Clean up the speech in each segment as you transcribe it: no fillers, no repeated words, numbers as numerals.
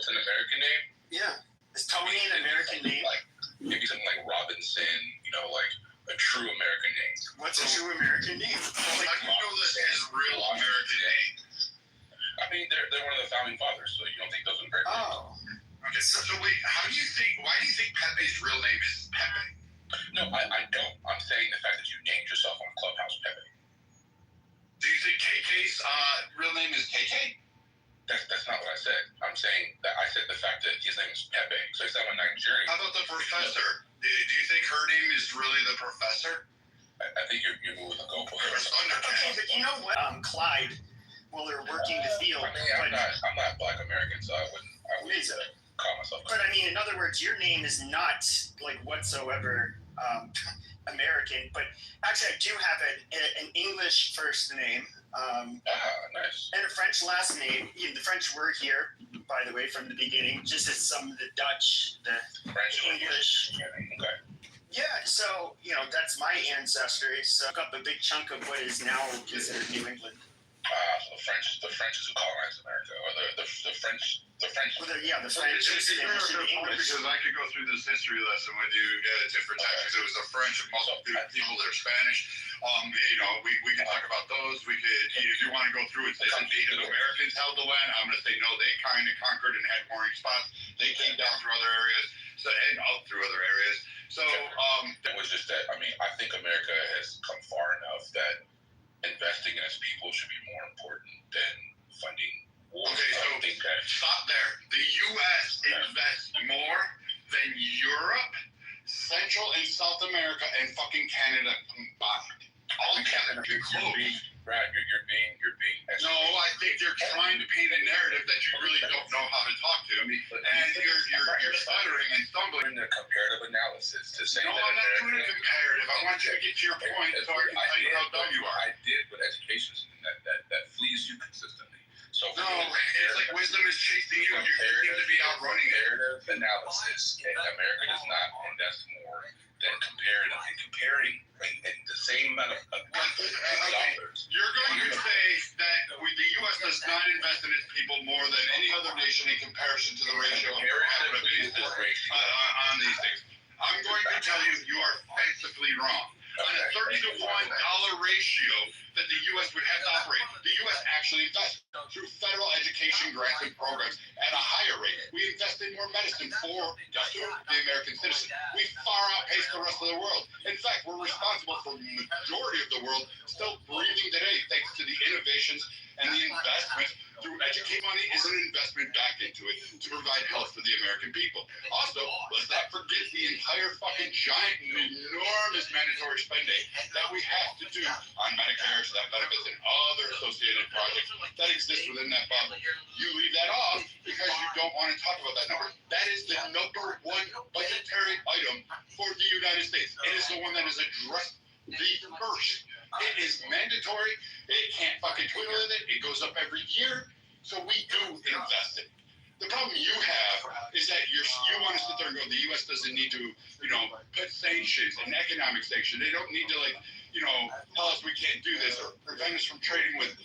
What's an American name? Yeah. Is Tony an American name? Like maybe something like Robinson, like a true American name. What's a true American name? How do you know this is real American name? I mean, they're one of the founding fathers, so you don't think those are very Okay, so wait, why do you think Pepe's real name is Pepe? No, I don't. I'm saying the fact that you named yourself on Clubhouse Pepe. Do you think KK's real name is KK? That's not what I said. I'm saying that I said the fact that his name is Pepe, so he's not a Nigerian. How about the professor? Do you think her name is really the professor? I think you're moving the goalposts. Okay, but you know what? Clyde, well, they're working the field. I mean, I'm not Black American, so I wouldn't call myself. But I mean, in other words, your name is not like whatsoever American. But actually, I do have an English first name. Nice. And a French last name. The French were here, by the way, from the beginning, just as some of the Dutch, the French, English. Okay. Yeah, so, that's my ancestry. So I took up a big chunk of what is now considered New England. So the French is who colonized America, or the French. Well, the French and the English. Because I could go through this history lesson with you at different times. Because it was the French and most people that are Spanish. We can talk about those. We could, if you want to go through it, say the Native Americans held the land. I'm going to say no. They kind of conquered and had mooring spots. They came down through other areas, and out through other areas. So that was just that. I mean, I think America has come far enough that investing in its people should be more important than funding wars. Okay, so stop there. The U.S. invests more than Europe, Central and South America, and fucking Canada combined. All Canada included. Brad, you're being. No, I think you're trying to paint a narrative that you really don't know how to talk to. And you're stuttering and stumbling. In the comparative analysis to say no, that. I'm not doing a comparative. I want you to get to your point so I can tell you how dumb you are. I did, but education is something that flees you consistently. So no, it's like wisdom is chasing you. You seem to be outrunning it. Comparative analysis, and America does not invest more than comparing and the same amount of dollars. You're going to say that the U.S. does not invest in its people more than any other nation in comparison to the ratio of per capita on these things. I'm going to tell you you are offensively wrong. On a 30 to 1 dollar ratio that the U.S. would have to operate, the U.S. actually invests through federal education grants and programs at a higher rate. We invest in more medicine for the American citizen. We far outpace the rest of the world. In fact, we're responsible for the majority of the world still breathing today thanks to the innovations and the investment through educate money is an investment back into it to provide health for the American people. Also, let's not forget the entire fucking giant, enormous mandatory spending that we have to do on Medicare, so that benefits and other associated projects that exist within that budget. You leave that off because you don't want to talk about that number. That is the number one budgetary item for the United States. It is the one that is addressed the first. It is mandatory. It can't fucking twiddle with it. It goes up every year. So we do invest it. The problem you have is that you want to sit there and go, the U.S. doesn't need to, put sanctions and economic sanctions. They don't need to, tell us we can't do this or prevent us from trading with,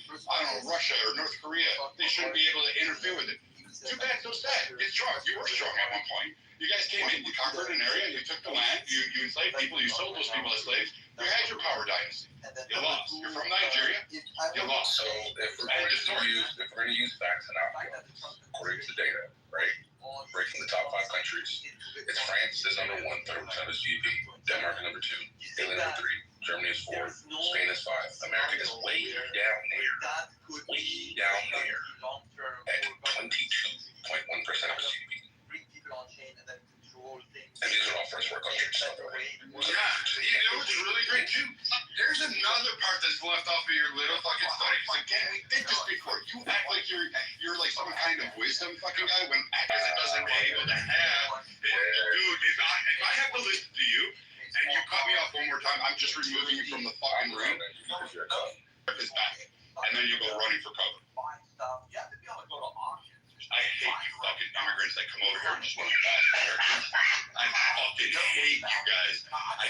Russia or North Korea. They shouldn't be able to interfere with it. Too bad, so sad. It's strong. You were strong at one point. You guys came in, you conquered an area, you took the land, you enslaved people, you sold those people as slaves. You had your power dynasty. You lost. You're from Nigeria. You lost. So if we're going to use facts and outcomes, according to data, right? Breaking the top 5 countries, it's France is number 1, 30% of its GDP. Denmark is number 2. Italy number 3. Germany is 4. Spain is 5. America is way down there. Way down there at 22.1% of its GDP. And these are all first world countries. Yeah, it's really great too. There's another part that's left off of your little fucking study. Again, we did this before. You act like you're like some kind of wisdom fucking guy when as it doesn't able to have. Dude, if I have to listen to you and you cut me off one more time, I'm just removing you from the fucking room. His back, and then you go running for cover. I hate you fucking immigrants that come over here and just want to bash Americans. I fucking hate you guys. I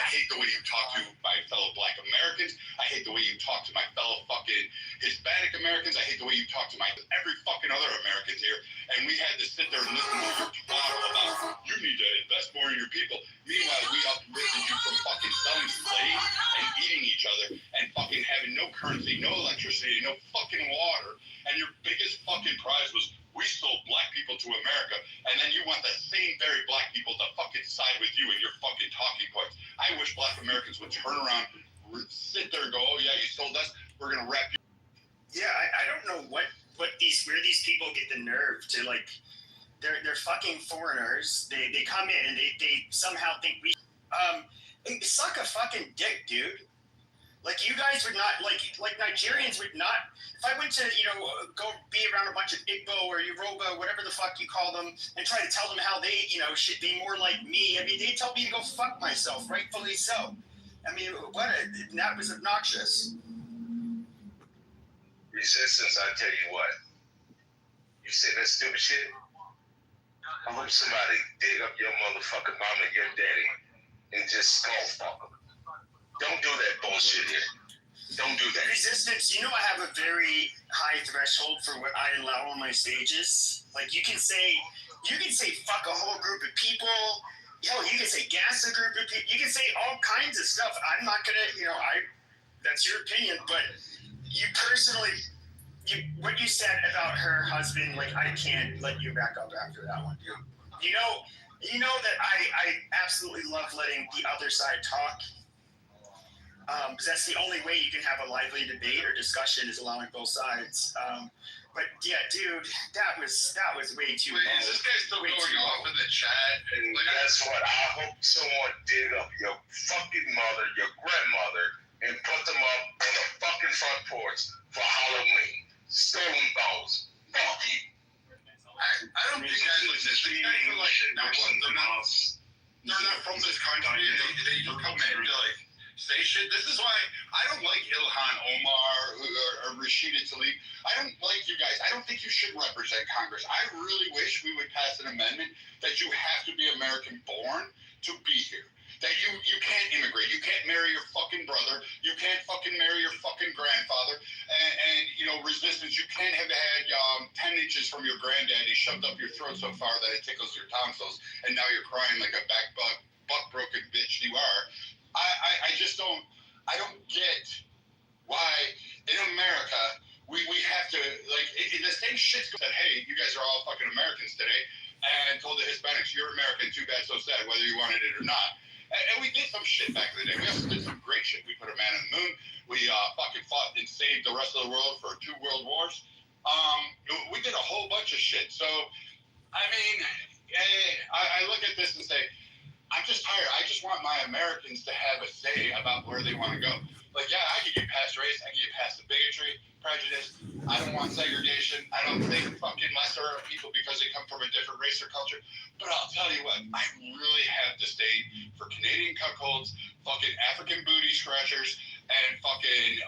hate the way you talk to my fellow Black Americans. I hate the way you talk to my fellow fucking Hispanic Americans. I hate the way you talk to every fucking other Americans here. And we we had to sit there and listen to your twaddle about you need to invest more in your people. Meanwhile, we uplifted you from fucking selling slaves and eating each other and fucking having no currency, no electricity, no fucking water. And your biggest fucking prize was we sold black people to America, and then you want the same very black people to fucking side with you and your fucking talking points. I wish black Americans would turn around, sit there and go, oh yeah, you sold us, we're gonna wrap you. Yeah, I don't know where these people get the nerve to, like, they're fucking foreigners. They come in and they somehow think we suck a fucking dick, dude. Like, you guys would not, like Nigerians would not, if I went to, go be around a bunch of Igbo or Yoruba, whatever the fuck you call them, and try to tell them how they, should be more like me, I mean, they tell me to go fuck myself, rightfully so. I mean, that was obnoxious. Resistance, I tell you what. You say that stupid shit? I hope somebody dig up your motherfucking mama and your daddy and just skull fuck them. Don't do that bullshit here. Don't do that. Resistance, I have a very high threshold for what I allow on my stages. Like, you can say fuck a whole group of people. Hell, you can say gas a group of people. You can say all kinds of stuff. I'm not gonna, that's your opinion, but you personally, what you said about her husband, like, I can't let you back up after that one, dude. You know that I absolutely love letting the other side talk. Because that's the only way you can have a lively debate or discussion is allowing both sides. But yeah, dude, that was way too. Wait, is this guy still going off in the chat? And that's what I hope someone dig up your fucking mother, your grandmother, and put them up on the fucking front porch for Halloween. Stolen balls. Fuck you. I don't think guys like this. These guys are like they're not from this country. They just come in to like say shit. This is why I don't like Ilhan Omar or Rashida Tlaib. I don't like you guys. I don't think you should represent Congress. I really wish we would pass an amendment that you have to be American born to be here. That you can't immigrate. You can't marry your fucking brother. You can't fucking marry your fucking grandfather. And resistance, you can't have had 10 inches from your granddaddy shoved up your throat so far that it tickles your tonsils, and now you're crying like a butt broken bitch you are. I just don't get why in America we have to, like, the same shit said, hey, you guys are all fucking Americans today, and told the Hispanics, you're American, too bad, so sad, whether you wanted it or not. And we did some shit back in the day. We also did some great shit. We put a man on the moon. We fucking fought and saved the rest of the world for 2 world wars. We did a whole bunch of shit. So, I mean, I look at this and say, I'm just tired. I just want my Americans to have a say about where they want to go. Like, yeah, I can get past race. I can get past the bigotry, prejudice. I don't want segregation. I don't think fucking lesser of people because they come from a different race or culture. But I'll tell you what, I really have disdain for Canadian cuckolds, fucking African booty scratchers, and fucking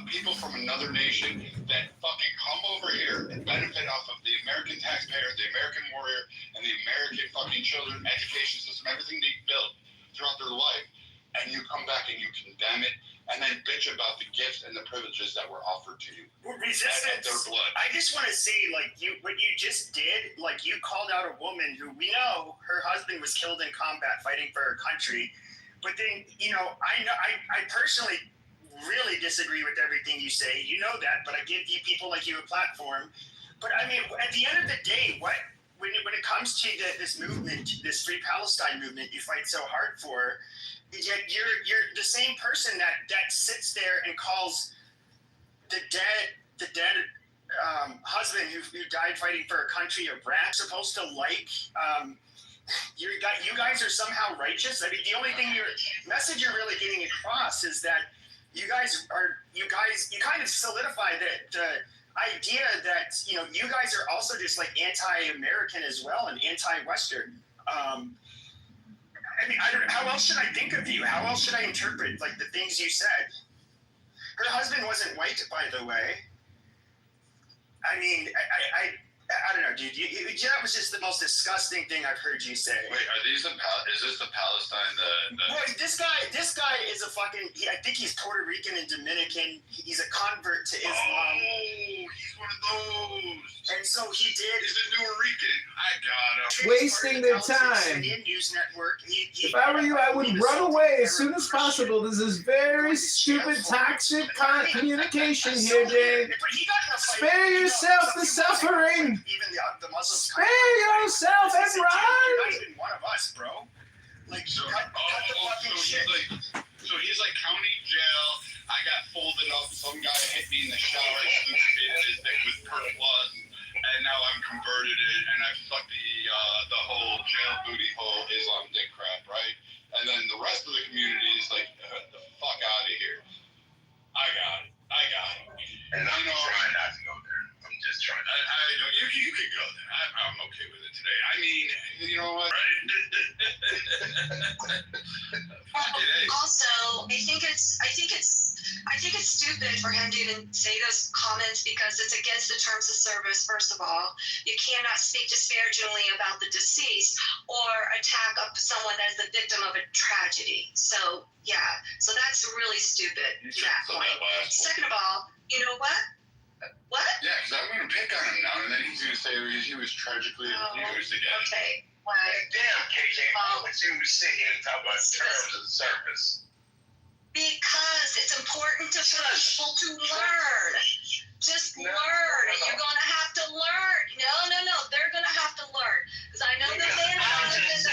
people from another nation that fucking come over here and benefit off of the American taxpayer, the American warrior, and the American fucking children education system, everything they built throughout their life. And you come back and you condemn it, and then bitch about the gifts and the privileges that were offered to you. Resistance. Their blood. I just want to say, like, what you just did, like, you called out a woman who we know her husband was killed in combat fighting for her country. But then, I personally really disagree with everything you say. You know that, but I give you people like you a platform. But I mean, at the end of the day, when it comes to this movement, this Free Palestine movement you fight so hard for, yet you're the same person that sits there and calls the dead husband who died fighting for a country a brat. Supposed to like. You guys are somehow righteous. I mean, the only message you're really getting across is that you kind of solidify the idea that you guys are also just like anti-American as well and anti-Western. I mean, how else should I think of you? How else should I interpret like the things you said? Her husband wasn't white, by the way. I mean, I don't know, dude. That was just the most disgusting thing I've heard you say. Wait, are these is this the Palestine? Well, this guy is a fucking. I think he's Puerto Rican and Dominican. He's a convert to Islam. Oh, he's one of those. And so he did. He's a New Rican. I got him. Wasting their time. News network. If I were you, I would run away as soon as possible. This is very stupid, toxic communication here, Dave. Spare yourself the suffering. Spare yourself and run. You're not even one of us, bro. Like, So, cut the fucking shit. So he's like county jail. I got folded up. Some guy hit me in the shower. I lubricated his dick with Perk Plus, and now I'm converted it, and I fucked the whole jail booty hole Islam dick crap, right? And then the rest of the community is like, the fuck out of here. I got it. And I'm trying not to go there. I'm just trying. I know you could go there. I'm okay with it today. I mean, you know what? Right? Also, I think it's stupid for him to even say those comments because it's against the terms of service. First of all, you cannot speak disparagingly about the deceased or attack up someone as the victim of a tragedy. So yeah, so that's really stupid. That point. Second of all, you know what? What? Yeah, because I'm going to pick on him now, and then he's going to say he was tragically abused again. Okay. Well, Damn, KJ, why would you sit here and talk about terms of service? because it's important for people to learn. Just learn, and you're going to have to learn. No, they're going to have to learn. Because I know the man in the audience.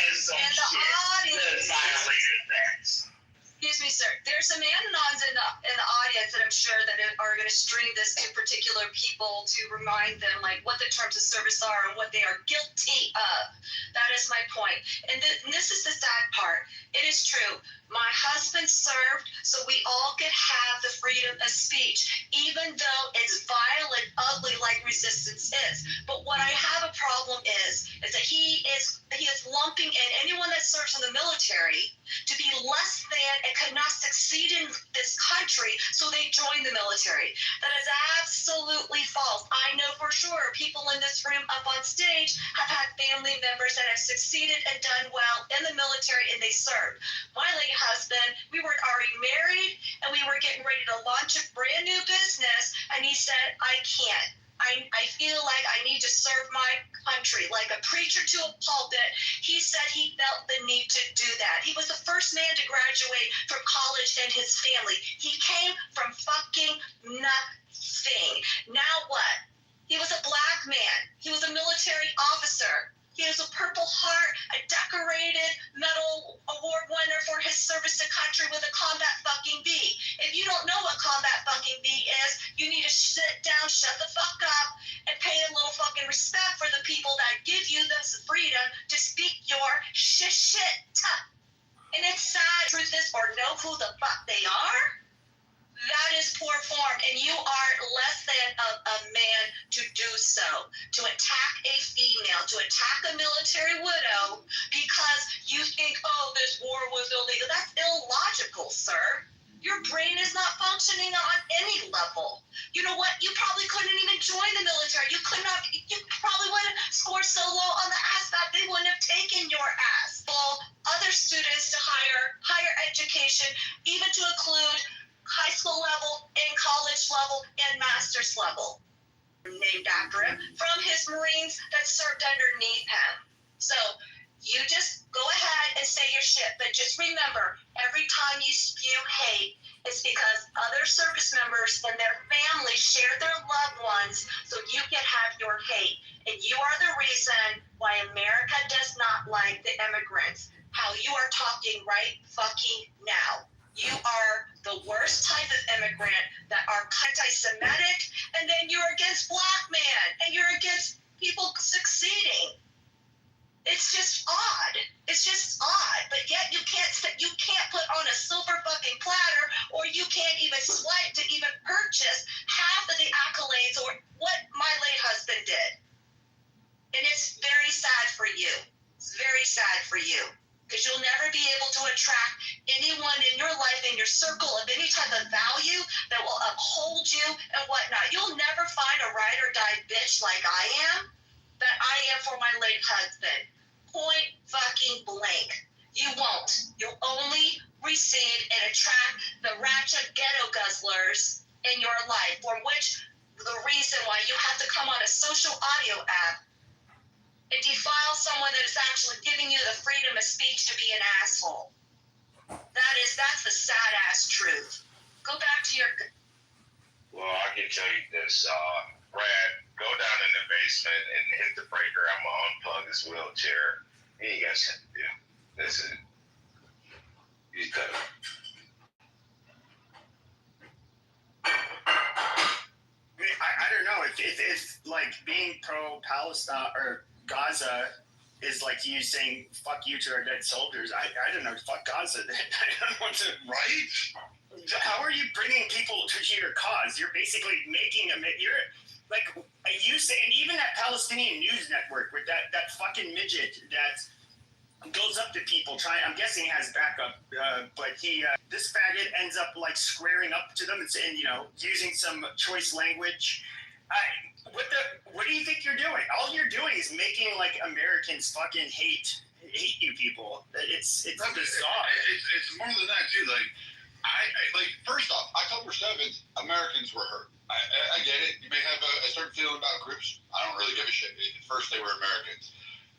Excuse me, sir. There's some anons in the audience that I'm sure that are going to string this to particular people to remind them like what the terms of service are and what they are guilty of. That is my point. And this is the sad part. It is true. My husband served, so we all could have the freedom of speech, even though it's violent, ugly like resistance is. But what I have a problem is that he is lumping in anyone that serves in the military to be less than and could not succeed in this country, so they join the military. That is absolutely false. I know for sure people in this room up on stage have had family members that have succeeded and done well in the military, and they served. My late husband, we were already married, and we were getting ready to launch a brand new business, and he said, I can't. I feel like I need to serve my country, like a preacher to a pulpit. He said he felt the need to do that. He was the first man to graduate from college in his family. He came from fucking nothing. Now what? He was a black man. He was a military officer. He has a Purple Heart, a decorated medal award winner for his service to country with a combat fucking B. If you don't know what combat fucking B is, you need to sit down, shut the fuck up, and pay a little fucking respect for the people that give you this freedom to speak your shit. And it's sad, truth is, or know who the fuck they are. That is poor form, and you are less than a man to do so. To attack a female, to attack a military widow because you think, oh, this war was illegal. That's illogical, sir. Your brain is not functioning on any level. You know what? You probably couldn't even join the military. You probably would have scored so low on the ASVAB, they wouldn't have taken your ass. Well, other students to higher education, even to include high school level and college level and master's level, named after him, from his Marines that served underneath him. So you just go ahead and say your shit, but just remember, every time you spew hate, it's because other service members and their families share their loved ones so you can have your hate. And you are the reason why America does not like the immigrants. How you are talking right fucking now. You are the worst type of immigrant that are anti-Semitic, and then you're against black men, and you're against people succeeding. It's just odd. It's just odd. But yet you can't put on a silver fucking platter, or you can't even swipe to even purchase half of the accolades or what my late husband did. And it's very sad for you. It's very sad for you. Because you'll never be able to attract anyone in your life, in your circle of any type of value that will uphold you and whatnot. You'll never find a ride or die bitch like I am, that I am for my late husband. Point fucking blank. You won't. You'll only receive and attract the ratchet ghetto guzzlers in your life, for which the reason why you have to come on a social audio app and defile someone that is actually giving you the freedom of speech to be an asshole. That's the sad ass truth. Go back to your. Well, I can tell you this, Brad, go down in the basement and hit the breaker. I'm gonna unplug this wheelchair. You ain't got shit to do. That's it. He's done. I don't know if like being pro-Palestine or Gaza is like you saying fuck you to our dead soldiers. I don't know. Fuck Gaza. I don't want to. Right? How are you bringing people to your cause? You're basically making you're like you say, and even that Palestinian news network with that fucking midget that goes up to people I'm guessing he has backup, but this faggot ends up like squaring up to them and saying, using some choice language. What do you think you're doing? All you're doing is making like Americans fucking hate you people. It's bizarre. It's more than that too. Like first off, October 7th, Americans were hurt. I get it. You may have a certain feeling about groups. I don't really give a shit. At first, they were Americans.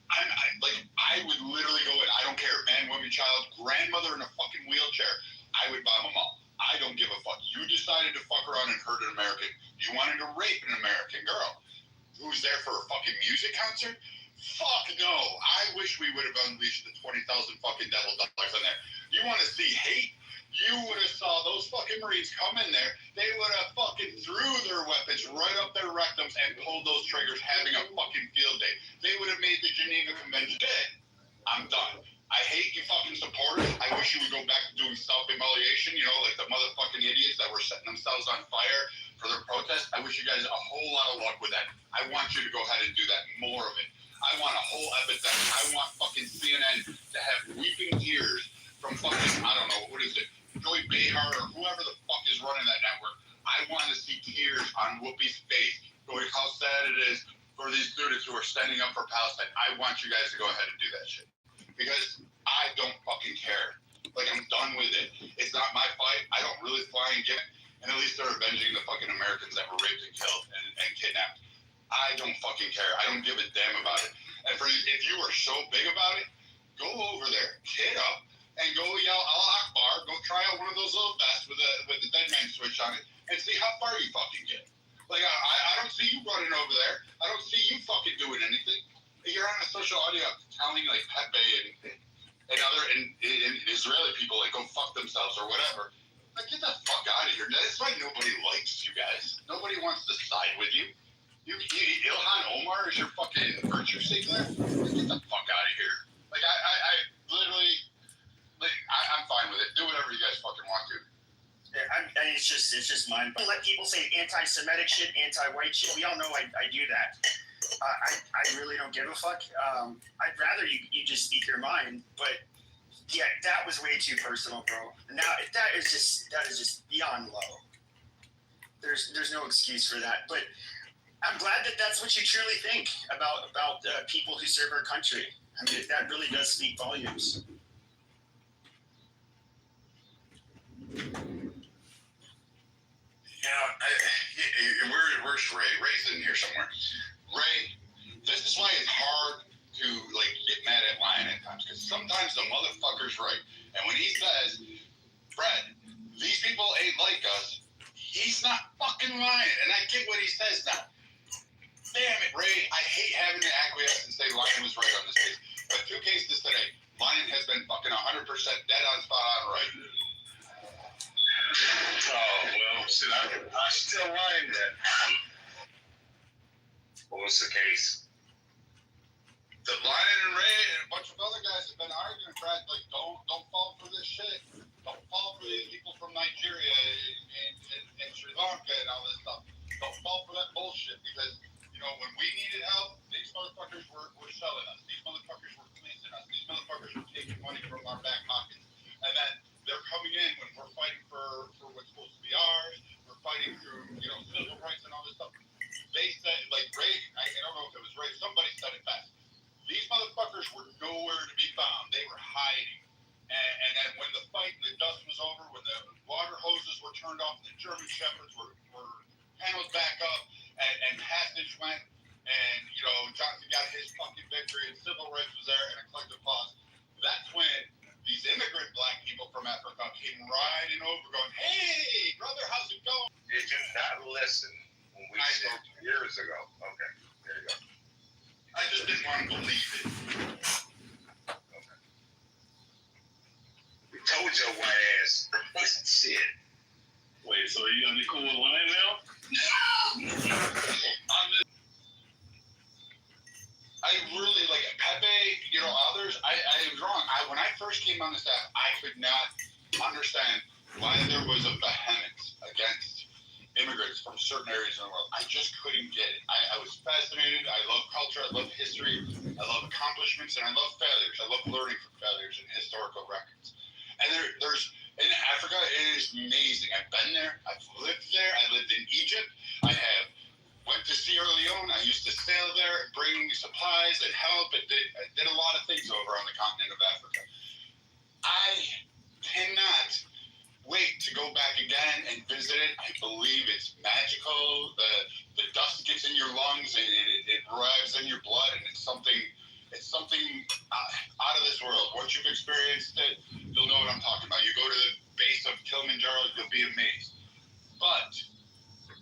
I would literally go in. I don't care, man, woman, child, grandmother in a fucking wheelchair. I would bomb them all. I don't give a fuck. You decided to fuck around and hurt an American. You wanted to rape an American girl who's there for a fucking music concert. Fuck no. I wish we would have unleashed the 20,000 fucking devil dollars in there. You want to see hate? You would have saw those fucking Marines come in there. They would have fucking threw their weapons right up their rectums and pulled those triggers, having a fucking field day. They would have made the Geneva Convention dead. I'm done. I hate you fucking supporters. I wish you would go back to doing self-immolation, like the motherfucking idiots that were setting themselves on fire for their protest. I wish you guys a whole lot of luck with that. I want you to go ahead and do that, more of it. I want a whole epidemic. I want fucking CNN to have weeping tears from fucking, I don't know, what is it? Joy Behar or whoever the fuck is running that network. I want to see tears on Whoopi's face going how sad it is for these students who are standing up for Palestine. I want you guys to go ahead and do that shit. Because I don't fucking care. I'm done with it. It's not my fight. I don't really fly and get it. And at least they're avenging the fucking Americans that were raped and killed and kidnapped. I don't fucking care. I don't give a damn about it. And if you are so big about it, go over there, kid up, and go yell Allah Akbar, go try out one of those little vests with the dead man switch on it, and see how far you fucking get. I don't see you running over there. I don't see you fucking doing anything. You're on a social audio telling Pepe and other Israeli people go fuck themselves or whatever. Get the fuck out of here. That's why nobody likes you guys. Nobody wants to side with you. Ilhan Omar is your fucking virtue signaler? Get the fuck out of here. I literally... I'm fine with it. Do whatever you guys fucking want to. It's just mine. Let people say anti-Semitic shit, anti-white shit. We all know I do that. I really don't give a fuck. I'd rather you just speak your mind. But yeah, that was way too personal, bro. Now that is just beyond low. There's no excuse for that. But I'm glad that that's what you truly think about people who serve our country. I mean, that really does speak volumes. Where's Ray? Ray's in here somewhere. Ray, this is why it's hard to get mad at Lion at times, because sometimes the motherfucker's right. And when he says, Brad, these people ain't like us, he's not fucking lying. And I get what he says now. Damn it, Ray. I hate having to acquiesce and say Lion was right on this case. But 2 cases today, Lion has been fucking 100% dead on spot on right. Oh, well, shit, I'm still lying then. What was the case? The Lion and Ray and a bunch of other guys have been arguing, Brad, don't fall for this shit. Don't fall for these people from Nigeria and Sri Lanka and all this stuff. Don't fall for that bullshit, because, when we needed help, these motherfuckers were selling us. These motherfuckers were fleecing us. These motherfuckers were taking money from our back pockets. And then they're coming in when we're fighting for what's supposed to be ours. We're fighting through, civil rights and all this stuff. They said, Ray, I don't know if it was Ray, somebody said it best. These motherfuckers were nowhere to be found. They were hiding. And then when the fight and the dust was over, when the water hoses were turned off, the German shepherds were paneled back up, victory and civil rights was there and a collective pause, that's when these immigrant black people from Africa came riding over going, hey, brother, how's it going? Did you not listen when we spoke years ago? Okay, there you go. I just didn't want to believe it. We told your white ass. Shit. Wait, so are you gonna be cool with women now? I really like Pepe, you know, others. I was wrong. When I first came on the staff, I could not understand why there was a vehemence against immigrants from certain areas in the world. I just couldn't get it. I was fascinated. I love culture. I love history. I love accomplishments, and I love failures. I love learning from failures and historical records. And there's in Africa, it is amazing. I've been there. I've lived there. I lived in Egypt. I have went to Sierra Leone. I used to sail there, bring supplies and help. I did a lot of things over on the continent of Africa. I cannot wait to go back again and visit it. I believe it's magical. The dust gets in your lungs and it arrives in your blood, and it's something out of this world. Once you've experienced it, you'll know what I'm talking about. You go to the base of Kilimanjaro, you'll be amazed. But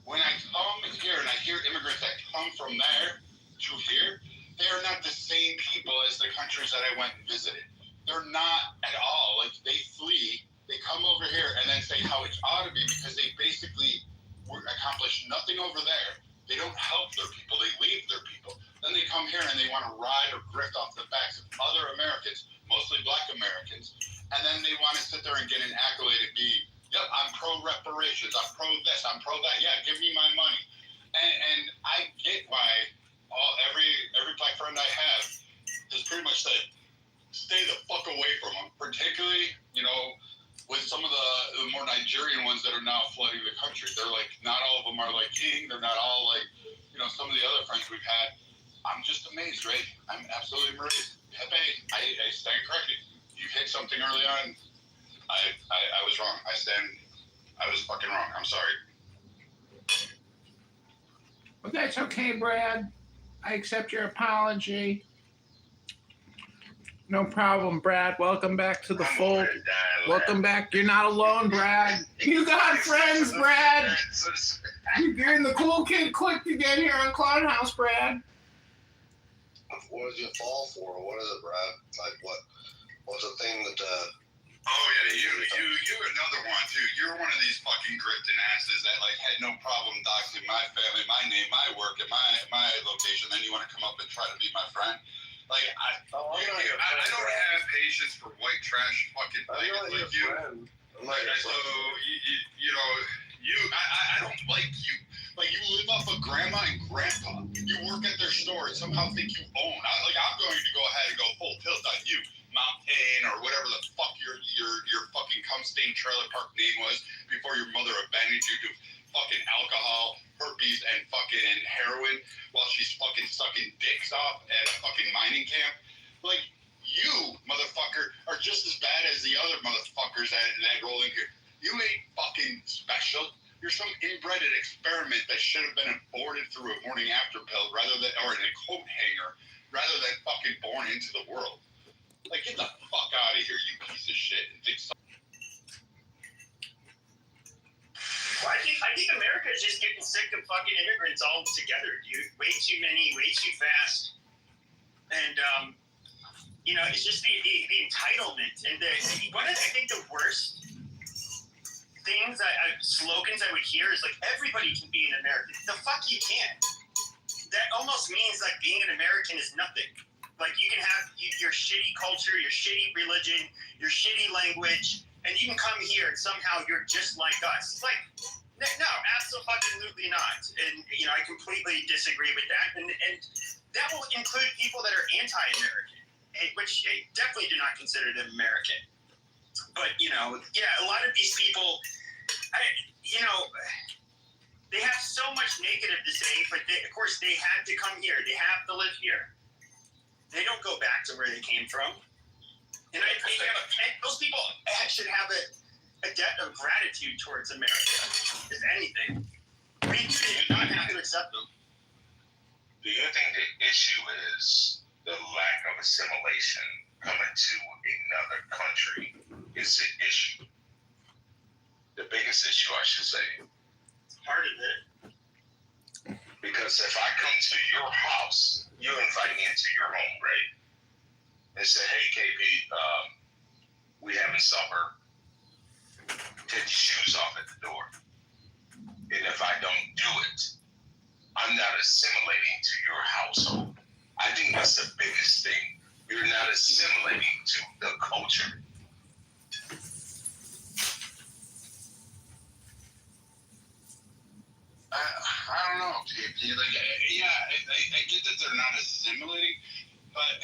when I come here and I hear immigrants that come from there to here, they are not the same people as the countries that I went and visited. They're not at all. Like, they flee, they come over here and then say how it ought to be because they basically accomplished nothing over there. They don't help their people. They leave their people. Then they come here and they want to ride or grift off the backs of other Americans, mostly black Americans. And then they want to sit there and get an accolade and be, yep, I'm pro reparations, I'm pro this, I'm pro that. Yeah, give me my money. And I get why every black friend I have has pretty much said, stay the fuck away from them. Particularly, you know, with some of the more Nigerian ones that are now flooding the country. They're like, not all of them are like King. They're not all like, you know, some of the other friends we've had. I'm just amazed, Ray. I'm absolutely amazed. Pepe, I stand corrected. You hit something early on. I was wrong. I was fucking wrong. I'm sorry. Well, that's okay, Brad. I accept your apology. No problem, Brad. Welcome back to the fold. Welcome back. You're not alone, Brad. You got friends, Brad. You're in the cool kid clique again here on Cloudhouse, Brad. What did you fall for? What is it, Brad? Like, what's the thing that, Oh yeah, you another one too. You're one of these fucking grifting asses that like had no problem doxing my family, my name, my work, and my location. Then you want to come up and try to be my friend. Like I don't have patience for white trash fucking like you. So you know I don't like you. Like you live off of grandma and grandpa. You work at their store and somehow think you own. I'm going to go ahead and go full tilt on you. Mountain or whatever the fuck your fucking cum-stained trailer park name was before your mother abandoned you to fucking alcohol, herpes, and fucking heroin while she's fucking sucking dicks off at a fucking mining camp. Like, you, motherfucker, are just as bad as the other motherfuckers that roll in here. You ain't fucking special. You're some inbred experiment that should have been aborted through a morning after pill or in a coat hanger rather than fucking born into the world. Like, get the fuck out of here, you piece of shit. Well, I think America is just getting sick of fucking immigrants all together, dude. Way too many, way too fast. And, you know, it's just the entitlement. And I think the worst things, slogans I would hear is like, everybody can be an American. The fuck you can't. That almost means like being an American is nothing. Like, you can have your shitty culture, your shitty religion, your shitty language, and you can come here and somehow you're just like us. It's like, no, absolutely not. And, you know, I completely disagree with that. And that will include people that are anti-American, which I definitely do not consider them American. But, you know, yeah, a lot of these people, you know, they have so much negative to say, but of course they had to come here. They have to live here. They don't go back to where they came from. And those people should have a debt of gratitude towards America, if anything. We do not have to accept them. do you think the issue is the lack of assimilation coming to another country is an issue. The biggest issue, I should say. Part of it. Because if I come to your house, you invite me into your home, right? And say, hey, KP, we having supper. Take your shoes off at the door. And if I don't do it, I'm not assimilating to your household. I think that's the biggest thing. You're not assimilating to the culture. I don't know, JP. Like, yeah, I get that they're not assimilating, but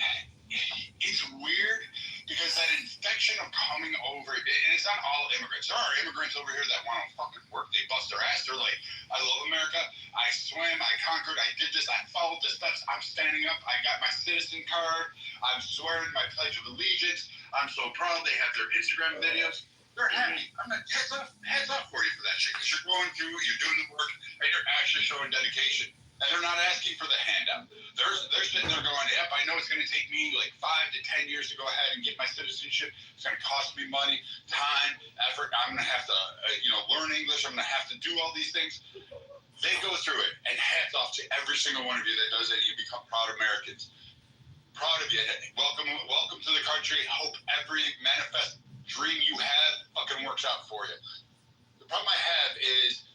it's weird because that infection of coming over, and it's not all immigrants. There are immigrants over here that want to fucking work. They bust their ass. They're like, I love America. I swim. I conquered. I did this. I followed the steps. I'm standing up. I got my citizen card. I'm swearing my Pledge of Allegiance. I'm so proud. They have their Instagram videos. They're happy. I'm like, heads up for you for that shit. Because you're going through, you're doing the work, and you're actually showing dedication. And they're not asking for the handout. They're sitting there going, yep, I know it's going to take me like 5 to 10 years to go ahead and get my citizenship. It's going to cost me money, time, effort. I'm going to have to, learn English. I'm going to have to do all these things. They go through it, and hats off to every single one of you that does it. You become proud Americans. Proud of you. Welcome to the country. Hope every manifest dream you have fucking works out for you. The problem I have is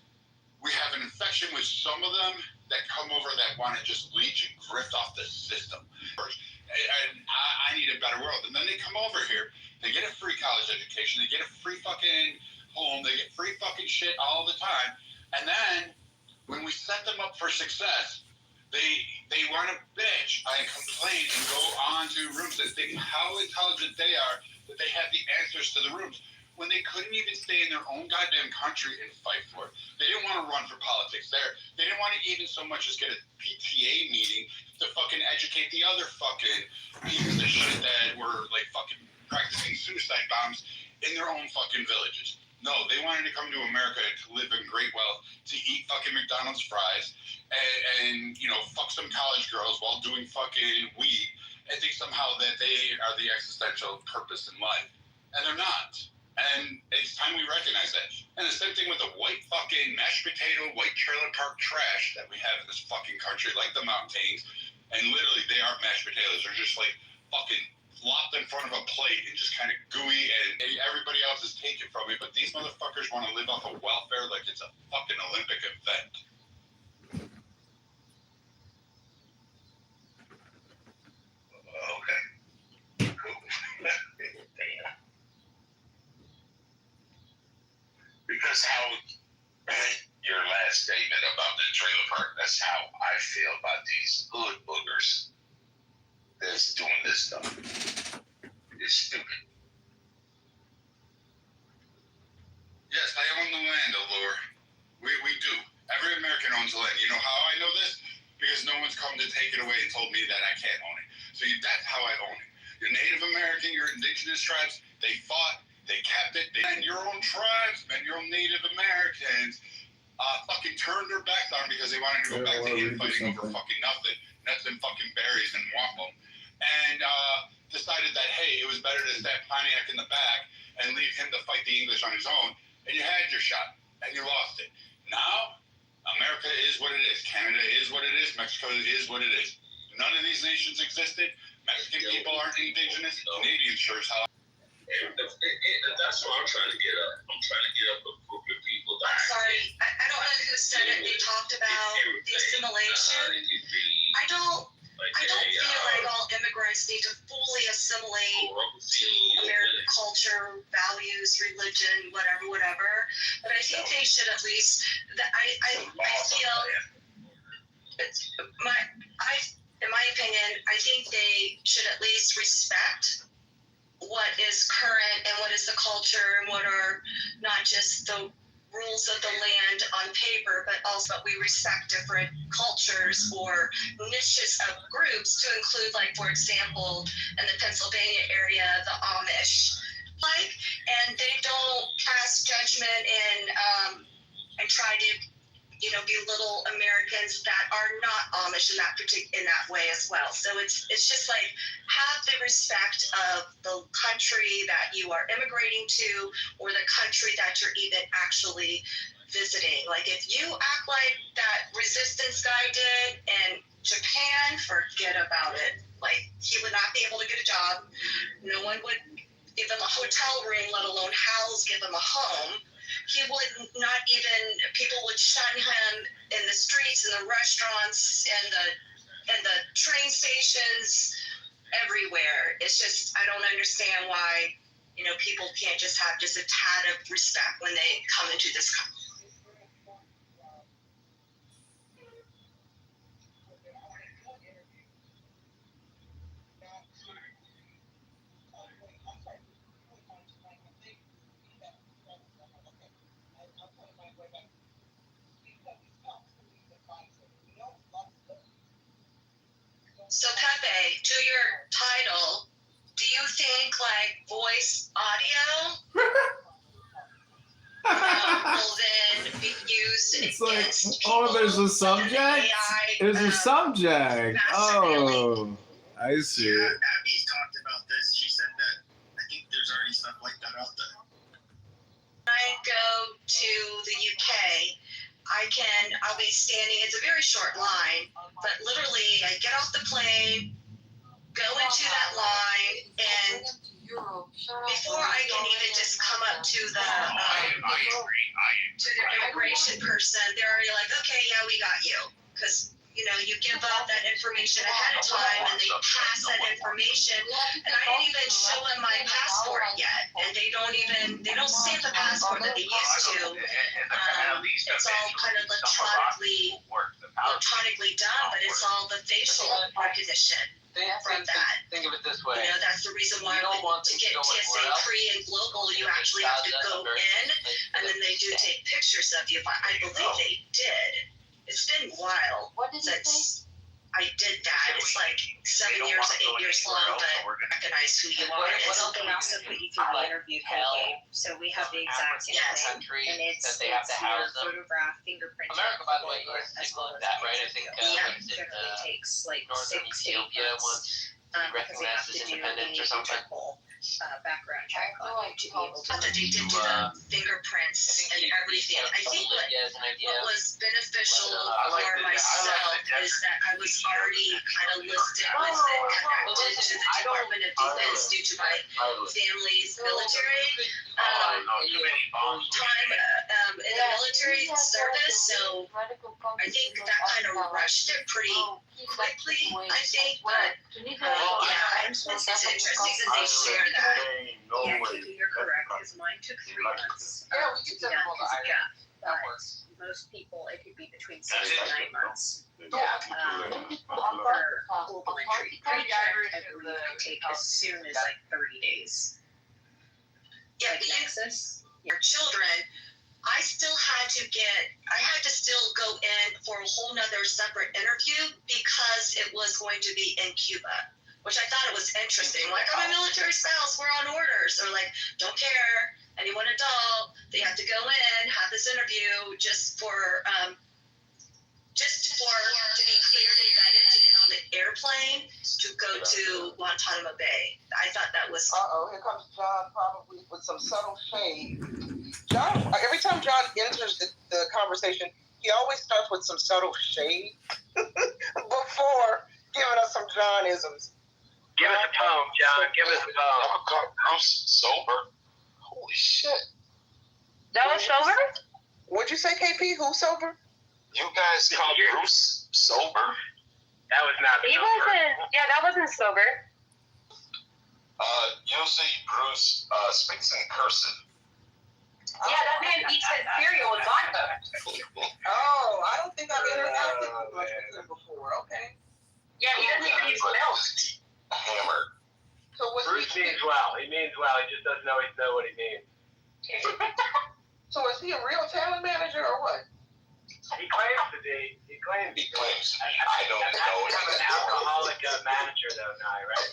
we have an infection with some of them that come over that want to just leech and grift off the system. And I need a better world. And then they come over here, they get a free college education, they get a free fucking home, they get free fucking shit all the time. And then when we set them up for success, they want to bitch and complain and go on to rooms and think how intelligent they are, that they have the answers to the rooms, when they couldn't even stay in their own goddamn country and fight for it. They didn't want to run for politics there. They didn't want to even so much as get a PTA meeting to fucking educate the other fucking pieces of shit that were like fucking practicing suicide bombs in their own fucking villages. No, they wanted to come to America to live in great wealth, to eat fucking McDonald's fries, and fuck some college girls while doing fucking weed, and think somehow that they are the existential purpose in life. And they're not. And it's time we recognize that. And the same thing with the white fucking mashed potato, white trailer park trash that we have in this fucking country, like the mountains. And literally, they are mashed potatoes. They're just like fucking flopped in front of a plate and just kind of gooey, and everybody else is taken from it. But these motherfuckers want to live off of welfare like it's a fucking Olympic event. Okay. Cool. Because how your last statement about the trailer park, that's how I feel about these hood boogers that's doing this stuff. It's stupid. Yes, I own the land, Allure. We do. Every American owns the land. You know how I know this? Because no one's come to take it away and told me that I can't own it. So that's how I own it. You're Native American, you're indigenous tribes. They fought, they kept it. And your own tribesmen, your own Native Americans fucking turned their backs on them because they wanted to go back to infighting over fucking nothing. Nuts and fucking berries and wampum. And decided that, hey, it was better to stab Pontiac in the back and leave him to fight the English on his own. And you had your shot, and you lost it. Now, America is what it is. Canada is what it is. Mexico is what it is. None of these nations existed. Mexican people aren't indigenous. Canadians sure as hell. That's what I'm trying to get up. I'm trying to get up a group of people. Sorry, I don't know who said it. They talked about the assimilation. I don't feel like all immigrants need to fully assimilate to American culture, values, religion, whatever. But I think they should at least. I feel. In my opinion, I think they should at least respect what is current and what is the culture and what are not just the rules of the land on paper, but also we respect different cultures or niches of groups to include, like, for example, in the Pennsylvania area, the Amish, and they don't pass judgment and try to belittle Americans that are not Amish in that way as well. So it's just like, have the respect of the country that you are immigrating to, or the country that you're even actually visiting. Like, if you act like that resistance guy did in Japan, forget about it. Like, he would not be able to get a job. No one would give him a hotel room, let alone give him a home. He would not even, people would shun him in the streets, in the restaurants, and the train stations, everywhere. It's just, I don't understand why, people can't just have just a tad of respect when they come into this country. So Pepe, to your title, do you think like voice audio will then be used It's against like, people? there's a subject? There's a subject. Oh, I see. Yeah, Abby's talked about this. She said that I think there's already stuff like that out there. When I go to the UK, I'll be standing, it's a very short line, but literally I get off the plane, go into that line, and before I can even just come up to the immigration person, they're already like, okay, yeah, we got you. Because, you give up that information ahead of time, and they pass that information, and I didn't even show them my passport yet, and they don't stamp the passport that they used to. It's all kind of electronically done, but it's all the facial recognition from that. Think of it this way. That's the reason why to get TSA pre and global, you actually have to go in, and then they do take pictures of you. I believe they did. It's been a while since I did that. It's like 7 years or 8 years long, but recognize who you are. What It's else okay. can also put you through the interview campaign. So we have the exact same thing, and it's your photograph fingerprint. America, by the way, is as well as that, right? I think generally takes like Northern 6 to 8 Ethiopia months. once Because they have to do independence the or something. Interpol background check on you to be able to. That they did do the fingerprints and everything. I think what was beneficial for myself is that I was already kind of listed with it, connected to the Department of Defense due to my family's military time in the military service. So I think that kind of rushed it pretty quickly, I think, but it's interesting that they share that. Yeah, you're correct, because mine took 3 months. Yeah, we could send them all to Ireland. But That works. most people, it could be between 6 and 9 months. Yeah. For global entry. Pre-check, I believe, can take as soon as like 30 days. Yeah, Like the access. for children, I had to still go in for a whole nother separate interview because it was going to be in Cuba, which I thought it was interesting. Like, I'm a military spouse, we're on orders. Or like, don't care, anyone adult, they have to go in, have this interview just for to be cleared and vetted to get on the airplane to go to Guantanamo Bay. I thought that was. Here comes John, probably with some subtle shade. John, every time John enters the conversation, he always starts with some subtle shade before giving us some John-isms. Give us a poem, John. Give us a poem. I'm sober. Holy shit. That was sober? What'd you say, KP? Who sober? You guys call Bruce sober? That was not He sober. wasn't. Yeah, that wasn't sober. Usually Bruce speaks in cursive. Yeah, that man eats his cereal with vodka. Oh, I don't think I've interacted with him before. Okay. Yeah, he doesn't even use milk. Hammered. So was Bruce means well. He means well. He just doesn't always know what he means. So is he a real talent manager or what? He claims to be. He claims. I don't know. That's an alcoholic manager, though, Nye, right?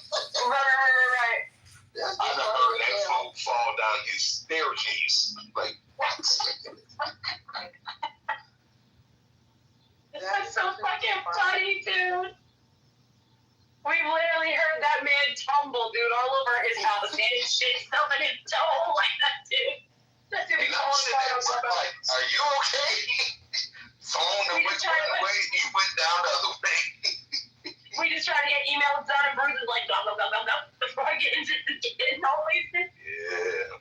Right. I've heard that fool fall down his staircase. Like, what? That's so fucking funny, dude. We literally heard that man tumble, dude, all over his house and his shit stuff in his toe like that, dude. That dude And I'm sitting there like, are you okay? Phone and which way? He went down the other way. We just try to get emails done and Bruce is like, blah, blah, blah, blah, blah, before I get into the kid always. Yeah.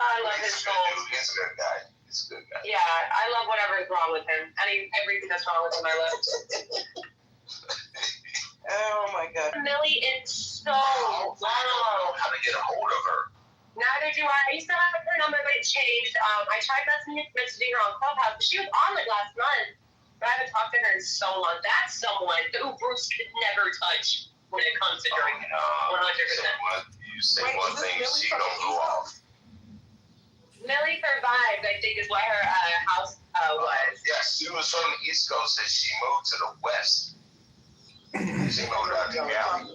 I love his He's soul. a good guy. He's a good guy. Yeah, I love whatever is wrong with him. Everything that's wrong with him, I love. Oh my God. Millie is so I don't know how to get a hold of her. Neither do I. I used to have her number, but it changed. I tried messaging her on Clubhouse, but she was on like last month. But I haven't talked to her in so long. That's someone who Bruce could never touch when it comes to drinking. 100%. You say one thing, she don't go off. Millie survived, I think, is what her house was. Yeah, she was from the East Coast and she moved to the West. She moved out to Cali.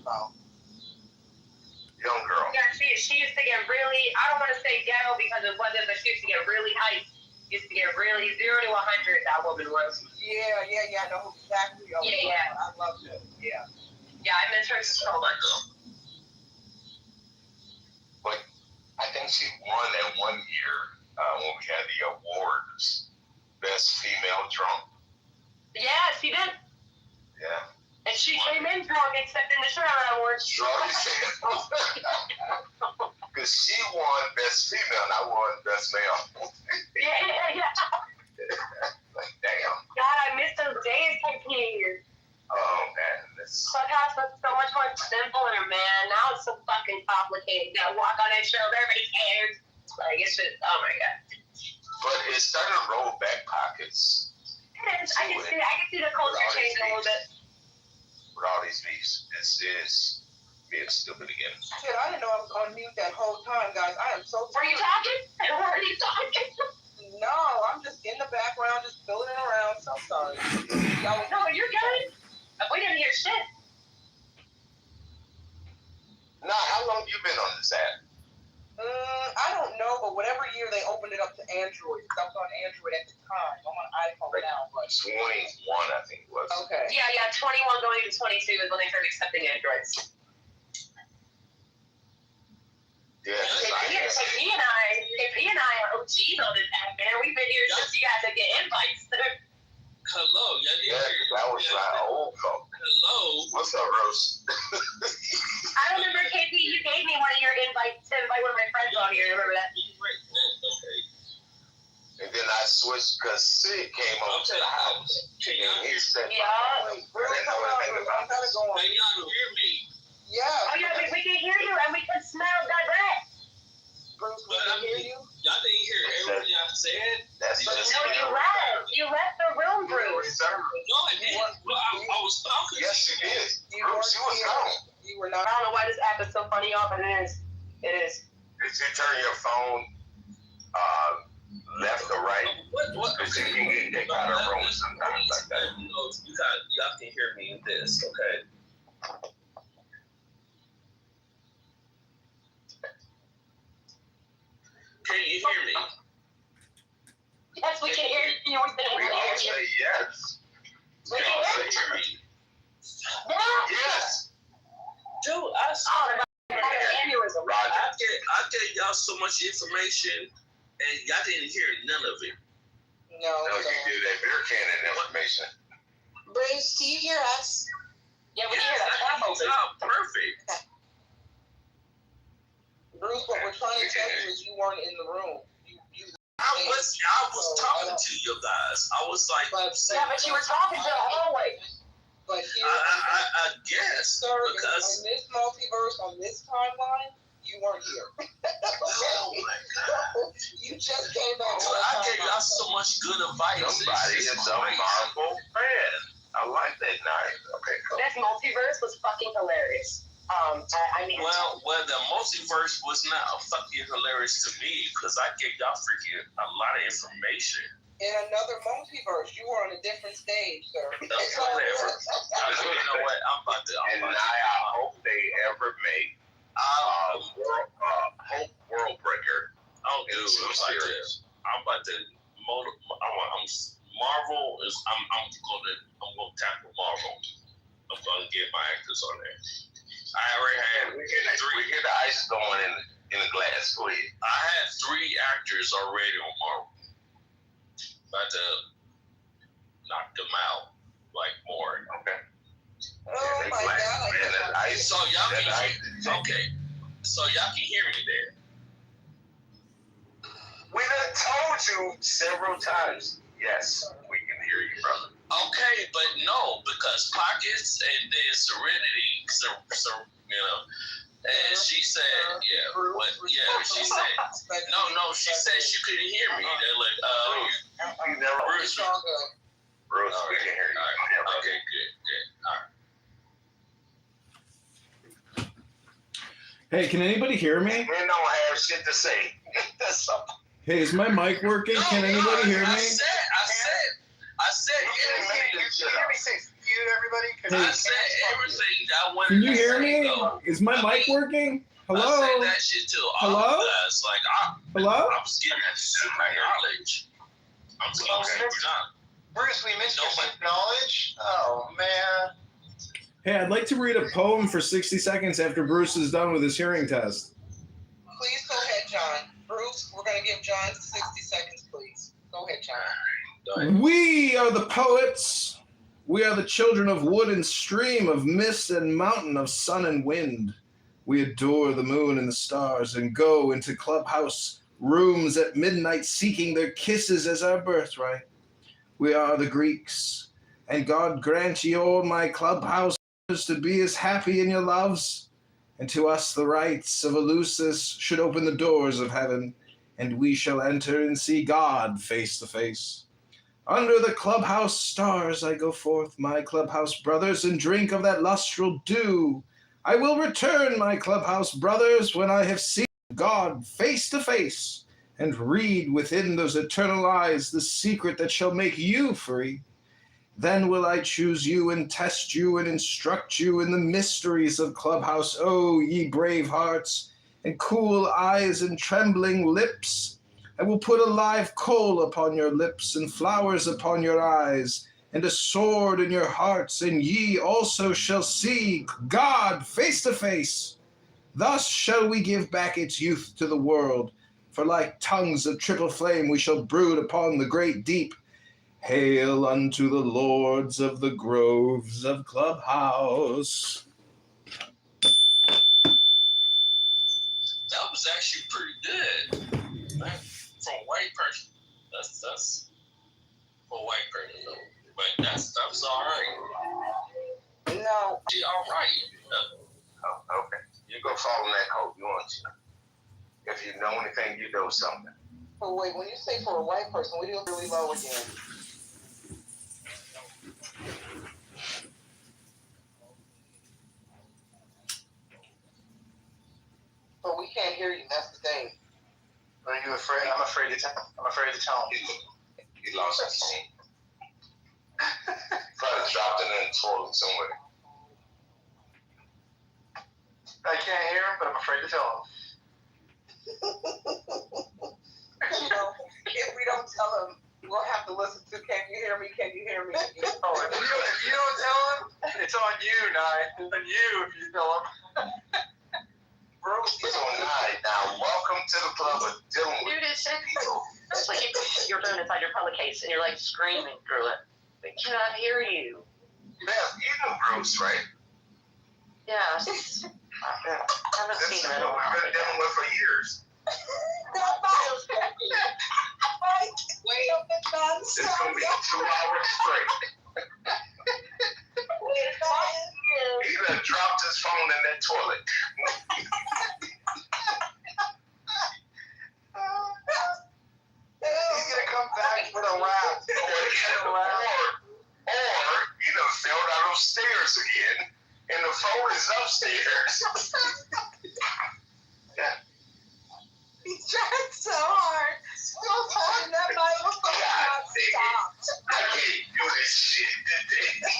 Young girl. Yeah, she used to get really, I don't want to say ghetto because it wasn't, but she used to get really hyped. Used to get really 0 to 100, that woman was. Yeah, I know exactly. Yeah. I love it. Yeah. Yeah, I miss her so much. But I think she won that one year when we had the awards, Best Female Drunk. Yeah, she did. Yeah. And she came in drunk accepting the Sherman Awards. Because she won Best Female and I won Best Male. Yeah. Like, damn. God, I miss those days, Katie. Oh, man. Clubhouse was so much more simpler, man. Now it's so fucking complicated. You gotta walk on that trail, everybody cares. Like, it's just, oh my God. But it's starting to roll back pockets. It is. I can see the culture changing a little bit. With all these beefs, it's being stupid again. Shit, I didn't know I was on mute that whole time, guys. I am so Were you talking? Were you talking? No, I'm just in the background, just filling it around. So sorry. No, you're good. We didn't hear shit. Nah, how long you been on this app? I don't know, but whatever year they opened it up to Android, because I was on Android at the time. I'm on iPhone now, but 21, I think it was. okay. Yeah, 21 going to 22 is when they started accepting Androids. Yeah, If he and I are OGs on this app, man, we've been here since you guys had get invites. Hello, yeah, that was my old folk. Hello. What's up, Rose? I remember, KP, you gave me one of your invites to invite one of my friends on here. Remember that? Okay. And then I switched because Sid came over to the house. Can y'all hear me? Yeah. Wait, really? Hold on, I gotta go on. Can y'all hear me? Yeah. Oh, yeah, we can hear you and we can smell that rat. Bruce, we can hear you. Y'all didn't hear everything y'all said? That's just No, you left. You left the room, Bruce. No, I didn't. Well, I was talking. Yes, you did. Bruce, you was gone. You were not. I don't know why this app is so funny, y'all, but it is. It is. Did you turn your phone left or right? What? Because you can get kicked out of room sometimes like that. You know, y'all can hear me in this, okay? Can you hear me? Yes, we can hear you. We all say yes. We can hear me. Yes. Dude, I aneurysm. gave y'all so much information, and y'all didn't hear none of it. No, you did that beer cannon information. Bruce, do you hear us? Yeah, we can Yes, hear that. I think it's perfect. Bruce, what we're trying to tell you is you weren't in the room. I was talking to you guys. I was like, Yeah, but you were talking to the hallway. But here, I guess, sir, because in this multiverse, on this timeline, you weren't here. oh my God, You just came back. I gave y'all so much good advice. Somebody is a Marvel fan. I like that night. Okay, cool. This multiverse was fucking hilarious. I mean, Well, the multiverse was not fucking hilarious to me because I gave y'all freaking a lot of information. In another multiverse, you were on a different stage, sir. Whatever. You know what? And I hope they ever make Hope World Breaker. Oh, dude, I'm about to. Marvel is. I'm going to ice going in the glass. Go ahead. I had 3 actors already on Marvel. About to knock them out like more. Okay. Oh my God. Man, that ice. So y'all can okay. So y'all can hear me there. We done told you several times. Yes, we can hear you, brother. Okay, but no, because Pockets and then Serenity, you know, and she said, she said, no, she said she couldn't hear me. They're like, you never. Bruce, Bruce, we can hear you. Right. Okay, good. All right. Hey, can anybody hear me? We don't have shit to say. Hey, is my mic working? Can anybody hear me? I said Hey, I said everything that I wanted can you to hear say, me? though. Is my mic working? I said Hello? that shit to all Hello? of us. Like, Hello? I was giving you super knowledge. I'm giving you super knowledge. Bruce, we missed your knowledge. Oh man. Hey, I'd like to read a poem for 60 seconds after Bruce is done with his hearing test. Please go ahead, John. Bruce, we're going to give John 60 seconds, please. Go ahead, John. We are the poets. We are the children of wood and stream, of mist and mountain, of sun and wind. We adore the moon and the stars and go into clubhouse rooms at midnight seeking their kisses as our birthright. We are the Greeks, and God grant ye all my clubhouse to be as happy in your loves, and to us the rites of Eleusis should open the doors of heaven, and we shall enter and see God face to face. Under the clubhouse stars I go forth, my clubhouse brothers, and drink of that lustral dew. I will return, my clubhouse brothers, when I have seen God face to face, and read within those eternal eyes the secret that shall make you free. Then will I choose you and test you and instruct you in the mysteries of clubhouse. Oh, ye brave hearts, and cool eyes and trembling lips, I will put a live coal upon your lips and flowers upon your eyes and a sword in your hearts, and ye also shall see God face to face. Thus shall we give back its youth to the world, for like tongues of triple flame we shall brood upon the great deep. Hail unto the lords of the groves of Clubhouse. That was actually pretty good. Man, for a white person. That's for a white person though. But that's all right. No. She all right. Oh, okay. You go follow that code. You want to. If you know anything, you know something. But wait, when you say for a white person, we do really low again. But we can't hear you. That's the thing. Are you afraid? I'm afraid to tell him. He lost his phone. Probably dropped it in the toilet somewhere. I can't hear him, but I'm afraid to tell him. You know, if we don't tell him, we'll have to listen to Can You Hear Me? Can You Hear Me? Oh, if you don't tell him, it's on you, Nye. It's on you if you tell him. Bruce, It's on night. Now, welcome to the club of dealing with Dude, it's people. like you're going inside your public case and you're like screaming through it. They cannot hear you. Beth, you know Bruce, right? Yeah, I haven't This seen is him in a what while. we've been dealing with for years. wait up the gun. It's going to be 2 hours straight. He done dropped his phone in that toilet. He's going to come back with a rap. Or, you know, fell down those stairs again, and the phone is upstairs. Yeah. He tried so hard. Still holding that microphone. God dang it. I can't do this shit today.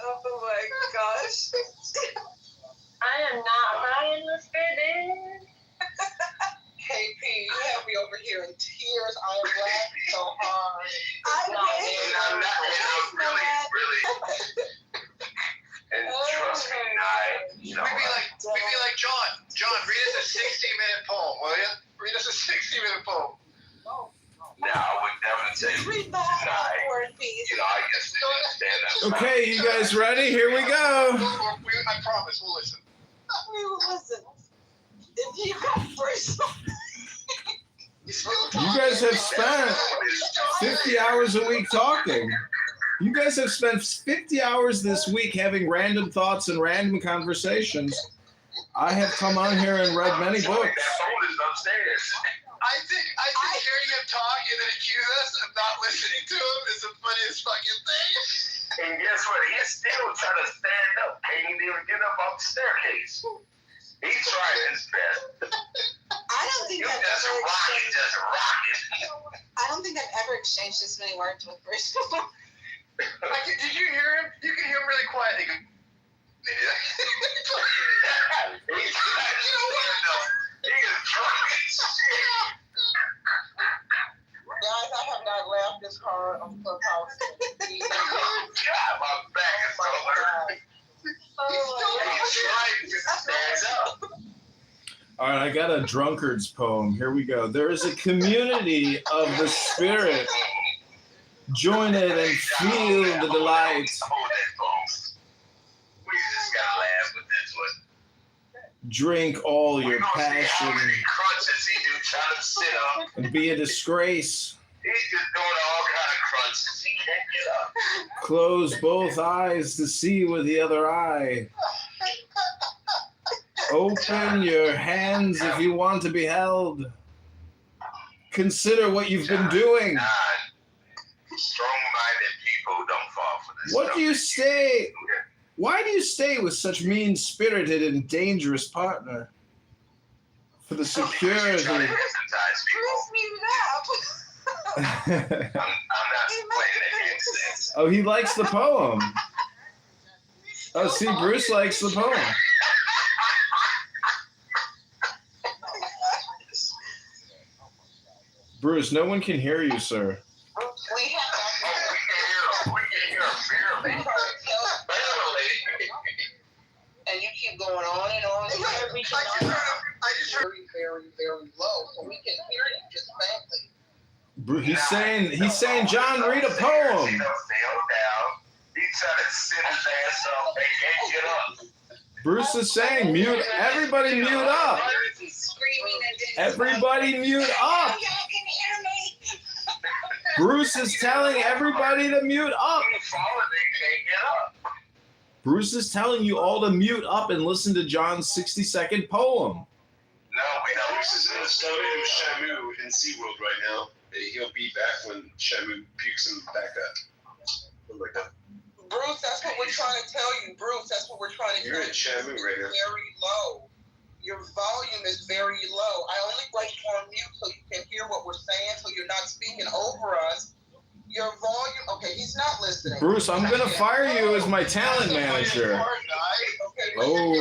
Oh my gosh. I am not buying this business. KP, you have me over here in tears. I am laughing so hard. And I'm really, and trust me, like John. John, read us a 60-minute poem, will you? Read us a 60-minute poem. No, I would definitely say. Read the whole War and Peace. I guess they understand that. Okay, you guys ready? Here we go. I promise, we'll listen. We will listen. If you go first. You guys have spent 50 hours a week talking. You guys have spent 50 hours this week having random thoughts and random conversations. I have come on here and read many books. That phone is upstairs. I think hearing him talk and then accuse us of not listening to him is the funniest fucking thing. And guess what? He's still trying to stand up. Can't even get up off the staircase. He's trying his best. I don't think I've ever I don't think I've ever exchanged this many words with Bruce before. Did you hear him? You can hear him really quiet. He Guys, I have not laughed this hard on Clubhouse. God, my back is so hurt. He's trying to stand up. All right, I got a drunkard's poem. Here we go. There is a community of the spirit. Join it and feel the delight. We just gotta laugh with this one. Drink all your passion how many crunches he do trying to sit up. and be a disgrace. He's just doing all kind of crunches. He can't get up. Close both eyes to see with the other eye. Open your hands if you want to be held. Consider what you've been doing. Strong-minded people don't fall for this. What do you stay? Why do you stay with such mean-spirited and dangerous partner? For the security. I'm not playing that game. Oh, he likes the poem. Oh, see, Bruce likes the poem. Bruce, no one can hear you, sir. We have We can hear him barely. and you keep going on and on. I just heard him. Very, very low, so we can hear you just faintly. He's saying, John, read a poem. He's trying to sit his ass up. They can't get up. Bruce is saying, mute. Everybody mute up. Everybody mute up. Bruce is telling everybody to mute up. Bruce is telling you all to mute up and listen to John's 60-second poem. No, we don't. Bruce is in a study with Shamu in SeaWorld right now. He'll be back when Shamu pukes him back up. Like that. Bruce, that's what we're trying to tell you. Bruce, that's what we're trying to tell you. You're in Shamu right now. Very low. Your volume is very low. I only place you on mute so you can hear what we're saying, so you're not speaking over us. Your volume, okay, he's not listening. Bruce, I'm going to fire you as my talent manager. Okay, Oh.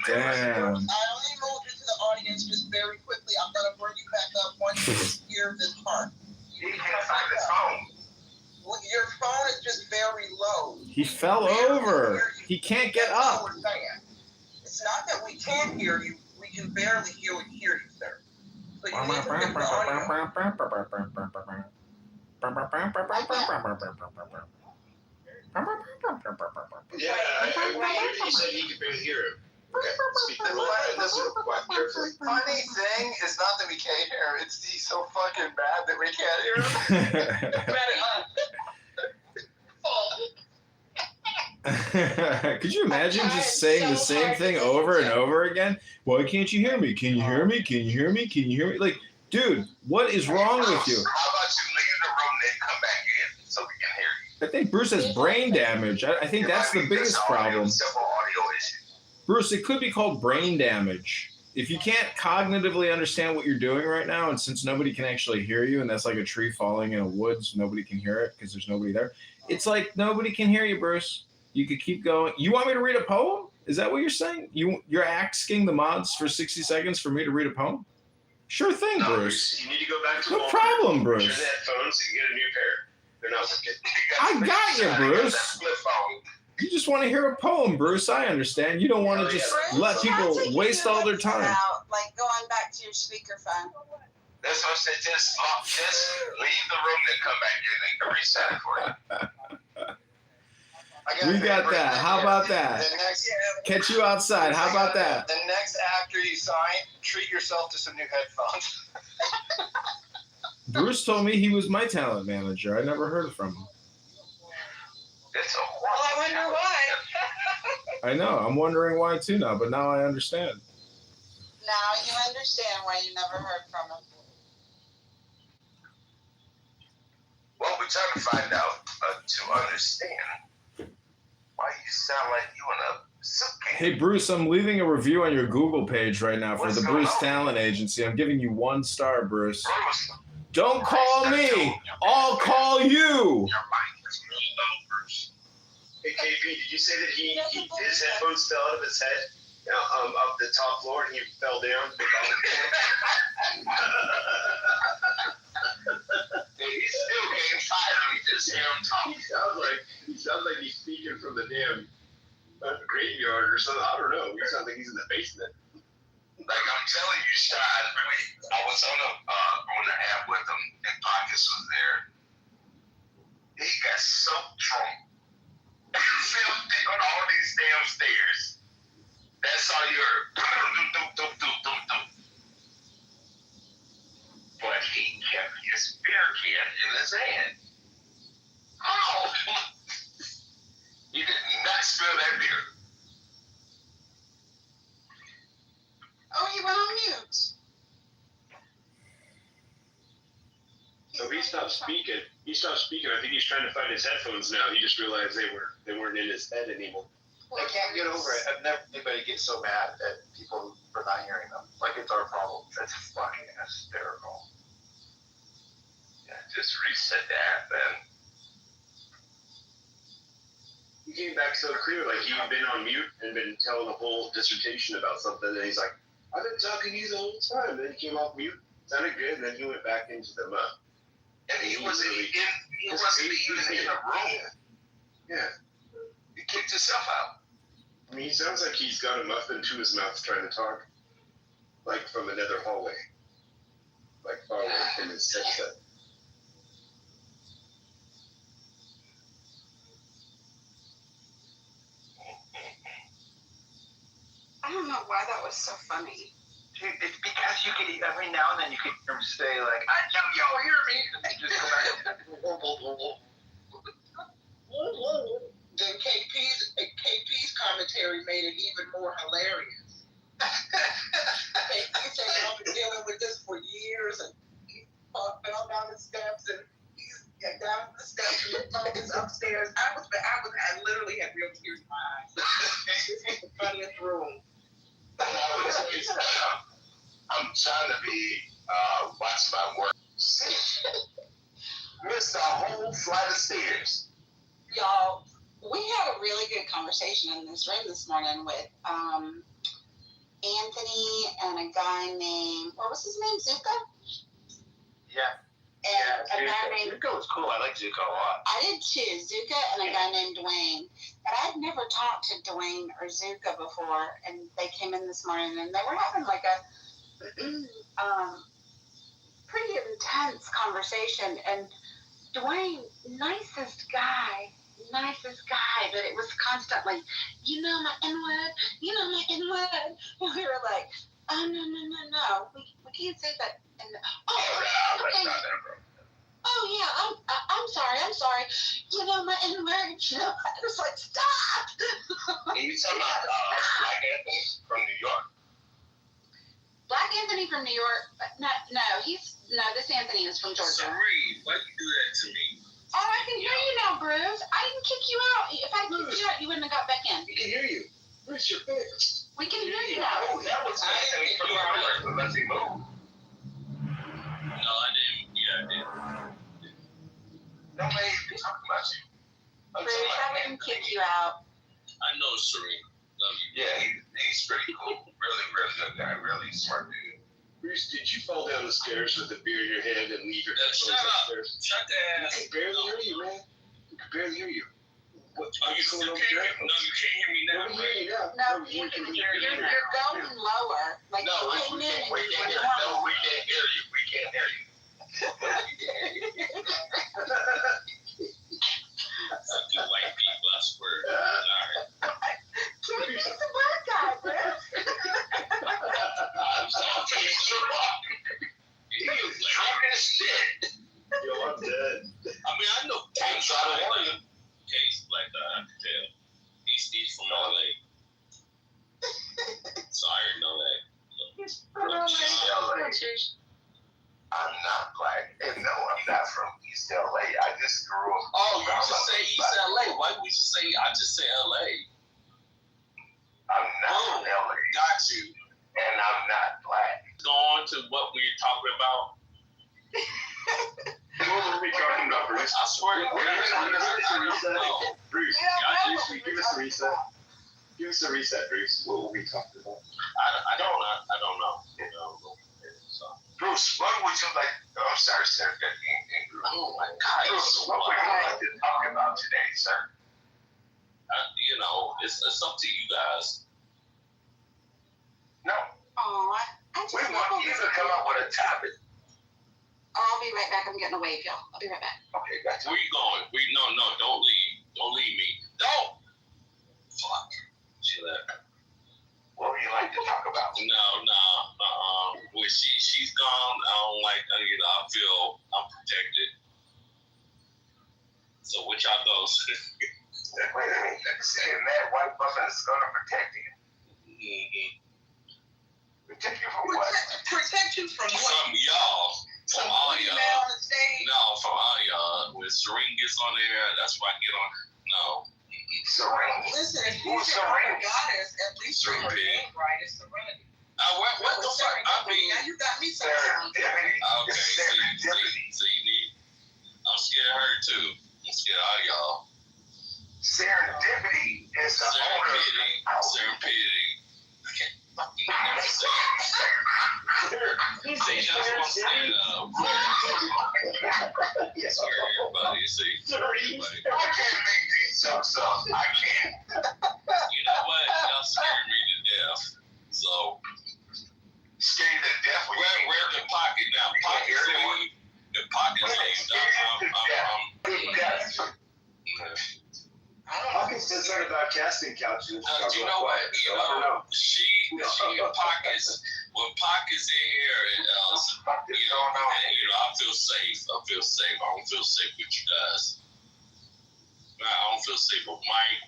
Damn. I only moved you to the audience just very quickly. I'm going to bring you back up once you hear this part. He can't find his phone. Your phone is just very low. He fell over. He can't get up. It's not that we can't hear you. We can barely hear you, sir. So you need to fix the audio. Yeah, he said he could barely hear him. Okay, speak. The funny thing is not that we can't hear him, it's he's so fucking bad that we can't hear him. Could you imagine just saying the same thing over and over again? Why can't you hear me? Can you hear me? Can you hear me? Can you hear me? Like, dude, what is wrong with you? How about you leave the room and come back in so we can hear you? I think Bruce has brain damage. I think that's the biggest problem. Simple audio issue. Bruce, it could be called brain damage. If you can't cognitively understand what you're doing right now, and since nobody can actually hear you, and that's like a tree falling in a woods, nobody can hear it because there's nobody there. It's like nobody can hear you, Bruce. You could keep going. You want me to read a poem? Is that what you're saying? You're asking the mods for 60 seconds for me to read a poem? Sure thing, Bruce. You need to go back to No problem, Bruce. Sure, they have phones, so you can get a new pair. They're not working. I got you, Bruce. You just want to hear a poem, Bruce. I understand. You don't want to just let people waste all their time. Like going back to your speakerphone. That's what I said. Just leave the room and come back here and then reset it for you. We got that. How about that? Catch you outside. How about that? The next after you sign, treat yourself to some new headphones. Bruce told me he was my talent manager. I never heard from him. Well, I wonder why. I know. I'm wondering why too now, but now I understand. Now you understand why you never heard from him. Well, we're trying to find out to understand why you sound like you in a suitcase. Hey, Bruce, I'm leaving a review on your Google page right now for the Bruce Talent Agency. I'm giving you 1 star, Bruce. Don't call me. I'll call you. Hey, KP, did you say that his headphones fell out of his head up the top floor and he fell down? He's still getting tired. We just hear him talk. He sounds like he's speaking from the damn graveyard or something. I don't know. He sounds like he's in the basement. Like I'm telling you, Sean, I was on the app with him and Pockets was there. He got so drunk. He fell on all these damn stairs. That's all you heard. But he kept his beer can in his hand. Oh! He did not spill that beer. Oh, he went on mute. So he stopped speaking. I think he's trying to find his headphones now. He just realized they weren't in his head anymore. I can't get over it. I've never anybody get so mad at people for not hearing them. Like it's our problem. That's fucking hysterical. Yeah, just reset the app, man. He came back so clear, like he'd been on mute and been telling a whole dissertation about something, and he's like, I've been talking to you the whole time. And then he came off mute, sounded good, and then he went back into the mud. And he wasn't even in the room. Yeah. He kicked himself out. I mean, he sounds like he's got a muffin to his mouth trying to talk, like from another hallway, like far away from his headset. I don't know why that was so funny. Dude, it's because you could every now and then you could say like, yo, hear me, and just go back. Then KP's commentary made it even more hilarious. KP said I've been dealing with this for years, and he fell down the steps, and he's down the steps, and his phone is upstairs. I literally had real tears in my eyes. It's the funniest room. I'm trying to be watching my work. Missed a whole flight of stairs. Y'all, we had a really good conversation in this room this morning with Anthony and a guy named, what was his name, Zuka? Yeah. And a guy named Zuka was cool. I like Zuka a lot. I did too. Zuka and a guy named Dwayne. But I'd never talked to Dwayne or Zuka before, and they came in this morning and they were having like a pretty intense conversation. And Dwayne, nicest guy, but it was constantly, you know my N-word. And we were like, oh, no, we can't say that. And, okay. Oh yeah, I'm sorry. You know my N-word. I was like, stop. And you talking about Black Anthony from New York? Black Anthony from New York? No, this Anthony is from Georgia. Serene, why you do that to me? Oh, I can hear you now, Bruce. I didn't kick you out. If I kicked you out, you wouldn't have got back in. We can hear you. Bruce, you're fixed. We can hear you now. Oh, that was Anthony from New York. Let's see, move. No, I didn't. Yeah, I did. Nobody talking about you. Bruce, I wouldn't kick you out. I know Serene. Love you. Yeah, he's pretty cool. Really, really good guy. Really smart dude. Bruce, did you fall down the stairs with a beer in your hand and leave your headphones Shut up. upstairs? Shut the ass. I can barely hear you, man. I can barely hear you. Oh, you still can't hear me? No, you can't hear me now. No, you can hear you. You're going lower. Like No, you we came in and can't you hear were you. No, normal. we can't hear you. We can't hear you. Fucking white people, I swear. Alright. He's a black guy, man. I'm sorry. He's drunk as shit. Yo, I'm dead. I mean, I know Case out of Oregon. Case black guy, I can tell. He's from LA. So I already know that. He's from LA. I'm not black, and no, I'm not from East LA. I just grew up. Oh, you just say East LA. Why would you say I just say LA? I'm not from LA. Got you. And I'm not black. Go on to what we're talking about. What were we talking about, Bruce? I swear. Bruce, give us a reset. Give us a reset, Bruce. What were we talking about? I don't know. So. Bruce, what would you like? Oh, I'm sorry, sir. Oh my God. Bruce, what would you like to talk about today, sir? It's up to you guys. No. Oh, I just We want you to come up with a topic. I'll be right back. I'm getting a wave, y'all. I'll be right back. Okay, gotcha. Where you going? No, don't leave. Don't leave me. Don't. Fuck. She left. What would you like to talk about? No. Well, she's gone. I don't like. I feel I'm protected. So what y'all goes? Wait a minute. Saying that white muffin is gonna protect you. Mm-hmm. Protect you from what? Protect you from what? From y'all. From all y'all. On the stage? No, from all y'all. When Serene gets on there, that's why I get on. No. Serene. Listen, if Who's she's your Serene? goddess, at least her Serene. name right is Serenity. What the fuck? I mean. Now you got me saying Serendipity. Okay, It's serendipity. so you need. I'm scared of her too. I'm scared of all y'all. Serendipity is the owner of the house. Serendipity. I can't fucking never say it. See, that's what I'm saying. Sorry, everybody. See, everybody. I can't make these jokes up. I can't. You know what? Y'all scared me to death. So, Scared to death. where's the pocket now? Pocket's leave. The pocket's Pocket's concerned about casting couches. you know what? She in Pockets. When Pocket's in here, I feel safe. I don't feel safe with you guys. I don't feel safe with Mike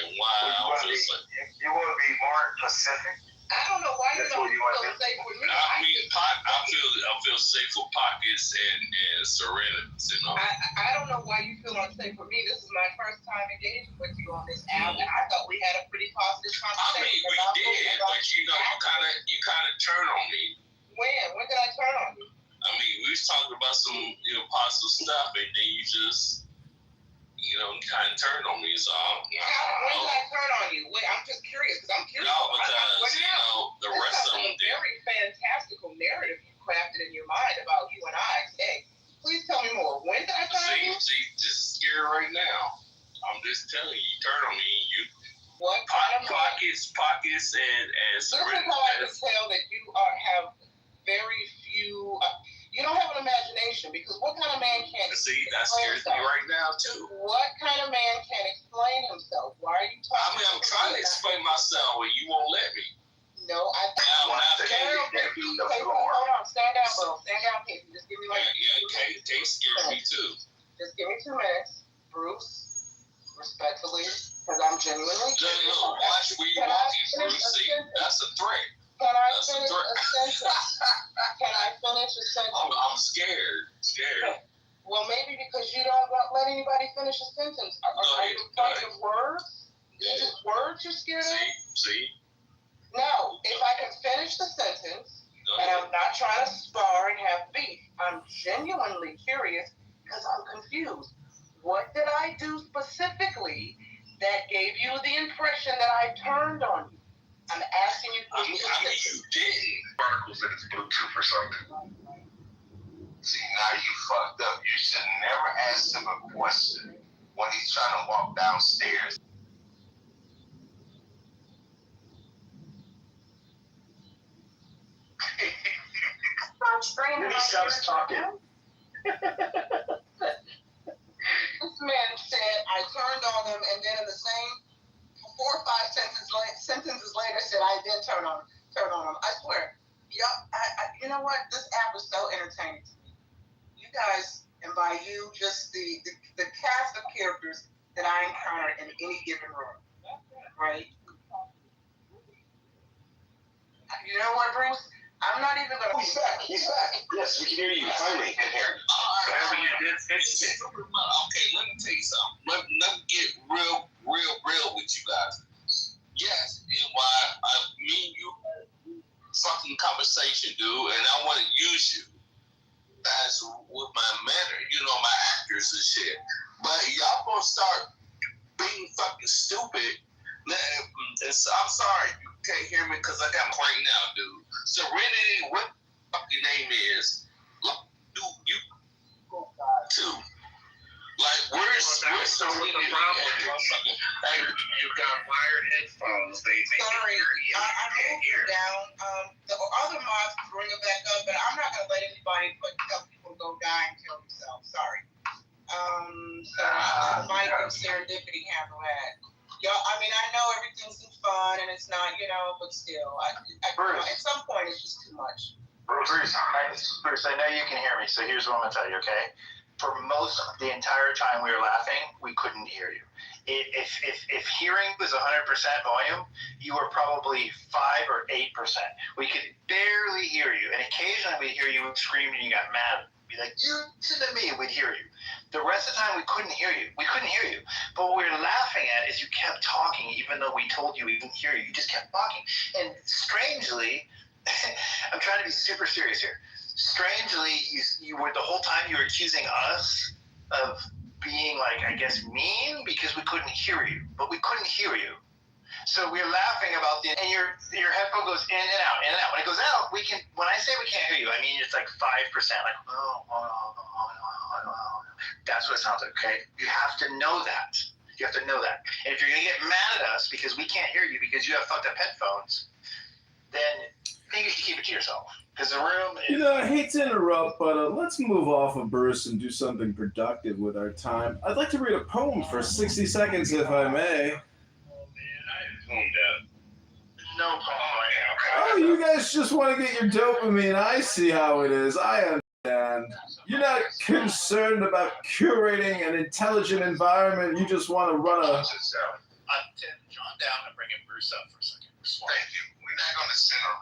and why I don't feel safe. You want to be more specific? I don't know why you don't feel safe with me. I feel safe with Pockets and Serenity. I don't know why you feel unsafe with me. This is my first time engaging with you on this app, and I thought we had a pretty positive conversation. I mean, we did, but you kind of turn on me. When did I turn on you? I mean, we was talking about some positive stuff, and then you just kind of turned on me. So when did I turn on you? Wait, I'm just curious because I'm curious. No, because the rest of them did. did. Very fantastical narrative you crafted in your mind about you and I. Hey, please tell me more. When did I turn on you? See, this is scary right now. I'm just telling you, you turn on me. What Pockets, and this is how I can tell that you have very few. You don't have an imagination because what kind of man can't? See, that scares me right now too. What kind of man can explain himself? Why are you talking? I mean, I'm trying to explain myself, but you won't let me. No, I. Now, Hold on, stand down, bro. Stand down, Casey. Just give me Kate scares me too. Just give me 2 minutes, Bruce. Respectfully, because I'm genuinely. Watch where you walking, Bruce. See, that's a threat. Can I finish a sentence? Can I finish a sentence? I'm scared. Well, maybe because you don't let anybody finish a sentence. Are you afraid of words? Is it words you're scared of? See? No, if I can finish the sentence, and I'm not trying to spar and have beef, I'm genuinely curious because I'm confused. What did I do specifically that gave you the impression that I turned on you? I'm asking you. I mean, you didn't. Particles in his Bluetooth or something. See, now you fucked up. You should never ask him a question when he's trying to walk downstairs. Then he stops talking. This man said, I turned on him, and then in the same 4 or 5 sentences later said, I did turn on him. I swear. You know what? This app is so entertaining to me. You guys, and by you, just the cast of characters that I encounter in any given room, right? You know what, Bruce? I'm not even gonna. He's back. Yes, we can hear you. Finally. Okay, let me tell you something. Let me get real with you guys. Yes, NY, me and you fucking conversation, dude, and I want to use you as with my manner, my actors and shit. But y'all gonna start being fucking stupid. I'm sorry, you can't hear me because I got a right now, dude. Serenity, what the fuck your name is? Dude, you too. Like, where's Serenity? Hey, you got wired headphones. They Sorry, can't I moved you down. The other mods can bring it back up, but I'm not gonna let anybody tell people to go die and kill themselves. Sorry. So Mike and Serendipity handle that. Y'all, I mean, I know everything seems fun and it's not, but still, at some point it's just too much. Bruce, I know you can hear me, so here's what I'm gonna tell you, okay? For most of the entire time we were laughing, we couldn't hear you. If hearing was 100% volume, you were probably 5 or 8%. We could barely hear you, and occasionally we'd hear you scream and you got mad. Be like, you listen to me, we'd hear you. The rest of the time we couldn't hear you. But what we were laughing at is you kept talking, even though we told you we didn't hear you. You just kept talking. And strangely, I'm trying to be super serious here. Strangely, you were the whole time you were accusing us of being like, I guess, mean because we couldn't hear you. But we couldn't hear you. So we were laughing about and your headphone goes in and out. When it goes out, when I say we can't hear you, I mean it's like 5%, like, that's what it sounds like, okay? You have to know that. And if you're going to get mad at us because we can't hear you because you have fucked up headphones, then I think you should keep it to yourself. Because the room is... I hate to interrupt, but let's move off of Bruce and do something productive with our time. I'd like to read a poem for 60 seconds, if I may. No problem. Oh, you guys just want to get your dopamine. I see how it is. I understand. You're not concerned about curating an intelligent environment. You just want to run a... I'm John down and bringing Bruce up for a second. Thank you. We're not going to send a room.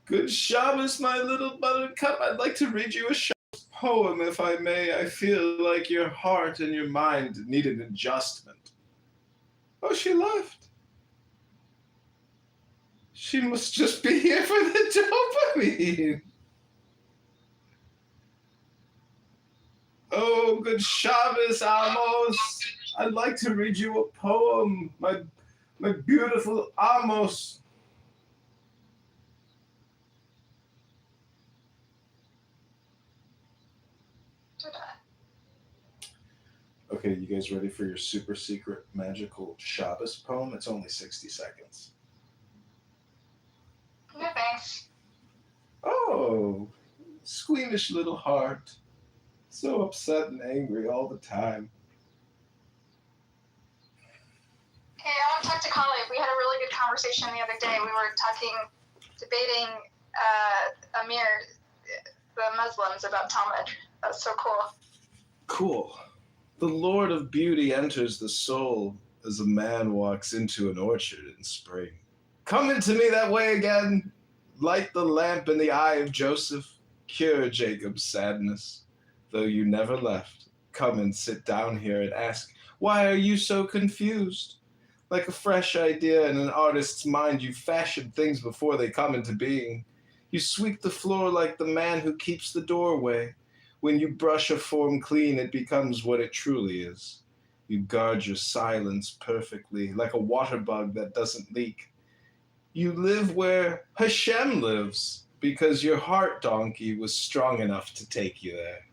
Good Shabbos, my little buttercup. I'd like to read you a Shabbos poem, if I may. I feel like your heart and your mind need an adjustment. Oh, she left. She must just be here for the dopamine. Oh, good Shabbos, Amos. I'd like to read you a poem, my beautiful Amos. Okay, you guys ready for your super secret magical Shabbos poem? It's only 60 seconds. No thanks. Oh, squeamish little heart. So upset and angry all the time. Hey, I want to talk to Kali. We had a really good conversation the other day. We were debating Amir, the Muslims, about Talmud. That's so cool. Cool. The Lord of Beauty enters the soul as a man walks into an orchard in spring. Come into me that way again. Light the lamp in the eye of Joseph. Cure Jacob's sadness. Though you never left, come and sit down here and ask, why are you so confused? Like a fresh idea in an artist's mind, you fashion things before they come into being. You sweep the floor like the man who keeps the doorway. When you brush a form clean, it becomes what it truly is. You guard your silence perfectly, like a water bug that doesn't leak. You live where Hashem lives. because your heart, donkey, was strong enough to take you there.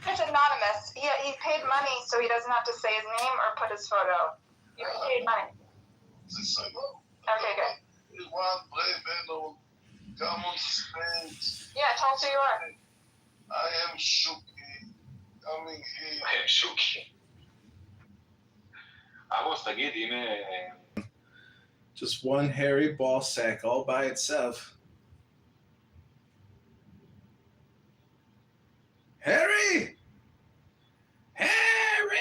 It's anonymous. He paid money so he doesn't have to say his name or put his photo. He paid money. Okay, good. Yeah, tell us who you are. I am Shuki. Coming here. I am Shuki. Just one hairy ball sack all by itself. Harry! Harry!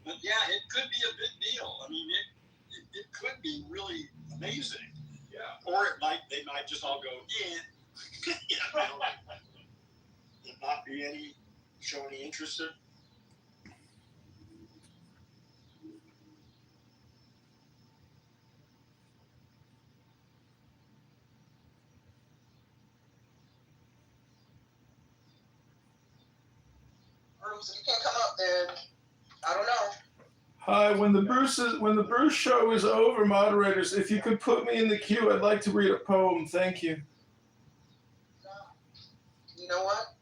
But yeah, it could be a big deal. I mean, it could be really amazing. Yeah. Or they might just all go, yeah. You know, and not be show any interest in. Bruce, if you can't come up, then I don't know. Hi, when the Bruce show is over, moderators, if you could put me in the queue, I'd like to read a poem. Thank you. You know what?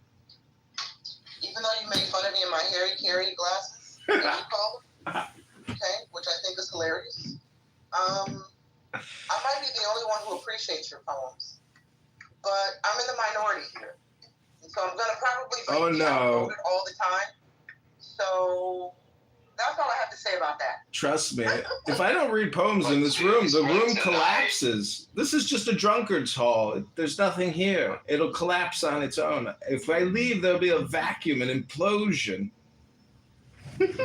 Even though you made fun of me in my Harry Carey glasses, as you call them, okay, which I think is hilarious, I might be the only one who appreciates your poems, but I'm in the minority here. And so I'm going to probably be outvoted all the time. So that's all I have to say about that. Trust me, if I don't read poems in this room, the room collapses. This is just a drunkard's hall. There's nothing here. It'll collapse on its own. If I leave, there'll be a vacuum, an implosion. Don't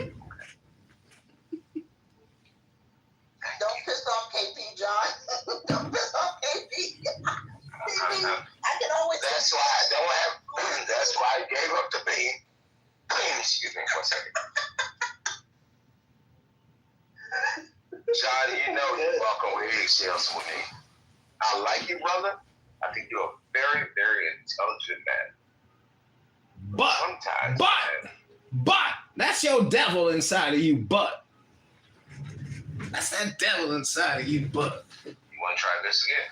piss off KP, John. Don't piss off KP. I can always. That's why I don't have. That's why I gave up the bean. Excuse me for a second. John, you know you're welcome with eggshells with me. I like you, brother. I think you're a very, very intelligent man. But sometimes, but that's your devil inside of you, but. That's that devil inside of you, but. You want to try this again?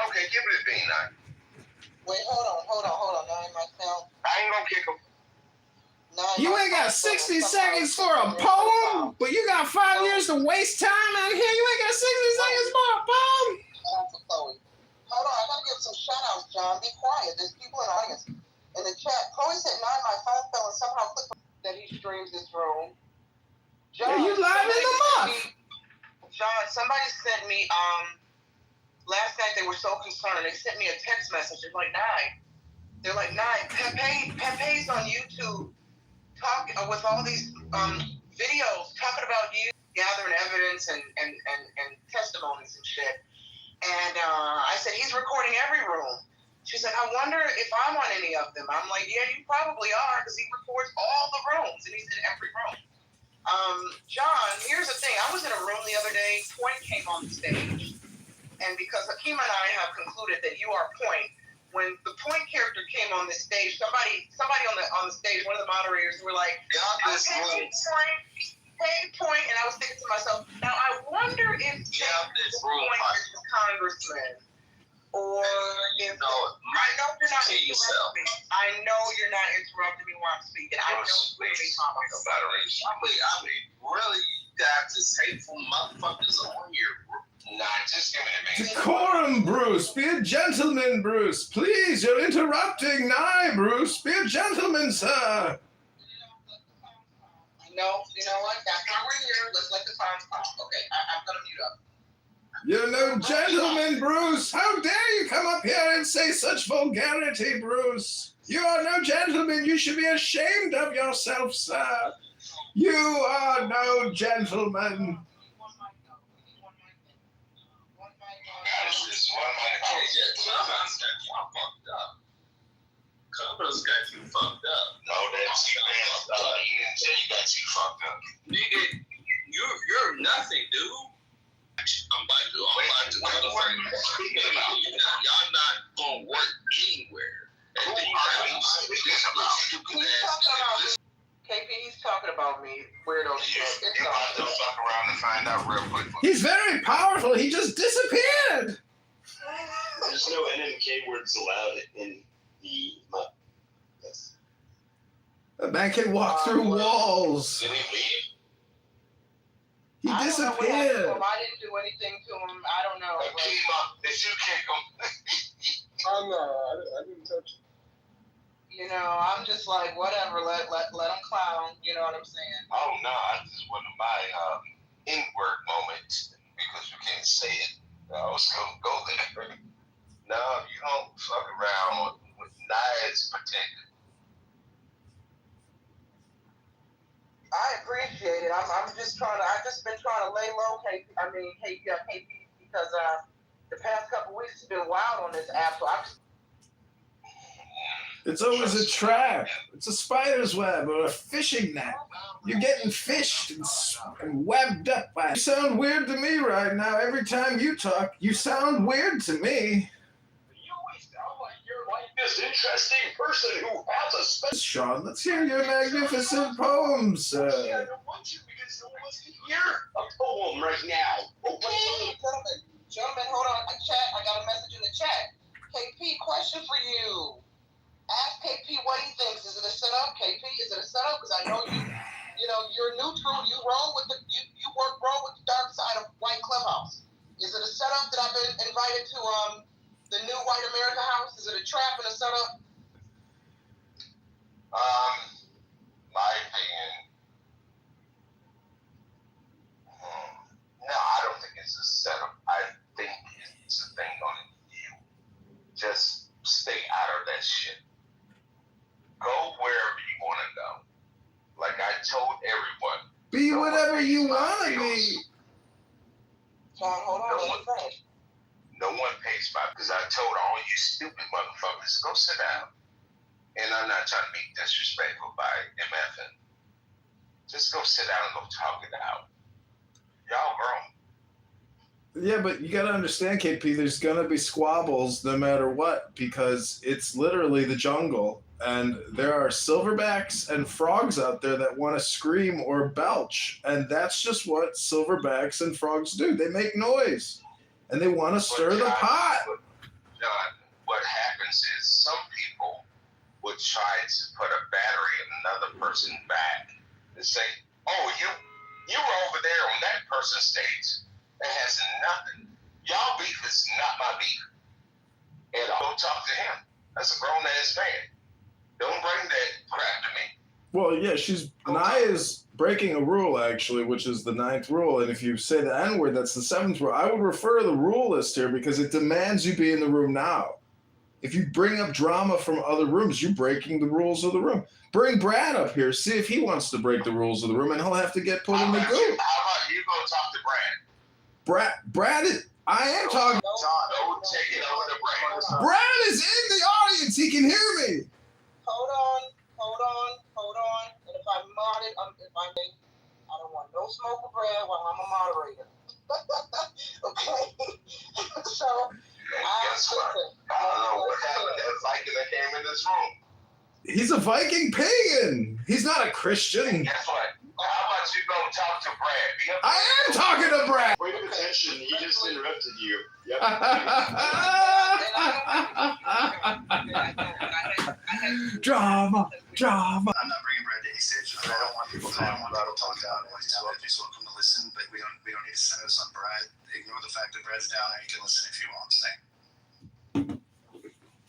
Okay, give it a bean now. Wait, hold on. Now in my sound. I ain't gonna kick him. You ain't got 60 seconds for a poem, but you got 5 years to waste time out here. You ain't got 60 seconds for a poem. Shout out to Chloe. Hold on, I gotta give some shout outs, John. Be quiet. There's people in the audience. In the chat, Chloe said, my phone fell and somehow clicked that he streams this room. John, yeah, you live in the month. John, somebody sent me, last night they were so concerned. They sent me a text message. They're like, Pepe's on YouTube. Talking with all these videos talking about you gathering evidence and testimonies and shit. And I said, he's recording every room. She said, I wonder if I'm on any of them. I'm like, yeah, you probably are, because he records all the rooms and he's in every room. John, here's the thing. I was in a room the other day. Point came on the stage. And because Hakeem and I have concluded that you are Point, when the Point character came on the stage, somebody on the stage, one of the moderators, were like, hey, Point, and I was thinking to myself, now I wonder if Point is the congressman, or if I know you're not interrupting me. I know you're not interrupting me while I'm speaking. I know you're being I mean, really, you got this hateful motherfuckers on here. Nah, just give me a minute. Decorum, Bruce. Be a gentleman, Bruce. Please, you're interrupting. Nye, Bruce. Be a gentleman, sir. No, you know what? That's why we're here. Let's let the time stop. Okay, I'm going to mute up. You're no gentleman, Bruce. How dare you come up here and say such vulgarity, Bruce? You are no gentleman. You should be ashamed of yourself, sir. You are no gentleman. Cumberland's got you fucked up. No, that's you, man. He didn't say you got you fucked up. Nigga, you're nothing, dude. I'm about to y'all not gonna work anywhere. KP, he's talking about me. Weirdo shit. It's You have to fuck around and find out real quick. He's very powerful. He just disappeared. There's no NMK words allowed in the. Yes. That man can walk through walls. Did he leave? He I disappeared. don't know what happened to him. I didn't do anything to him. I don't know. Did you kick him? Oh no, I didn't touch it. You know, I'm just like, whatever. Let him clown. You know what I'm saying? Oh no, this is one of my N-word moments because you can't say it. I was gonna go there. No, you don't fuck around with knives protected. I appreciate it. I've just been trying to lay low, KP, because the past couple weeks has been wild on this app. So It's always a trap. It's a spider's web or a fishing net. You're getting fished and webbed up by it. You sound weird to me right now. Every time you talk, you sound weird to me. You always sound like you're like this interesting person who has a special. Sean, let's hear your magnificent poems. I don't want you because no one wants to hear a poem right now. Okay? Gentlemen, hold on. Chat, I got a message in the chat. KP, question for you. Ask KP what he thinks. Is it a setup, KP? Is it a setup? Because I know you're neutral. You roll with you roll with the dark side of White Clubhouse. Is it a setup that I've been invited to the new White America house? Is it a trap and a setup? My opinion. No, I don't think it's a setup. I think it's a thing on you. Just stay out of that shit. Go wherever you want to go. Like I told everyone. Be whatever you want to be. John, hold on. No one pays my, because I told all you stupid motherfuckers, go sit down. And I'm not trying to be disrespectful by MFing. Just go sit down and go talk it out. Y'all grown. Yeah, but you got to understand, KP, there's going to be squabbles no matter what because it's literally the jungle. And there are silverbacks and frogs out there that want to scream or belch. And that's just what silverbacks and frogs do. They make noise. And they want to stir the pot. John, what happens is some people would try to put a battery in another person's back and say, oh, you were over there on that person's stage. It has nothing. Y'all beef is not my beef. And I'll go talk to him. That's a grown-ass man. Don't bring that crap to me. Well, yeah, Naya's breaking a rule, actually, which is the 9th rule. And if you say the N-word, that's the 7th rule. I would refer to the rule list here because it demands you be in the room now. If you bring up drama from other rooms, you're breaking the rules of the room. Bring Brad up here, see if he wants to break the rules of the room, and he'll have to get put in the goop. How about you go talk to Brad? Brad is, I am talking. Don't take it over to Brad. Brad is in the audience. He can hear me. Hold on. And if I'm modded, I don't want no smoke or bread while I'm a moderator. Okay? So, guess what? I don't know what happened to the Viking that came in this room. He's a Viking pagan. He's not a Christian. Guess what? How about you go talk to Brad? I am talking to Brad. Point of attention, he just interrupted you. Yep. Drama. I'm not bringing Brad to any stage. I don't want people talking about it. Talk down. He's welcome to listen, but we don't need to send us on Brad. Ignore the fact that Brad's down there. You can listen if you want. Thanks.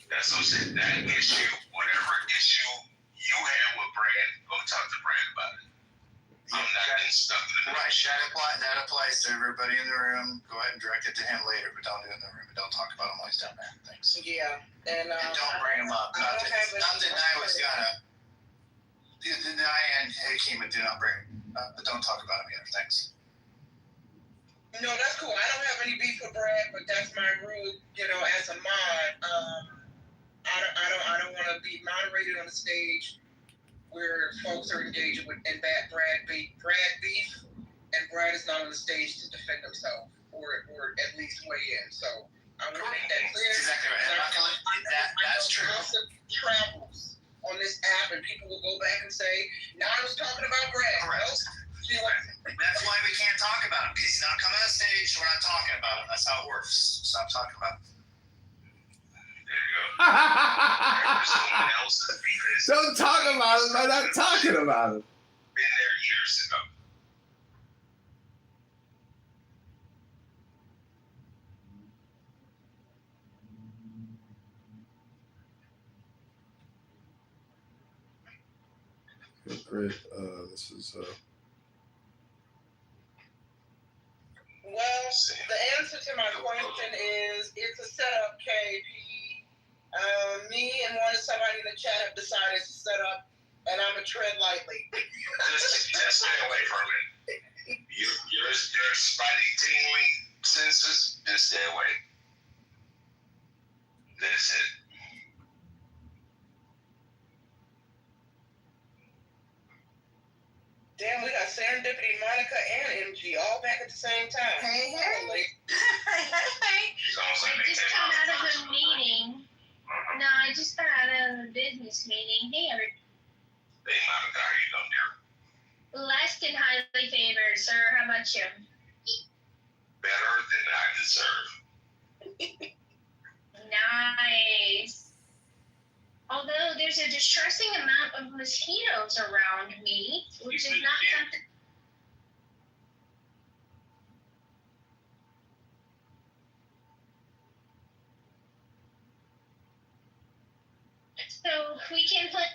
That's what I'm saying. That issue, whatever issue you have with Brad, go talk to Brad about it. I'm not getting stuck in the Right. That applies to everybody in the room. Go ahead and direct it to him later, but don't do it in the room. And don't talk about him while he's down there. Thanks. Yeah. And don't bring him up. Not that I was gonna. Diane came and do not bring him up, but don't talk about him either. Thanks. No, that's cool. I don't have any beef with Brad, but that's my rule, as a mod. I don't want to be moderated on the stage where folks are engaging in bad Brad beef, and Brad is not on the stage to defend himself or at least weigh in. So I want to make that clear. That's exactly right. That's true. Try on stage, we're not talking about him. That's how it works. Stop talking about him. There you go. Someone else's business. Don't talk about him by not talking about him. Been there years ago. Great. This is. Well, the answer to my question is it's a setup, KP. Me and somebody in the chat have decided to set up, and I'm a tread lightly. Just stay away from it. Your spidey tingling senses, just stay away. That's it. Damn, we got Serendipity, Monica, and MG all back at the same time. Hey. I just got out of a meeting. No, I just got out of a business meeting. Hey, Hey, Monica, how you doing there? less than highly favored, sir. How about you? Better than I deserve. Nice. Although there's a distressing amount of mosquitoes around me, which is not something. So we can put.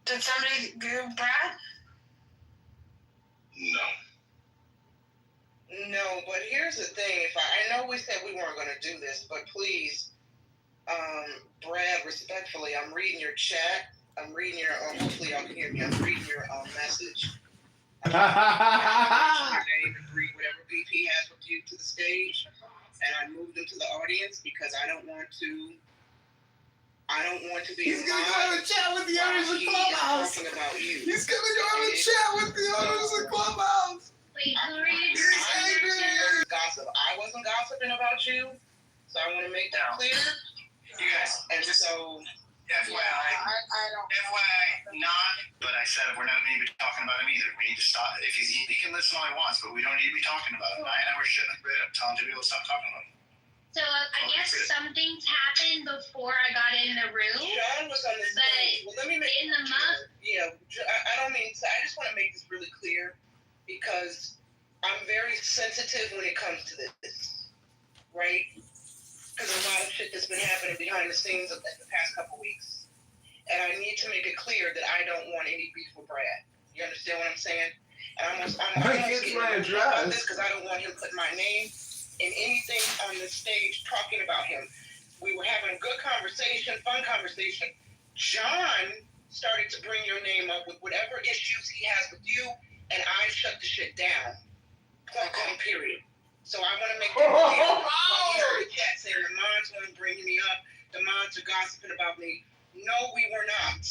Did somebody go Brad? No, but here's the thing. I know we said we weren't going to do this, but please, Brad, respectfully, I'm reading your chat. I'm reading your. Hopefully, y'all can hear me. I'm reading your message. Your name and read whatever BP has with you to the stage, and I moved him to the audience because I don't want to be. He's gonna go have a chat with the owners of Clubhouse. Talking about you. He's gonna go have a chat with the owners of Clubhouse. Wait, who are you? Gossip. I wasn't gossiping about you, so I want to make that clear. You guys, And so, FYI, but I said we're not going to be talking about him either. We need to stop. If he can listen all he wants, but we don't need to be talking about him. 9 hours shouldn't have been. I'm telling you to stop talking about him. So I guess something's happened before I got in the room. John was on the stage. Well, let me make in the month. Yeah, I don't mean to. I just want to make this really clear because I'm very sensitive when it comes to this, right? Because a lot of shit that's been happening behind the scenes of the past couple weeks. And I need to make it clear that I don't want any beef with Brad. You understand what I'm saying? And I'm almost getting about this because I don't want him putting my name in anything on the stage talking about him. We were having a good conversation, fun conversation. John started to bring your name up with whatever issues he has with you, and I shut the shit down. Point blank, period. So I want to make that clear. While the chat saying the mods weren't bringing me up, the mods are gossiping about me. No, we were not.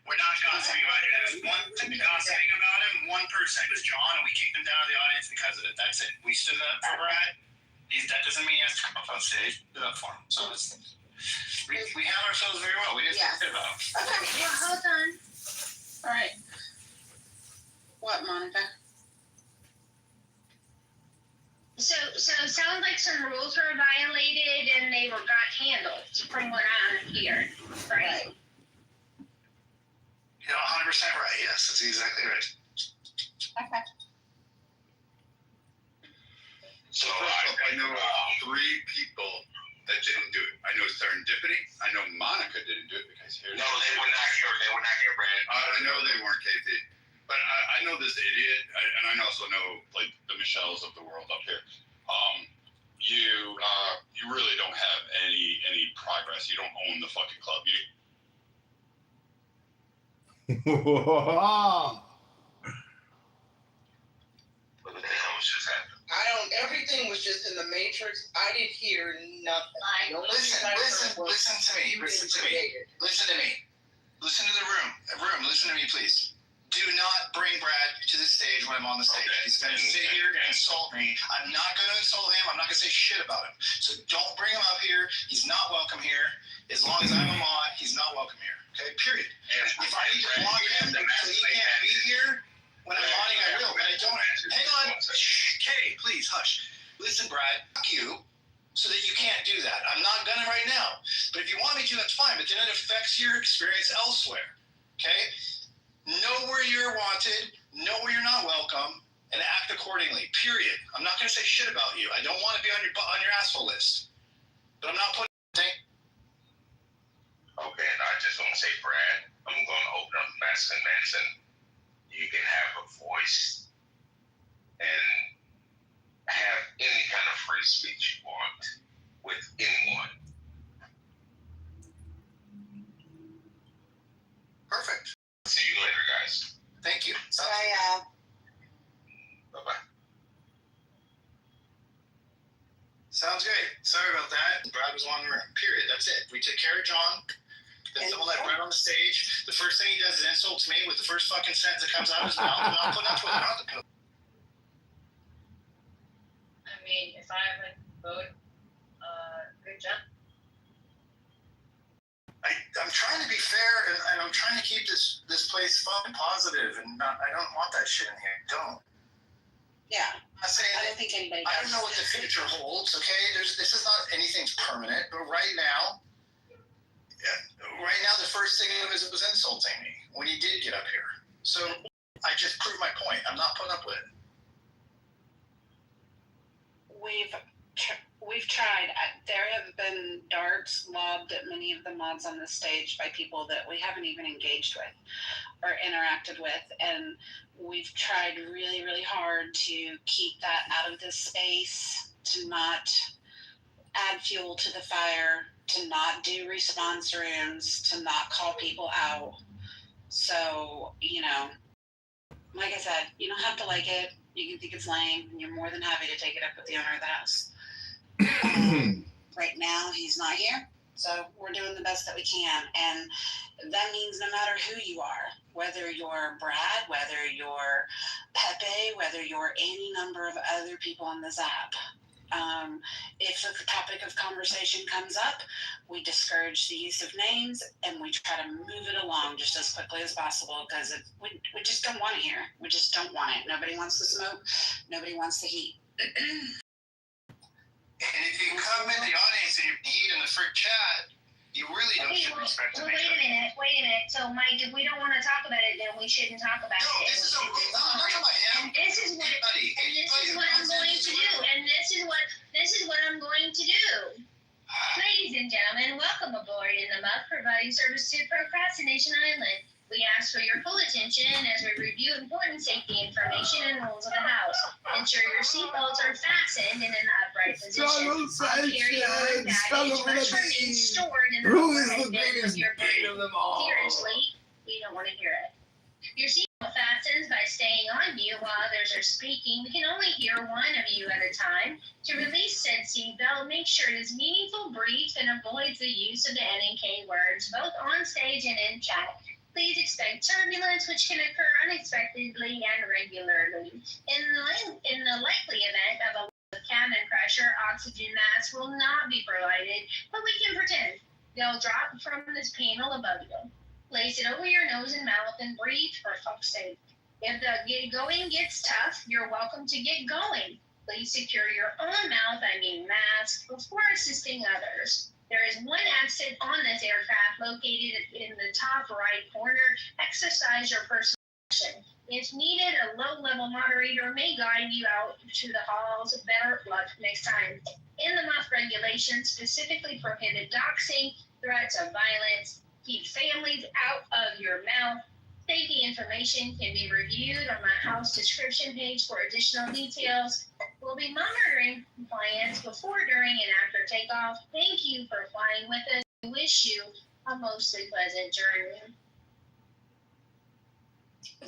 We're not gossiping about you. There's one gossiping about him, one person. It was John, and we kicked him down to the audience because of it. That's it. We stood up for Brad. That doesn't mean he has to come up on stage. Stood up for him. So we handle ourselves very well. We didn't forget about him. Okay, well, hold on. All right. What, Monica? So it sounds like some rules were violated and they got handled from what I'm hearing, right? You're 100% right. Yes, that's exactly right. Okay. So I know 3 people that didn't do it. I know Serendipity. I know Monica didn't do it because here. No, they were not here. They were not here, Brandon. I know they weren't, KP. But I know this idiot, and I also know like the Michelles of the world up here. You really don't have any progress. You don't own the fucking club. What the hell just happened? Everything was just in the matrix. I didn't hear nothing. Listen to me. Listen to the room. Listen to me, please. Do not bring Brad to the stage when I'm on the stage. Okay. He's going to sit here and insult me. I'm not going to insult him. I'm not going to say shit about him. So don't bring him up here. He's not welcome here. As long as I'm a mod, he's not welcome here. Okay, period. If I need to block him so he can't be here, when I'm modding, I will. But I don't. Hang on. hush. Listen, Brad, fuck you, so that you can't do that. I'm not gonna right now. But if you want me to, that's fine. But then it affects your experience elsewhere. Okay? Know where you're wanted, know where you're not welcome, and act accordingly. Period. I'm not gonna say shit about you. I don't want to be on your asshole list. But I'm not putting. Okay, and I just want to say, Brad, I'm going to open up Madison Manson. You can have a voice and have any kind of free speech you want with anyone. Perfect. See you later, guys. Thank you. Bye-bye. Sounds great. Sorry about that. Brad was on the room. Period. That's it. We took care of John. Then someone let Brad on the stage. The first thing he does is insults me with the first fucking sentence that comes out of his mouth. I'm not putting up with it. I mean, if I would vote, good job. I'm trying to be fair, and I'm trying to keep this place fun and positive, and I don't want that shit in here. Don't. Yeah. I'm not saying I don't think anybody I don't know what the future holds, okay? This is not anything's permanent, but right now, the first thing it was insulting me when he did get up here. So I just proved my point. I'm not putting up with it. We've tried. There have been darts lobbed at many of the mods on the stage by people that we haven't even engaged with or interacted with, and we've tried really, really hard to keep that out of this space, to not add fuel to the fire, to not do response rooms, to not call people out. So, like I said, you don't have to like it. You can think it's lame, and you're more than happy to take it up with the owner of the house. Right now, he's not here, so we're doing the best that we can, and that means no matter who you are, whether you're Brad, whether you're Pepe, whether you're any number of other people on this app, if the topic of conversation comes up, we discourage the use of names, and we try to move it along just as quickly as possible, because we just don't want it here. We just don't want it. Nobody wants the smoke. Nobody wants the heat. And if you come in the audience and you're heat in the frick chat, you really don't should respect Wait a minute. So, Mike, if we don't want to talk about it, then we shouldn't talk about it. No, this is I'm not talking about him. And this is what I'm going to do. And this is what I'm going to do. Ladies and gentlemen, welcome aboard in the Muff, providing service to Procrastination Island. We ask for your full attention as we review important safety information and rules of the house. Ensure your seatbelts are fastened in an upright position. All carry-on baggage must remain stored in the overhead bin of your plane. Seriously, we don't want to hear it. Your seatbelt fastens by staying on mute while others are speaking. We can only hear one of you at a time. To release said seatbelt, make sure it is meaningful, brief, and avoids the use of the NK words, both on stage and in chat. Please expect turbulence, which can occur unexpectedly and regularly. In the likely event of a cabin pressure, oxygen mask will not be provided, but we can pretend. They'll drop from this panel above you. Place it over your nose and mouth and breathe, for fuck's sake. If the going gets tough, you're welcome to get going. Please secure your own mask, before assisting others. There is one exit on this aircraft located in the top right corner. Exercise your personal discretion. If needed, a low-level moderator may guide you out to the halls. Better luck next time. In the Muff regulations, specifically prohibit doxing, threats of violence, keep families out of your mouth. Safety information can be reviewed on my house description page for additional details. We'll be monitoring compliance before, during, and after takeoff. Thank you for flying with us. We wish you a mostly pleasant journey.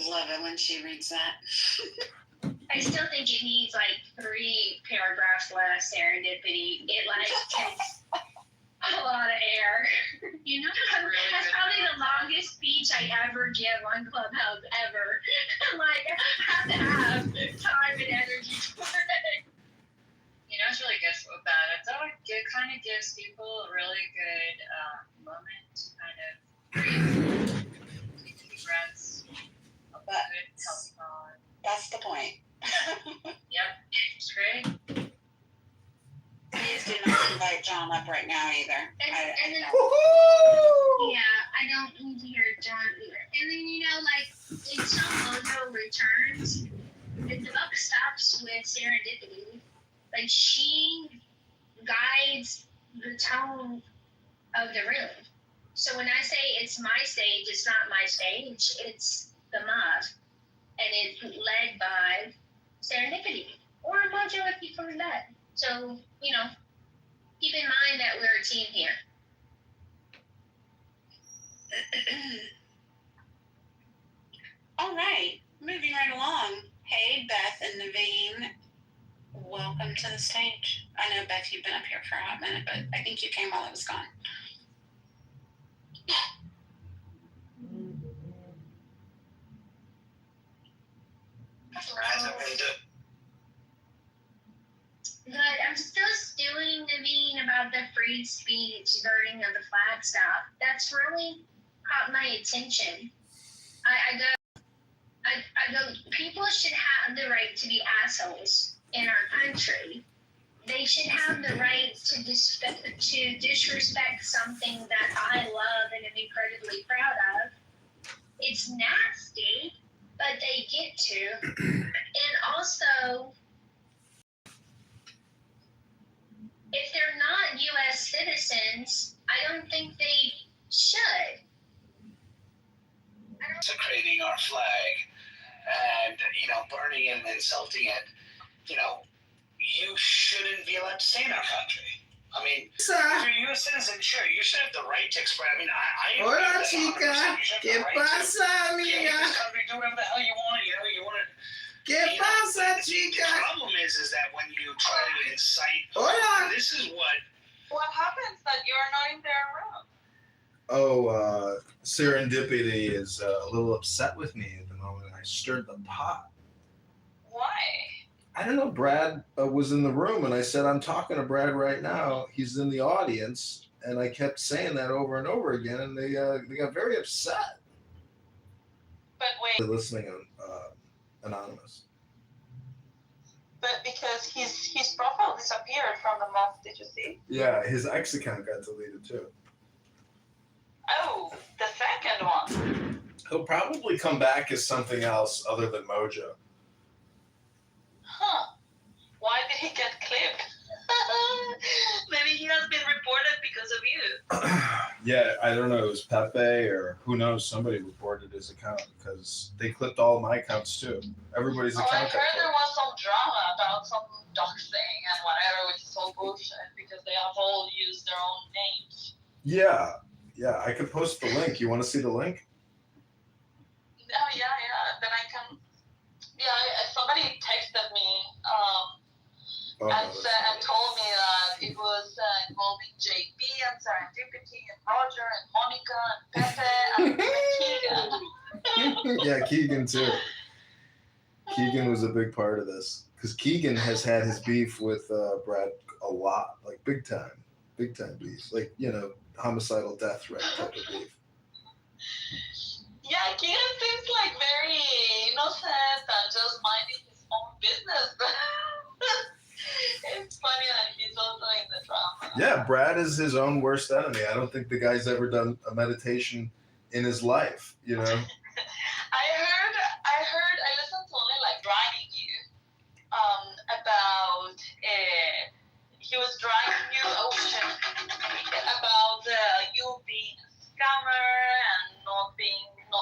Love it when she reads that. I still think it needs like 3 paragraphs less serendipity. It takes a lot of air. That's probably the longest speech I ever give on Clubhouse ever. I have to have time and energy for it. It's really good with that. It kind of gives people a really good moment to kind of breathe, take deep breaths, a good healthy thought. That's the point. Yep, it's great. John up right now either. And then, Woohoo! yeah, I don't need to hear John either. And then, you know, like, in some Mojo returns, the buck stops with serendipity. Like, she guides the tone of the room. So when I say it's my stage, it's not my stage, it's the mob. And it's led by serendipity. Or Mojo if you prefer that. So, you know, keep in mind that we're a team here. All right, moving right along. Hey, Beth and Naveen, welcome to the stage. I know, Beth, you've been up here for a hot minute, but I think you came while I was gone. But I'm still stewing, Naveen, about the free speech burning of the flag stop. That's really caught my attention. I go, people should have the right to be assholes in our country. They should have the right to disrespect something that I love and am incredibly proud of. It's nasty, but they get to. And also, if they're not U.S. citizens, I don't think they should. Desecrating our flag and, you know, burning and insulting it, you know, you shouldn't be allowed to stay in our country. I mean, if you're a U.S. citizen, sure, you should have the right to express. I mean, I Hola, chica. ¿Qué pasa, amiga? Do whatever the hell you want. You know, you want to. ¿Qué pasa, chica? The problem is that when you try to incite, Hola. this is what. What happens that you're not in their room? Oh, Serendipity is a little upset with me at the moment. I stirred the pot. Why? I don't know. Brad was in the room, and I said, I'm talking to Brad right now. He's in the audience, and I kept saying that over and over again, and they got very upset. But wait. They're listening on Anonymous. But because his profile disappeared from the month, did you see? Yeah, his X account got deleted too. Oh, the second one. He'll probably come back as something else other than Mojo. Huh. Why did he get clipped? Maybe he has been reported because of you. Yeah, I don't know. It was Pepe or who knows. Somebody reported his account because they clipped all my accounts too. Everybody's account I got heard clipped. there was some drama about some doxing and whatever, which is all bullshit because they have all used their own names. Yeah, I could post the link. You want to see the link? Oh, yeah. Then I can. Yeah, somebody texted me and told me that it was involving JB and Serendipity and Roger and Monica and Pepe and Keegan. Yeah, Keegan too. Keegan was a big part of this because Keegan has had his beef with Brad a lot, like big time beef, like, you know, homicidal death threat type of beef. Yeah, Keegan seems like very innocent and just minding his own business. It's funny that he's also in the drama. Yeah, Brad is his own worst enemy. I don't think the guy's ever done a meditation in his life, you know? I listened to only like dragging you about he was dragging you about you being a scammer and not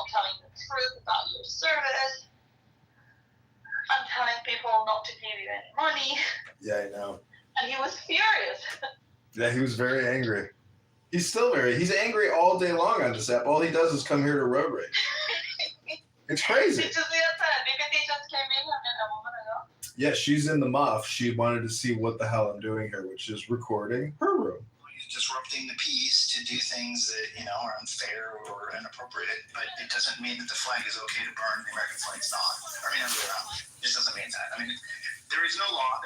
telling the truth about your service and telling people not to give you any money. Yeah, I know. And he was furious. Yeah, he was very angry. He's still he's angry all day long on this app. All he does is come here to road rage. It's crazy. Did you see that? Because he just came in a moment ago. Yeah, she's in the muff. She wanted to see what the hell I'm doing here, which is recording her room. He's disrupting the peace to do things that, you know, are unfair or inappropriate, but it doesn't mean that the flag is okay to burn. The American flag's not. I mean, it just doesn't mean that. I mean, there is no law.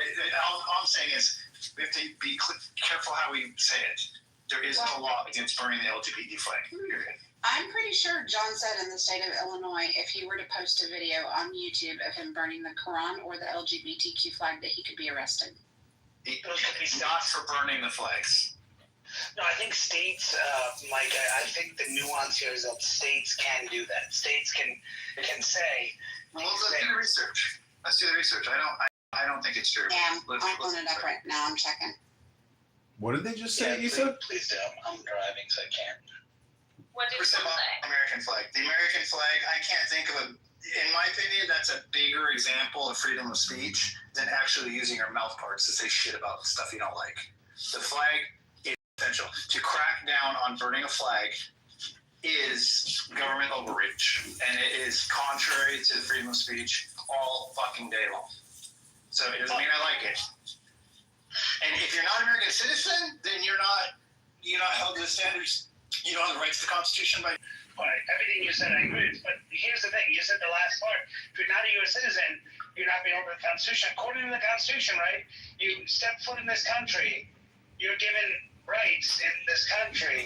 All I'm saying is we have to be careful how we say it. There is no law against burning the LGBT flag. Period. I'm pretty sure John said in the state of Illinois, if he were to post a video on YouTube of him burning the Quran or the LGBTQ flag, that he could be arrested. He's not for burning the flags. No, I think states, Mike. I think the nuance here is that states can do that. States can say. Well, let's do the research. I don't think it's true. Yeah, I'm pulling it up right now. I'm checking. What did they just say, Issa? Please do. I'm driving, so I can't. What did you say? American flag. The American flag, I can't think of in my opinion, that's a bigger example of freedom of speech than actually using your mouth parts to say shit about stuff you don't like. The flag is essential. To crack down on burning a flag is government overreach, and it is contrary to freedom of speech all fucking day long. So it doesn't mean I like it. And if you're not an American citizen, then you're not held to the standards. You don't have the rights to the Constitution by. Right. Everything you said, I agree with. But here's the thing: you said the last part. If you're not a U.S. citizen, you're not being over the Constitution. According to the Constitution, right? You step foot in this country, you're given rights in this country,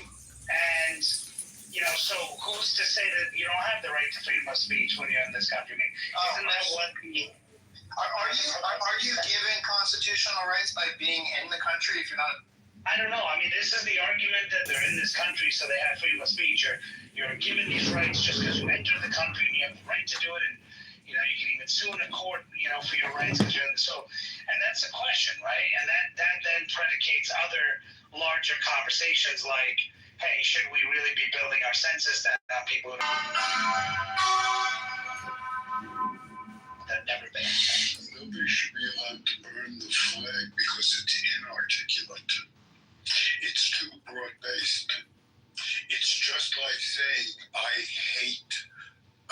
and so who's to say that you don't have the right to freedom of speech when you're in this country? I mean, isn't that what? Are you given constitutional rights by being in the country if you're not? I don't know. I mean, this is the argument that they're in this country, so they have freedom of speech. You're given these rights just because you entered the country and you have the right to do it, and you can even sue in a court, for your rights because you're in the and that's the question, right? And that then predicates other larger conversations like, hey, should we really be building our census that people that never been? Nobody should be allowed to burn the flag because it's inarticulate. It's too broad-based. It's just like saying, I hate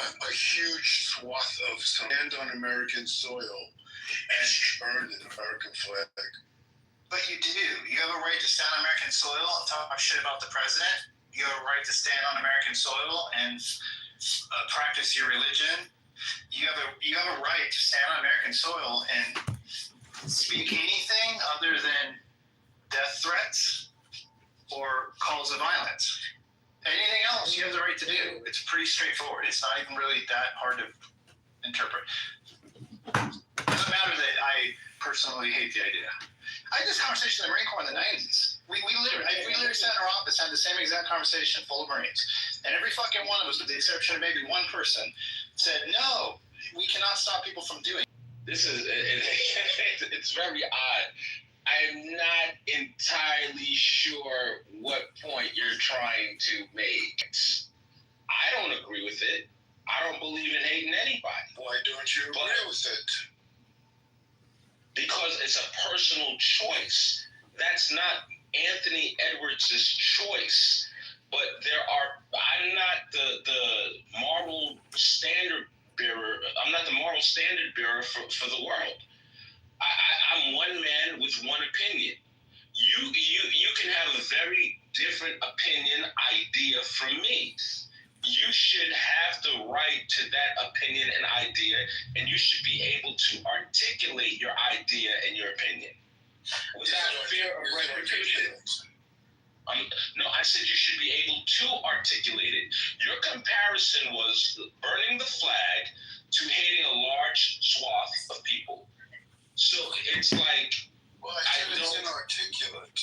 a huge swath of land on American soil and burn an American flag. But you do. You have a right to stand on American soil and talk shit about the president. You have a right to stand on American soil and practice your religion. You have a right to stand on American soil and speak anything other than death threats or calls of violence. Anything else you have the right to do. It's pretty straightforward. It's not even really that hard to interpret. It doesn't matter that I personally hate the idea. I had this conversation in the Marine Corps in the 90s. We literally sat in our office, had the same exact conversation full of Marines. And every fucking one of us, with the exception of maybe one person, said, no, we cannot stop people from doing it. This is, it's very odd. I'm not entirely sure what point you're trying to make. I don't agree with it. I don't believe in hating anybody. Why don't you agree with it? Because it's a personal choice. That's not Anthony Edwards' choice. But I'm not the moral standard bearer. I'm not the moral standard bearer for the world. I'm one man with one opinion. You can have a very different opinion, idea from me. You should have the right to that opinion and idea, and you should be able to articulate your idea and your opinion without fear of retribution. No, I said you should be able to articulate it. Your comparison was burning the flag to hating a large swath of people. So it's like, well, I said it's inarticulate.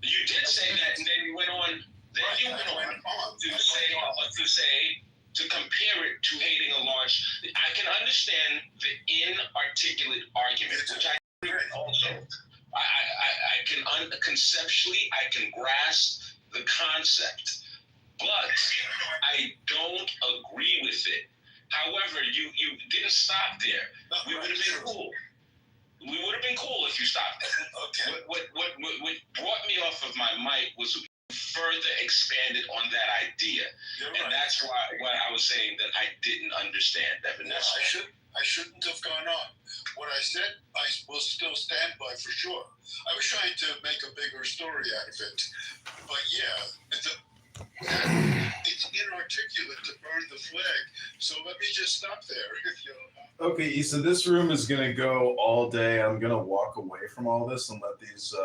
You did say that, and then you went on. Then you went on to compare it to hating a large. I can understand the inarticulate argument, which I agree with also. I can conceptually I can grasp the concept, but I don't agree with it. However, you didn't stop there. We would have been cool. We would have been cool if you stopped there. Okay. What brought me off of my mic was further expanded on that idea. And that's why I was saying that I didn't understand that, Vanessa. I shouldn't have gone on. What I said, I will still stand by for sure. I was trying to make a bigger story out of it. But it's inarticulate to burn the flag. So let me just stop there. Okay, so this room is going to go all day. I'm going to walk away from all this and let these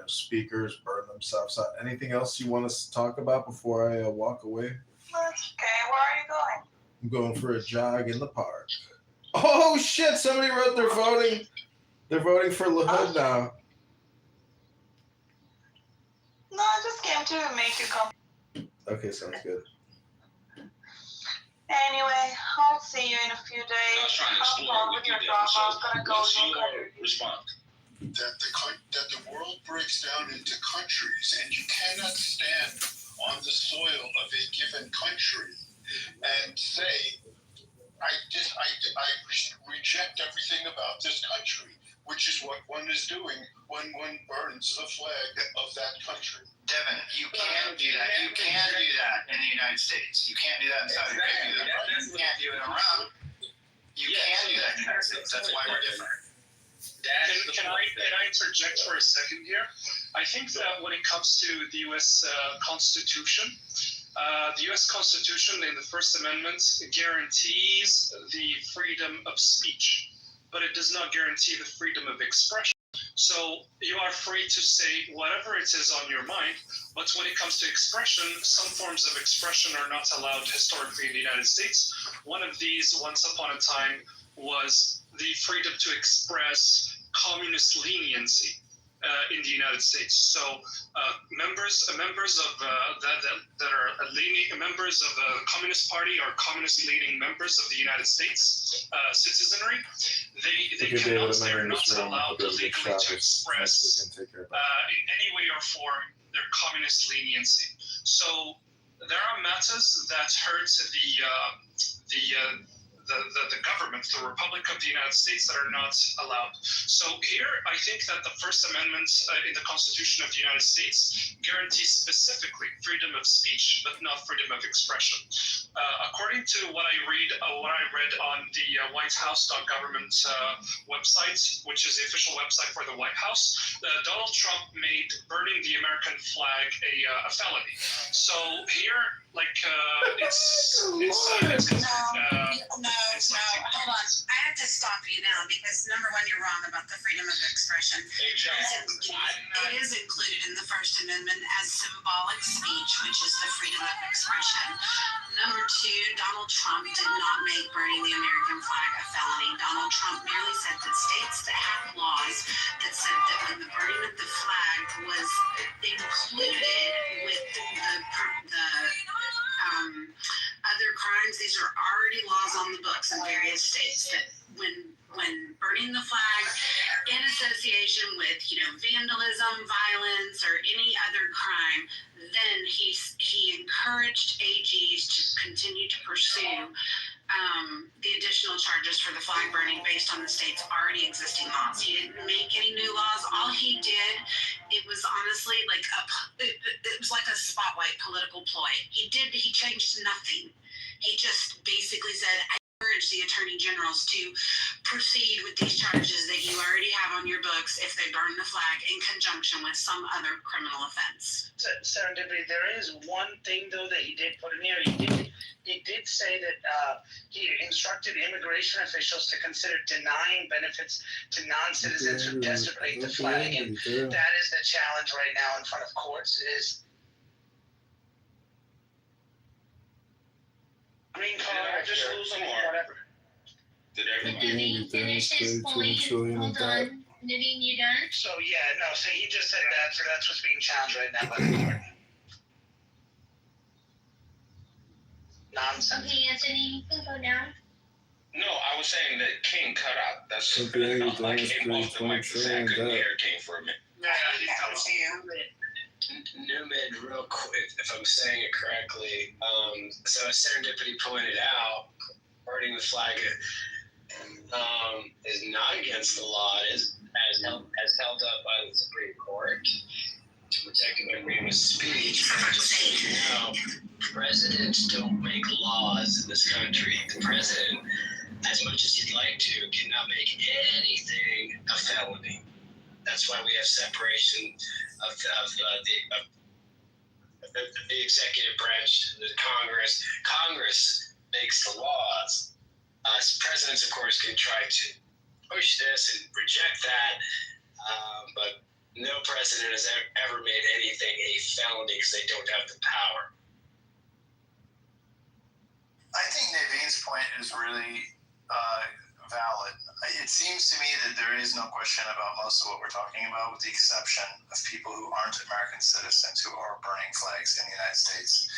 speakers burn themselves out. Anything else you want us to talk about before I walk away? That's okay. Where are you going? I'm going for a jog in the park. Oh shit! Somebody wrote they're voting. They're voting for LaHood now. to make you come. Okay, sounds good. Anyway, I'll see you in a few days. I was trying to Have explore fun with with you your there. drama. So, I'm gonna go what's look at your response? That the world breaks down into countries, and you cannot stand on the soil of a given country and say, I reject everything about this country, which is what one is doing when one burns the flag of that country. Devin, you can't do that. You can't do that in the United States. You can't do that in Saudi Arabia. You can't do it in Iran. You can do that in the United States. That's why we're different. Can I interject for a second here? I think that when it comes to the U.S. Constitution, the U.S. Constitution in the First Amendment guarantees the freedom of speech, but it does not guarantee the freedom of expression. So you are free to say whatever it is on your mind, but when it comes to expression, some forms of expression are not allowed historically in the United States. One of these, once upon a time, was the freedom to express communist leniency in the United States. So members of that are leaning members of the Communist Party or communist-leaning members of the United States citizenry, they're not allowed legally to express in any way or form their communist leniency. So there are matters that hurt the government, the Republic of the United States, that are not allowed. So here, I think that the First Amendment in the Constitution of the United States guarantees specifically freedom of speech, but not freedom of expression. According to what I read on the White House.government website, which is the official website for the White House, Donald Trump made burning the American flag a felony. So here, No, hold on. I have to stop you now because number one, you're wrong about the freedom of expression. Exactly. It is included in the First Amendment as symbolic speech, which is the freedom of expression. Number two, Donald Trump did not make burning the American flag a felony. Donald Trump merely said that states that have laws that said that when the burning of the flag was included with the other crimes, these are already laws on the books in various states that when burning the flag in association with vandalism, violence, or any other crime, then he encouraged AGs to continue to pursue the additional charges for the flag burning based on the state's already existing laws. He didn't make any new laws. All he did, it was honestly it was like a spotlight political ploy. He changed nothing. He just basically said, I encourage the attorney generals to proceed with these charges that you already have on your books if they burn the flag in conjunction with some other criminal offense. Serendipity, there is one thing though that he did put in here. He did say that he instructed immigration officials to consider denying benefits to non-citizens who desecrate the flag, and that is the challenge right now in front of courts. Is green card, just lose them or whatever. Did Naveen finish his point? Hold on. Naveen, you done? So so he just said that, so that's what's being challenged right now by the court. Nonsense. Okay, Anthony, you can go down. No, I was saying that King cut out. That's I came off the mic to say I couldn't hear King for a minute. Newman, real quick, if I'm saying it correctly. So as Serendipity pointed out, burning the flag is not against the law. It is as held up by the Supreme Court to protect the freedom of speech. Just so you know, presidents don't make laws in this country. The president, as much as he'd like to, cannot make anything a felony. That's why we have separation of the executive branch, the Congress. Congress makes the laws. Presidents, of course, can try to push this and reject that, but no president has ever made anything a felony because they don't have the power. I think Naveen's point is really valid. It seems to me that there is no question about most of what we're talking about, with the exception of people who aren't American citizens who are burning flags in the United States.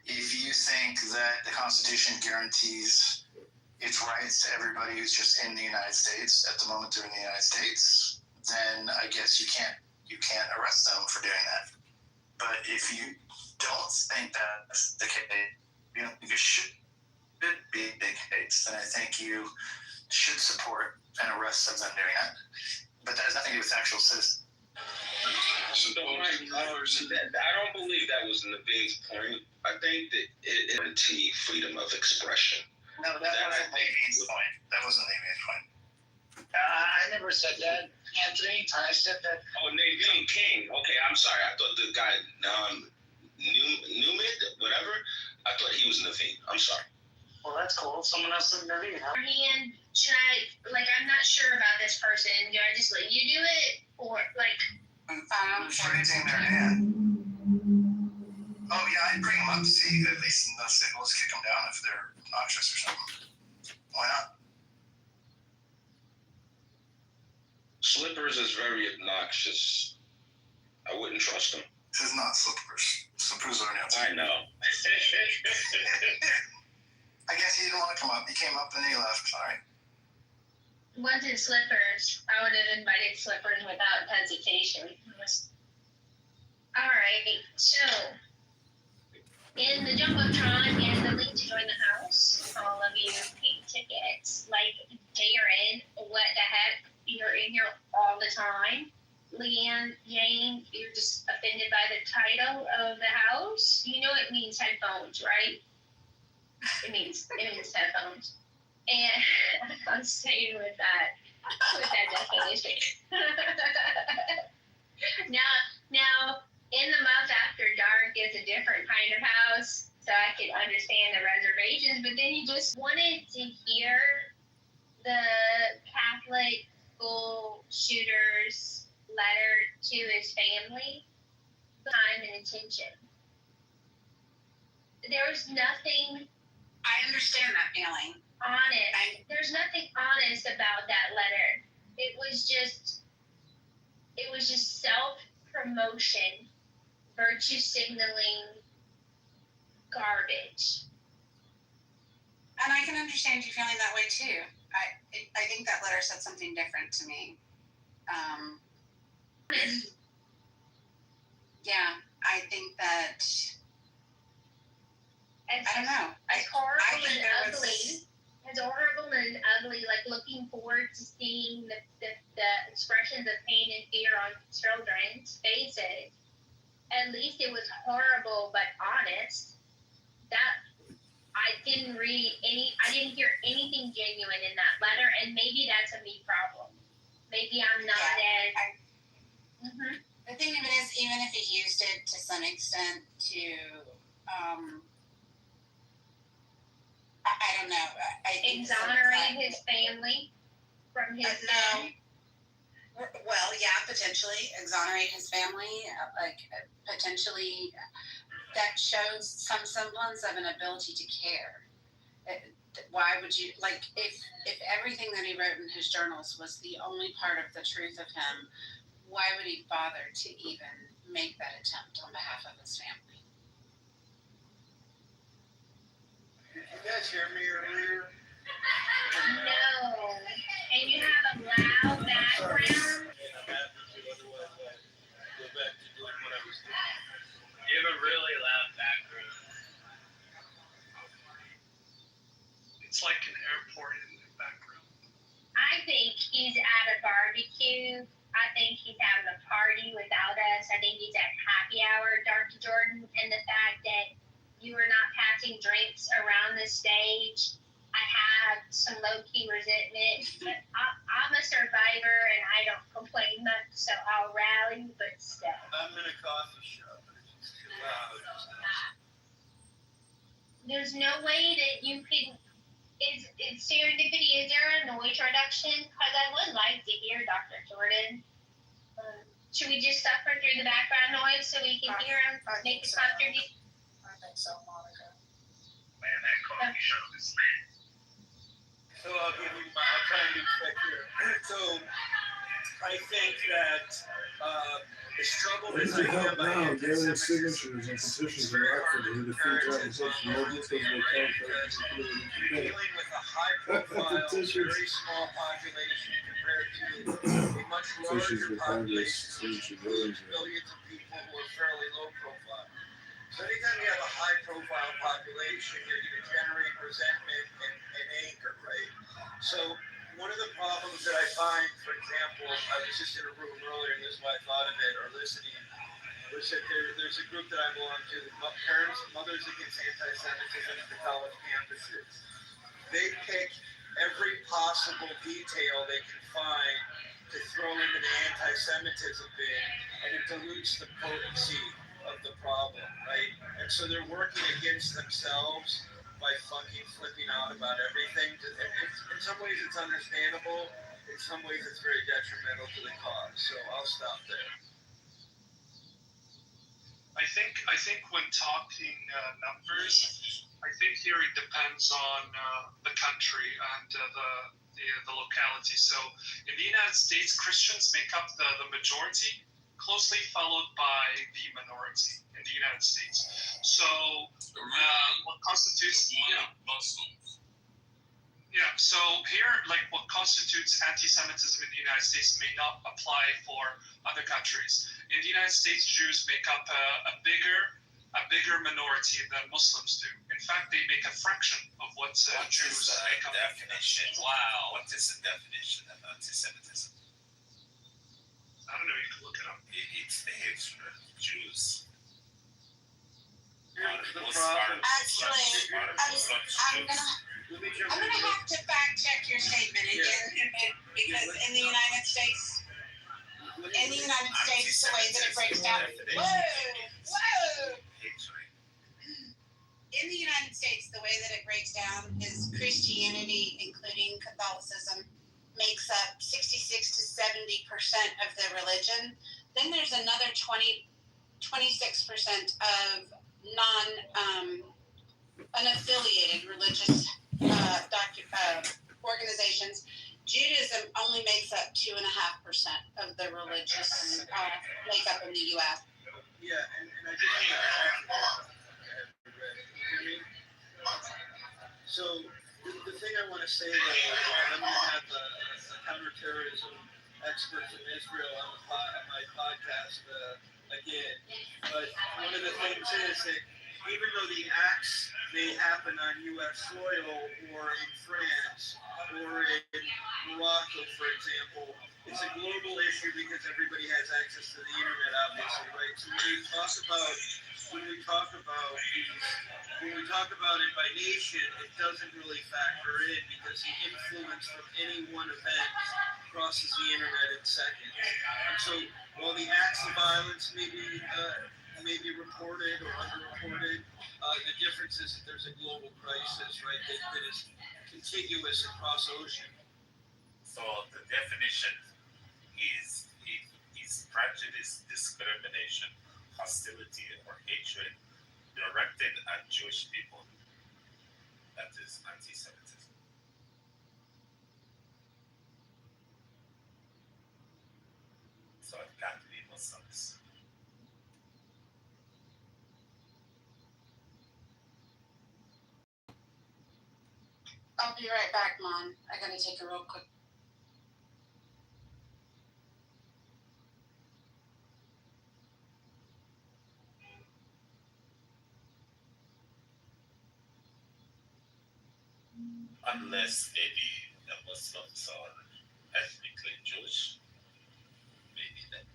If you think that the Constitution guarantees its rights to everybody who's just in the United States at the moment they're in the United States, then I guess you can't arrest them for doing that. But if you don't think that's the case, you don't think it should be the case, then I think you should support an arrest of them doing that. But that has nothing to do with actual citizens. So I don't believe that was Naveen's point. I think that it guaranteed freedom of expression. No, that wasn't Naveen's point. That wasn't Naveen's point. I never said that, Anthony. I said that. Oh, Naveen King. Okay, I'm sorry. I thought the guy Newman, whatever. I thought he was Naveen. I'm sorry. Well, that's cool. Someone else than Naveen, huh? And should I, like, I'm not sure about this person. Do I just let you do it? Or, like... Raising their hand. Oh, yeah, I'd bring them up to see at least let's kick them down if they're obnoxious or something. Why not? Slippers is very obnoxious. I wouldn't trust him. This is not Slippers. Slippers are nuts. I know. I guess he didn't want to come up. He came up and he left. All right. Wasn't Slippers. I would have invited Slippers without hesitation. Alright, so in the Jumbotron and the link to join the house, all of you pink tickets, like Darren, what the heck? You're in here all the time. Leanne, Jane, you're just offended by the title of the house. You know it means headphones, right? It means headphones. And I'm staying with that definition. Now, in the month after dark is a different kind of house, so I could understand the reservations. But then you just wanted to hear the Catholic school shooter's letter to his family, time and attention. There was nothing. I understand that feeling. Honest. There's nothing honest about that letter. It was just self-promotion, virtue signaling, garbage. And I can understand you feeling that way too. I think that letter said something different to me. Yeah, I think that. I don't know. It's horrible and ugly. It's horrible and ugly. Like looking forward to seeing the expressions of pain and fear on children's faces. At least it was horrible but honest. That I didn't hear anything genuine in that letter, and maybe that's a me problem. Maybe I'm not as. The thing of it is, even if he used it to some extent to, I don't know. Exonerate his family from his no. Well, yeah, potentially exonerate his family. Potentially, that shows some semblance of an ability to care. Why would you if everything that he wrote in his journals was the only part of the truth of him? Why would he bother to even make that attempt on behalf of his family? Did you guys hear me earlier? No. And you have a loud background. You have a really loud background. It's like an airport in the background. I think he's at a barbecue. I think he's having a party without us. I think he's at happy hour, Dr. Jordan, and the fact that you are not passing drinks around the stage. I have some low-key resentment, but I'm a survivor and I don't complain much, so I'll rally, but still. I'm in a coffee shop, but it's too loud. There's no way that you can. Is serendipity? Is there a noise reduction? Because I would like to hear Dr. Jordan. Should we just suffer through the background noise so we can hear him make his contribution? I think so, Monica. Man, that coffee shop is lit. So I'll try and be quick here. So I think that as troubled as I am by anti-Semitism, petitions are Rockford to defeat application movements of dealing with a high-profile, very small population compared to a much larger population, which includes billions of people who are fairly low profile. So anytime you have a high-profile population, you're going to generate resentment and anger, right? So one of the problems that I find, for example, I was just in a room earlier, and this is why I thought of it, or listening, was that there's a group that I belong to, Parents, Mothers Against Anti-Semitism at the college campuses. They pick every possible detail they can find to throw into the anti-Semitism bin, and it dilutes the potency of the problem, right? And so they're working against themselves by fucking flipping out about everything. In some ways it's understandable, in some ways it's very detrimental to the cause. So I'll stop there. I think when talking numbers, I think here it depends on the country and the locality. So in the United States, Christians make up the majority, closely followed by the minority in the United States. So what constitutes Muslims? Yeah. So here, like what constitutes anti-Semitism in the United States may not apply for other countries. In the United States, Jews make up a bigger minority than Muslims do. In fact, they make a fraction of what Jews make up. Definition. Wow. What is the definition of anti-Semitism? I don't know. You can look it up. It's the hatred of Jews. Actually, I'm gonna have to fact check your statement again, because in the United States, the way that it breaks down. Whoa! In the United States, the way that it breaks down is Christianity, including Catholicism, makes up 66 to 70% of the religion. Then there's another 26% of unaffiliated religious organizations. Judaism only makes up 2.5% of the religious makeup in the U.S. Yeah, and I just so the thing I want to say though, I'm going to have a counterterrorism expert from Israel on my podcast again. But one of the things is that even though the acts may happen on U.S. soil or in France or in Morocco, for example, it's a global issue because everybody has access to the internet, obviously, right? So when we talk about it by nation, it doesn't really factor in because the influence from any one event crosses the internet in seconds. And so while the acts of violence may be reported or underreported, the difference is that there's a global crisis, right, that is contiguous across ocean. So the definition is prejudice, discrimination, hostility, or hatred directed at Jewish people. That is anti-Semitism. So it can't be Muslims. I'll be right back, Mom. I gotta take a real quick. Unless maybe the Muslims are ethnically Jewish, maybe then.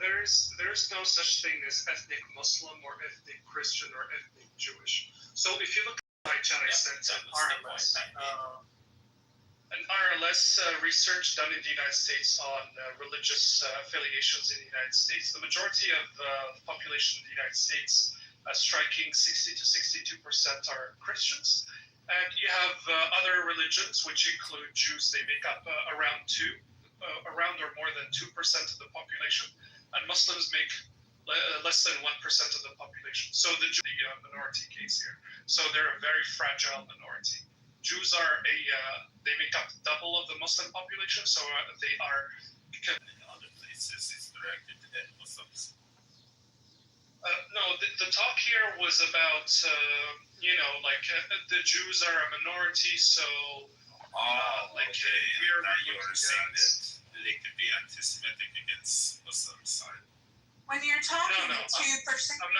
There's no such thing as ethnic Muslim or ethnic Christian or ethnic Jewish. So if you look at my channel, I sent RLS. An RLS research done in the United States on religious affiliations in the United States. The majority of the population in the United States, striking 60 to 62%, are Christians. And you have other religions, which include Jews. They make up around or more than 2% of the population. And Muslims make less than 1% of the population. So the minority case here. So they're a very fragile minority. Jews are they make up double of the Muslim population, so they are. In other places, it's directed at Muslims. No, the talk here was about, the Jews are a minority, so. You were saying that they could be anti-Semitic against Muslims. When you're talking No, 2%, 1% of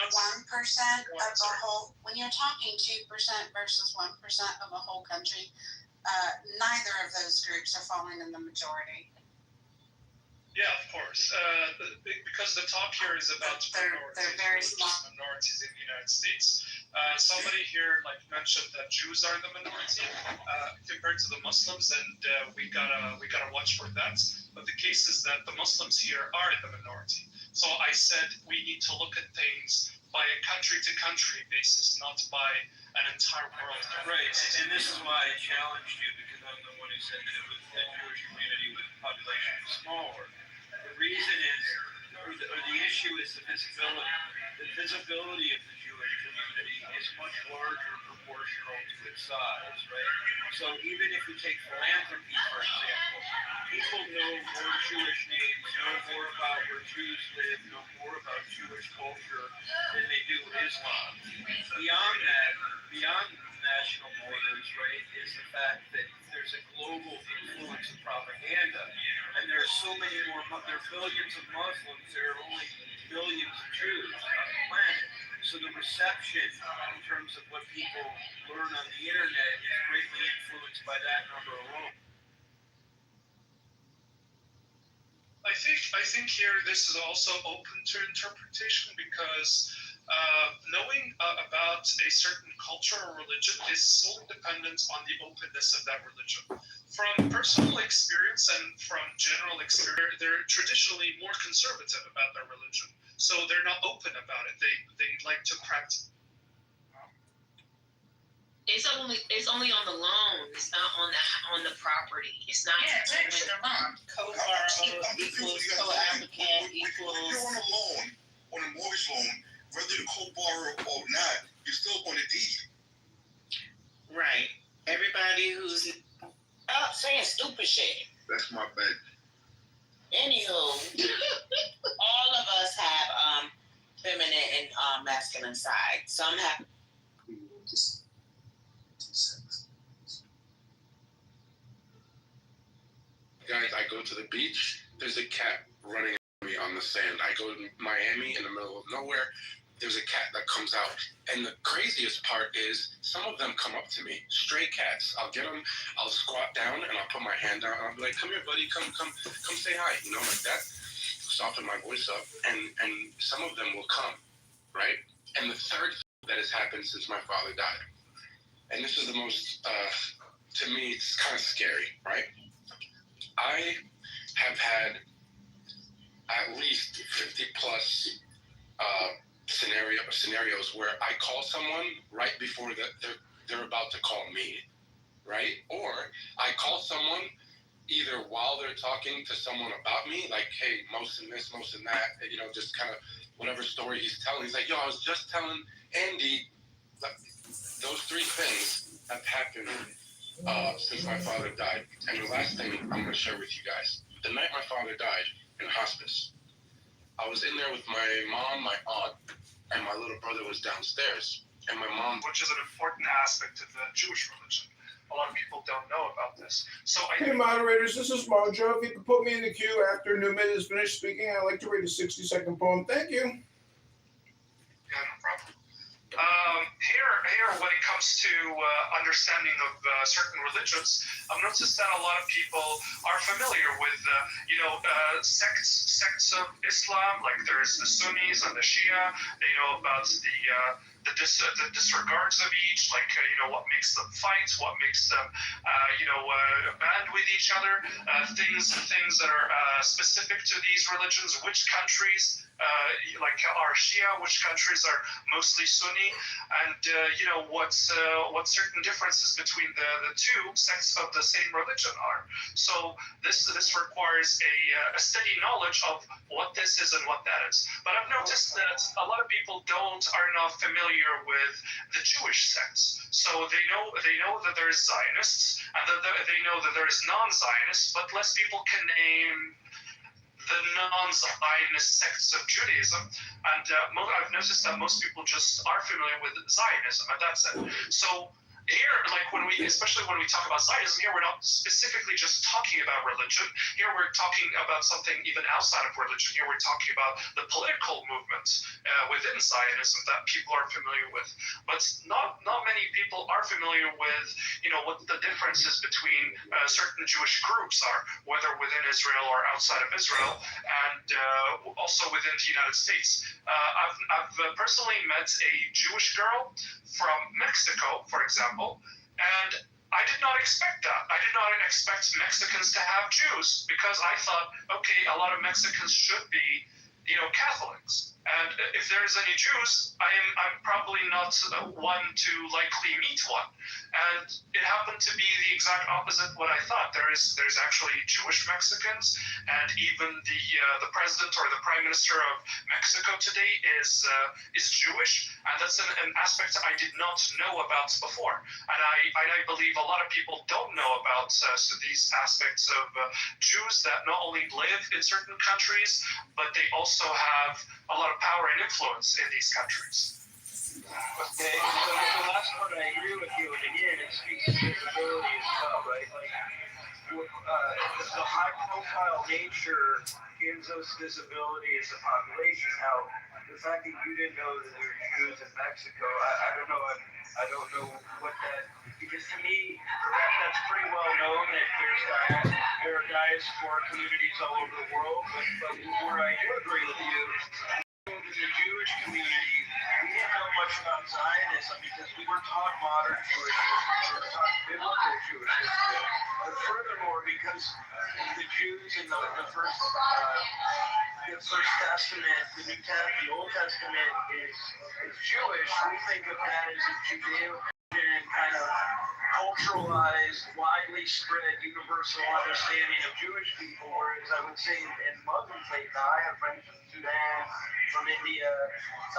the whole, when you're talking 2% versus 1% of a whole country, neither of those groups are falling in the majority. Yeah, of course. Because the talk here is about they're very small minorities in the United States. Somebody here mentioned that Jews are the minority compared to the Muslims, and we gotta watch for that. But the case is that the Muslims here are in the minority. So I said we need to look at things by a country-to-country basis, not by an entire world. Right, and this is why I challenged you, because I'm the one who said that it was the Jewish community with the population smaller. The reason is, or the issue is the visibility. The visibility of the Jewish community is much larger proportional to its size, right? So even if you take philanthropy, for example, people know more Jewish names, know more about where Jews live, know more about Jewish culture than they do Islam. Beyond that, beyond national borders, right, is the fact that there's a global influence of propaganda. And there are so many more, there are billions of Muslims, there are only billions of Jews on the planet. So the reception in terms of what people learn on the internet is greatly influenced by that number alone. I think here this is also open to interpretation because knowing about a certain culture or religion is solely dependent on the openness of that religion. From personal experience and from general experience, they're traditionally more conservative about their religion, so they're not open about it. They like to practice. It's only on the loan. It's not on the property. It's not. Yeah, it's actually the loan. Co-borrow equals co-applicant equals. You're on a loan, on a mortgage loan, whether you co-borrow or not, you're still on a deed. Right. Everybody who's saying stupid shit. That's my bad. Anywho, all of us have feminine and masculine side. Some have. Guys, I go to the beach, there's a cat running at me on the sand. I go to Miami in the middle of nowhere, there's a cat that comes out. And the craziest part is some of them come up to me, stray cats. I'll get them, I'll squat down and I'll put my hand down and I'll be like, come here, buddy, come say hi, like that. Soften my voice up and some of them will come, right? And the third thing that has happened since my father died, and this is the most, to me, it's kind of scary, right? I have had at least 50 plus scenarios where I call someone right before they're about to call me, right? Or I call someone either while they're talking to someone about me, like, hey, most in this, most in that, just kind of whatever story he's telling. He's like, yo, I was just telling Andy. Those three things have happened since my father died. And the last thing I'm going to share with you guys, the night my father died in hospice, I was in there with my mom, my aunt, and my little brother was downstairs. And my mom, which is an important aspect of the Jewish religion. A lot of people don't know about this. So Hey, moderators, this is Mojo. If you could put me in the queue after Newman is finished speaking, I'd like to read a 60-second poem. Thank you. Yeah, no problem. Here, when it comes to understanding of certain religions, I've noticed that a lot of people are familiar with, sects of Islam. Like there's the Sunnis and the Shia. They know about the disregards of each, what makes them fight, what makes them, band with each other, things that are specific to these religions, which countries like our Shia, which countries are mostly Sunni, and what certain differences between the two sects of the same religion are. So this requires a steady knowledge of what this is and what that is. But I've noticed that a lot of people are not familiar with the Jewish sects. So they know that there's Zionists, and they know that there's non-Zionists, but less people can name the non-Zionist sects of Judaism. And I've noticed that most people just are familiar with Zionism, and that's it. So here, especially when we talk about Zionism, here we're not specifically just talking about religion. Here we're talking about something even outside of religion. Here we're talking about the political movement within Zionism that people are familiar with. But not many people are familiar with, what the differences between certain Jewish groups are, whether within Israel or outside of Israel, and also within the United States. I've personally met a Jewish girl from Mexico, for example, and I did not expect that. I did not expect Mexicans to have Jews, because I thought, okay, a lot of Mexicans should be, Catholics. And if there's any Jews, I'm probably not one to likely meet one. And it happened to be the exact opposite what I thought. There's actually Jewish Mexicans, and even the president or the prime minister of Mexico today is Jewish, and that's an aspect I did not know about before. And I believe a lot of people don't know about these aspects of Jews that not only live in certain countries, but they also have a lot of power and influence in these countries. Okay, so the last part I agree with you, and again, it speaks to visibility as well, right? The high-profile nature gives us visibility as a population. Now, the fact that you didn't know that there were Jews in Mexico, I don't know. I don't know what that, because to me, that's pretty well known that there are diaspora communities all over the world. But where I do agree with you, in the Jewish community, we didn't know much about Zionism because we were taught modern Jewish history, we were taught biblical Jewish history. But furthermore, because the Jews in the first Testament, the Old Testament is Jewish, we think of that as a Judeo-Christian kind of culturalized, widely spread, universal understanding of Jewish people, whereas I would say in Muslim faith, now I have friends from Sudan, from India,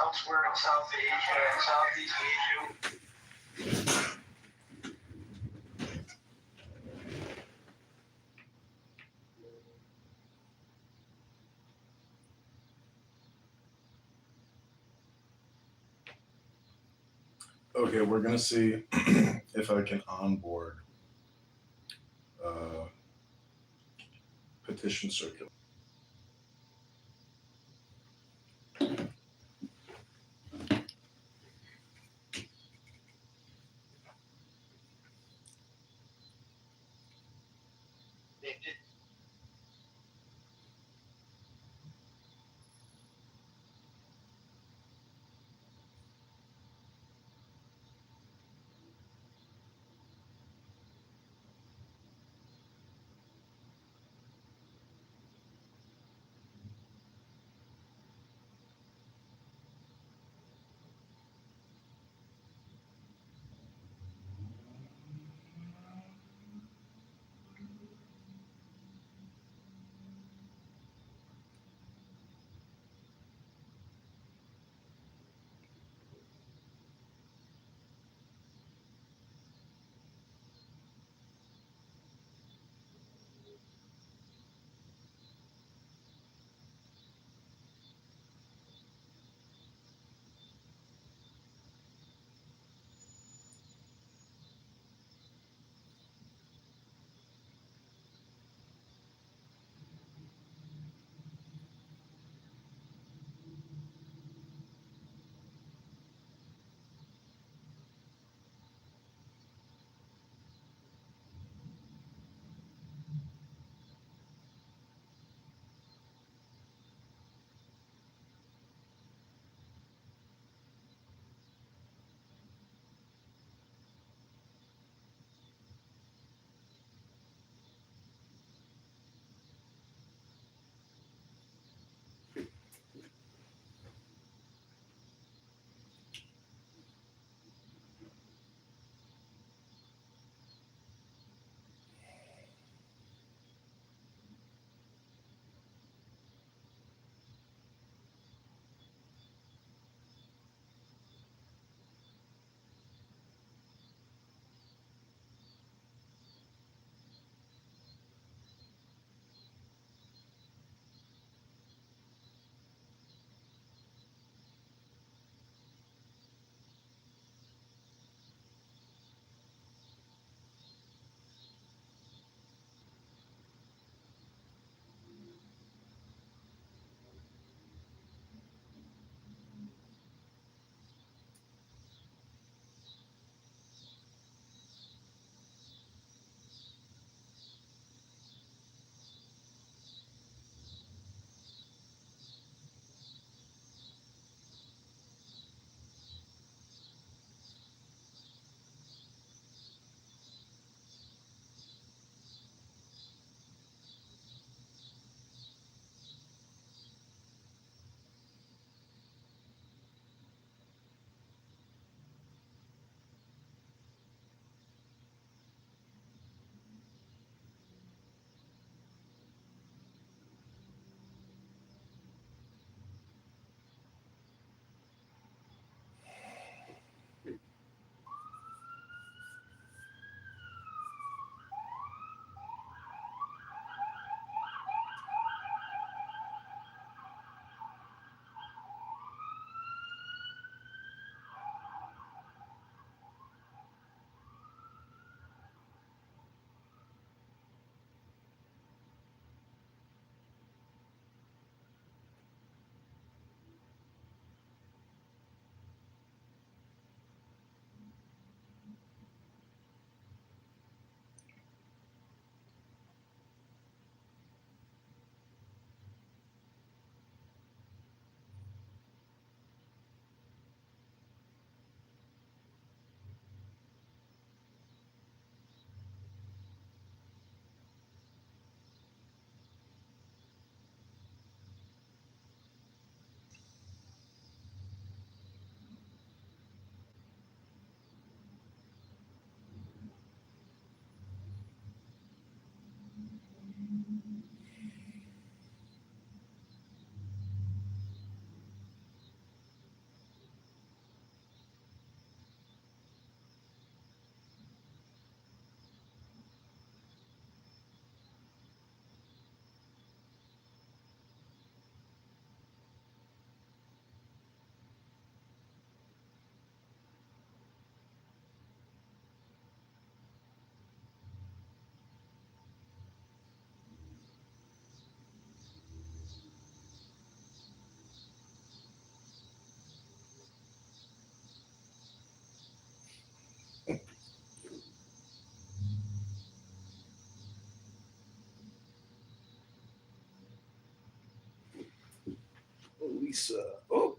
elsewhere in South Asia and Southeast Asia. Okay, we're gonna see if I can onboard petition circular. Lisa. Oh.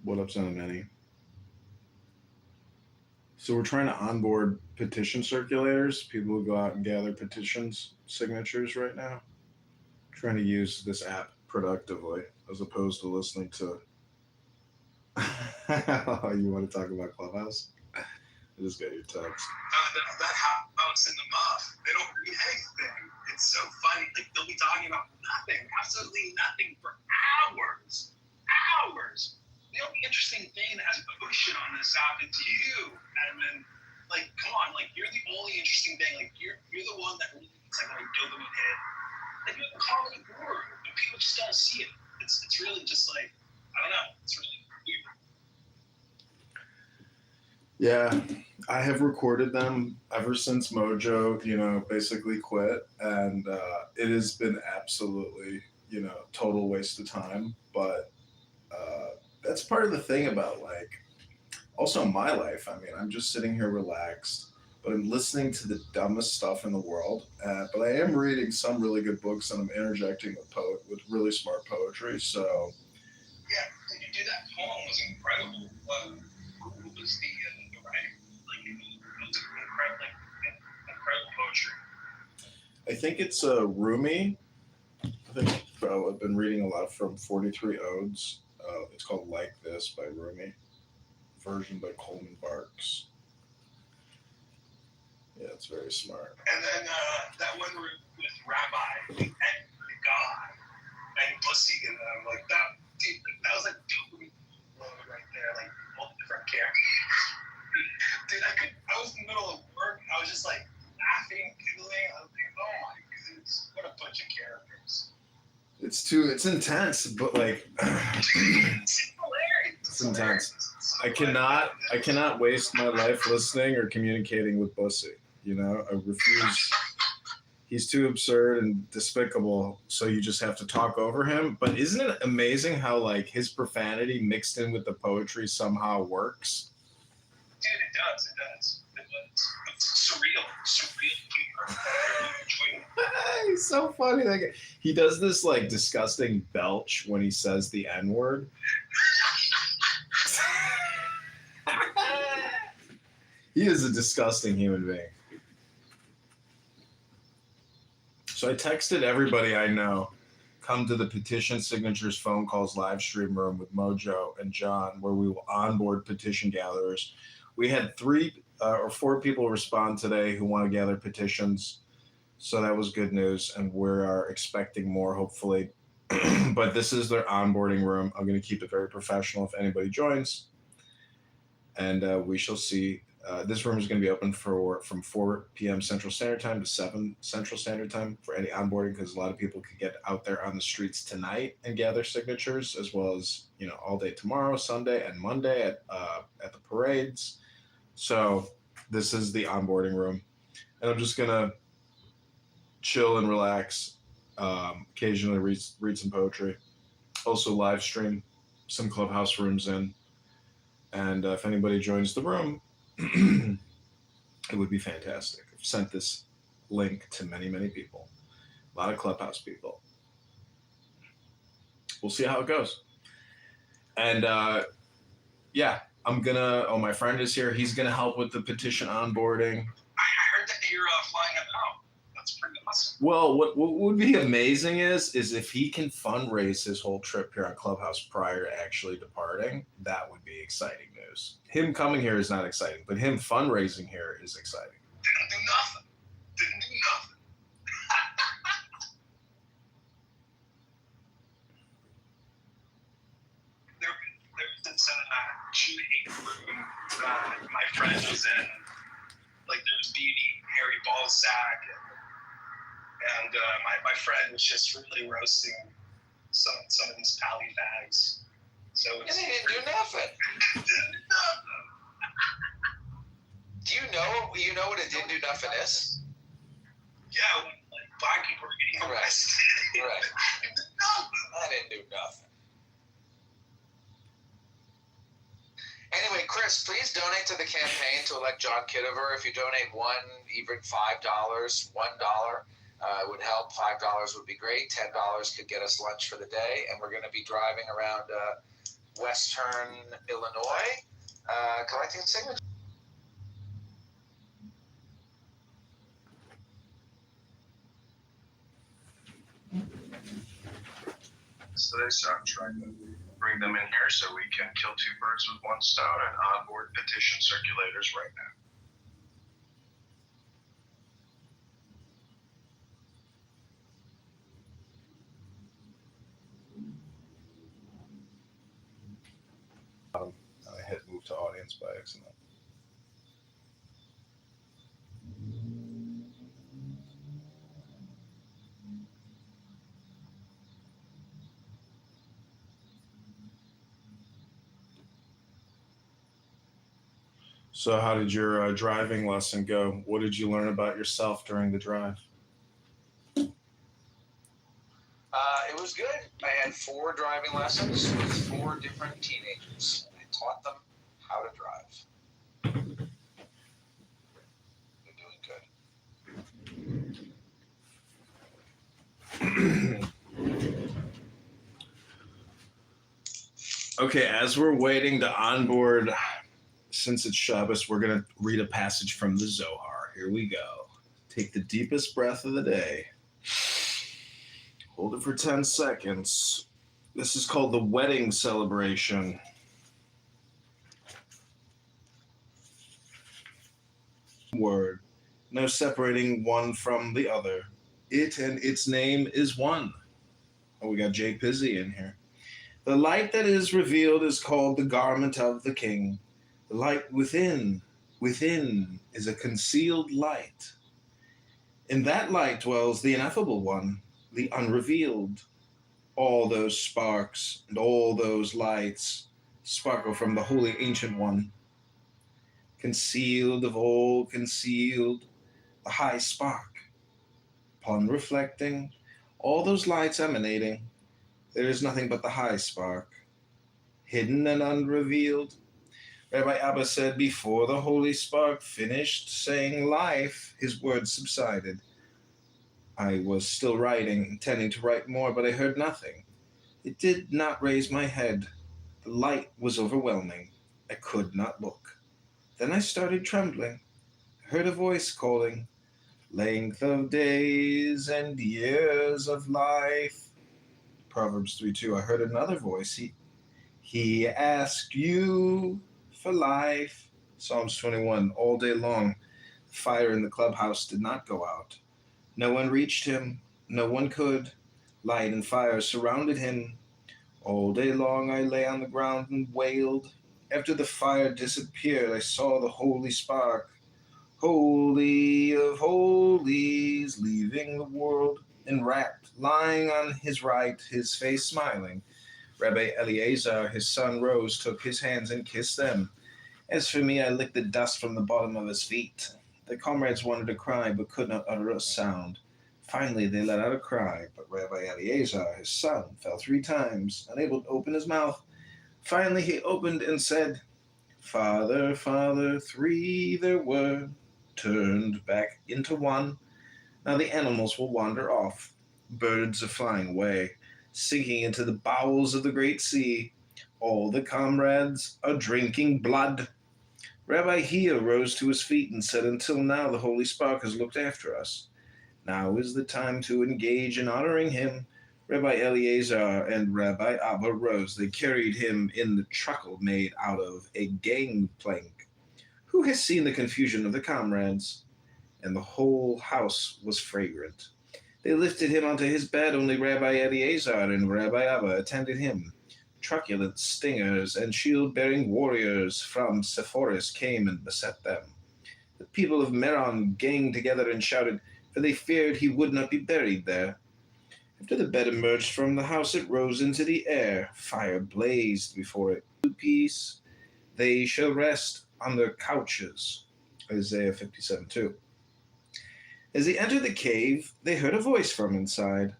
What up, Son of Manny? So we're trying to onboard petition circulators, people who go out and gather petitions, signatures right now. Trying to use this app productively as opposed to listening to. You want to talk about Clubhouse? I just got your text. That house in the muff. They don't read anything. It's so funny. Like they'll be talking about nothing, absolutely nothing for hours. Hours. The only interesting thing that has Bush shit on this app is you, Edmund. Like, come on, like you're the only interesting thing. Like you're the one that really gets like a dopamine hit. Like you're the comedy guru, but people just don't see it. It's really just like I don't know. It's really weird. Yeah, I have recorded them ever since Mojo, basically quit, and it has been absolutely, total waste of time. But that's part of the thing about also my life. I mean, I'm just sitting here relaxed, but I'm listening to the dumbest stuff in the world. But I am reading some really good books, and I'm interjecting with really smart poetry. So yeah, when you do that poem was incredible. Who was the writer? Like it was incredible poetry. I think it's Rumi. I think I've been reading a lot from 43 Odes. It's called Like This by Rumi. Version by Coleman Barks. Yeah, it's very smart. And then that one with Rabbi and God and Pussy and like that, dude, that was like dopamine right there, like all the different characters. Dude, I was in the middle of work, I was just like laughing, giggling. I was like, oh my goodness, what a bunch of characters. It's intense, but it's intense. I cannot waste my life listening or communicating with Bussy. I refuse. He's too absurd and despicable, so you just have to talk over him. But isn't it amazing how his profanity mixed in with the poetry somehow works? Dude, it does. It's surreal. He's so funny. He does this disgusting belch when he says the N-word. He is a disgusting human being. So I texted everybody I know, come to the petition signatures phone calls live stream room with Mojo and John, where we will onboard petition gatherers. We had 3 or 4 people respond today who want to gather petitions. So that was good news, and we are expecting more, hopefully. But this is their onboarding room. I'm going to keep it very professional if anybody joins. And we shall see. This room is going to be open from 4 p.m. Central Standard Time to 7 Central Standard Time for any onboarding, because a lot of people could get out there on the streets tonight and gather signatures, as well as all day tomorrow, Sunday, and Monday at the parades. So this is the onboarding room, and I'm just gonna chill and relax. Occasionally read some poetry. Also live stream some Clubhouse rooms in, and if anybody joins the room. It would be fantastic. I've sent this link to many, many people. A lot of Clubhouse people. We'll see how it goes. And I'm gonna, my friend is here. He's gonna help with the petition onboarding. I heard that you're flying him out. That's pretty awesome. Well, what would be amazing is if he can fundraise his whole trip here on Clubhouse prior to actually departing. That would be exciting news. Him coming here is not exciting, but him fundraising here is exciting. Didn't do nothing. There's this G8 room that my friend was in. Like there's BB, Harry Ballsack, and my friend was just really roasting some of these pally bags. So they didn't do nothing. Do you know what a didn't do nothing is? Yeah, when black people are getting arrested. Right. I didn't do nothing. Anyway, Chris, please donate to the campaign to elect John Kitover. If you donate $1, even $5, $1, It would help. $5 would be great. $10 could get us lunch for the day. And we're going to be driving around Western Illinois, collecting signatures. So I'm trying to bring them in here so we can kill two birds with one stone and onboard petition circulators right now. I hit move to audience by accident. So how did your driving lesson go? What did you learn about yourself during the drive? It was good. I had 4 driving lessons with 4 different teenagers. I taught them how to drive. They're doing good. Okay, as we're waiting to onboard, since it's Shabbos, we're going to read a passage from the Zohar. Here we go. Take the deepest breath of the day. Hold it for 10 seconds. This is called the wedding celebration. Word. No separating one from the other. It and its name is one. Oh, we got Jay Pizzy in here. The light that is revealed is called the garment of the king. The light within is a concealed light. In that light dwells the ineffable one, the unrevealed. All those sparks and all those lights sparkle from the holy ancient one. Concealed of all concealed, the high spark. Upon reflecting, all those lights emanating, there is nothing but the high spark. Hidden and unrevealed, Rabbi Abba said before the holy spark finished saying life, his words subsided. I was still writing, intending to write more, but I heard nothing. It did not raise my head. The light was overwhelming. I could not look. Then I started trembling. I heard a voice calling, length of days and years of life. Proverbs 3:2. I heard another voice. He asked you for life. Psalms 21. All day long, the fire in the clubhouse did not go out. No one reached him. No one could. Light and fire surrounded him. All day long I lay on the ground and wailed. After the fire disappeared, I saw the holy spark. Holy of holies, leaving the world enwrapped, lying on his right, his face smiling. Rabbi Eliezer, his son, rose, took his hands and kissed them. As for me, I licked the dust from the bottom of his feet. The comrades wanted to cry, but could not utter a sound. Finally, they let out a cry, but Rabbi Eliezer, his son, fell 3 times, unable to open his mouth. Finally, he opened and said, Father, Father, 3 there were, turned back into 1. Now the animals will wander off. Birds are flying away, sinking into the bowels of the great sea. All the comrades are drinking blood. Rabbi Hia rose to his feet and said, Until now the Holy Spark has looked after us. Now is the time to engage in honoring him. Rabbi Eliezer and Rabbi Abba rose. They carried him in the truckle made out of a gangplank. Who has seen the confusion of the comrades? And the whole house was fragrant. They lifted him onto his bed. Only Rabbi Eliezer and Rabbi Abba attended him. Truculent stingers and shield-bearing warriors from Sepphoris came and beset them. The people of Meron ganged together and shouted, for they feared he would not be buried there. After the bed emerged from the house, it rose into the air. Fire blazed before it. Peace, they shall rest on their couches. Isaiah 57:2. As they entered the cave, they heard a voice from inside.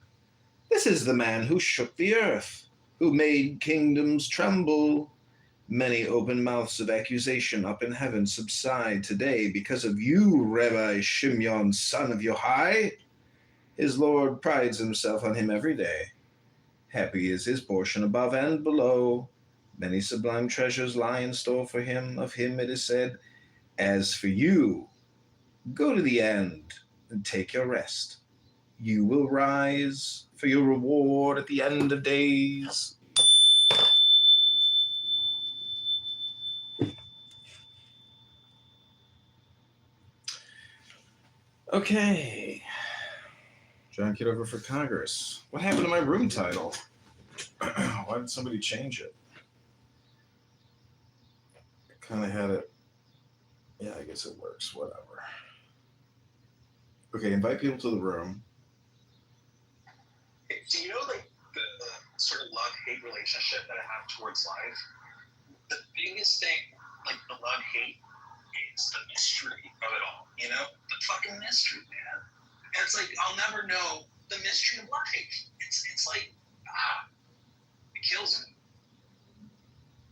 This is the man who shook the earth, who made kingdoms tremble. Many open mouths of accusation up in heaven subside today because of you, Rabbi Shimon, son of Yohai. His Lord prides himself on him every day. Happy is his portion above and below. Many sublime treasures lie in store for him. Of him it is said, as for you, go to the end and take your rest. You will rise for your reward at the end of days. Okay. John Kitover for Congress. What happened to my room title? Why did somebody change it? I kind of had it. Yeah, I guess it works. Whatever. Okay, invite people to the room. Do you know, like, the sort of love-hate relationship that I have towards life? The biggest thing, like, the love-hate is the mystery of it all, you know? The fucking mystery, man. And it's like, I'll never know the mystery of life. It's like, it kills me.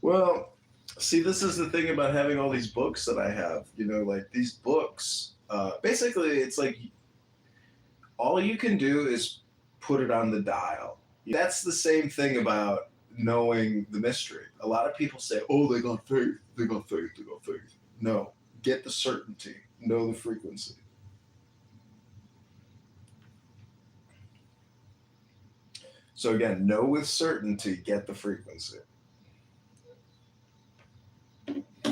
Well, see, this is the thing about having all these books that I have. You know, like these books, basically, it's like all you can do is put it on the dial. That's the same thing about knowing the mystery. A lot of people say, oh, they got faith, they got faith, they got faith. No, get the certainty, know the frequency. So again, know with certainty, get the frequency. So how do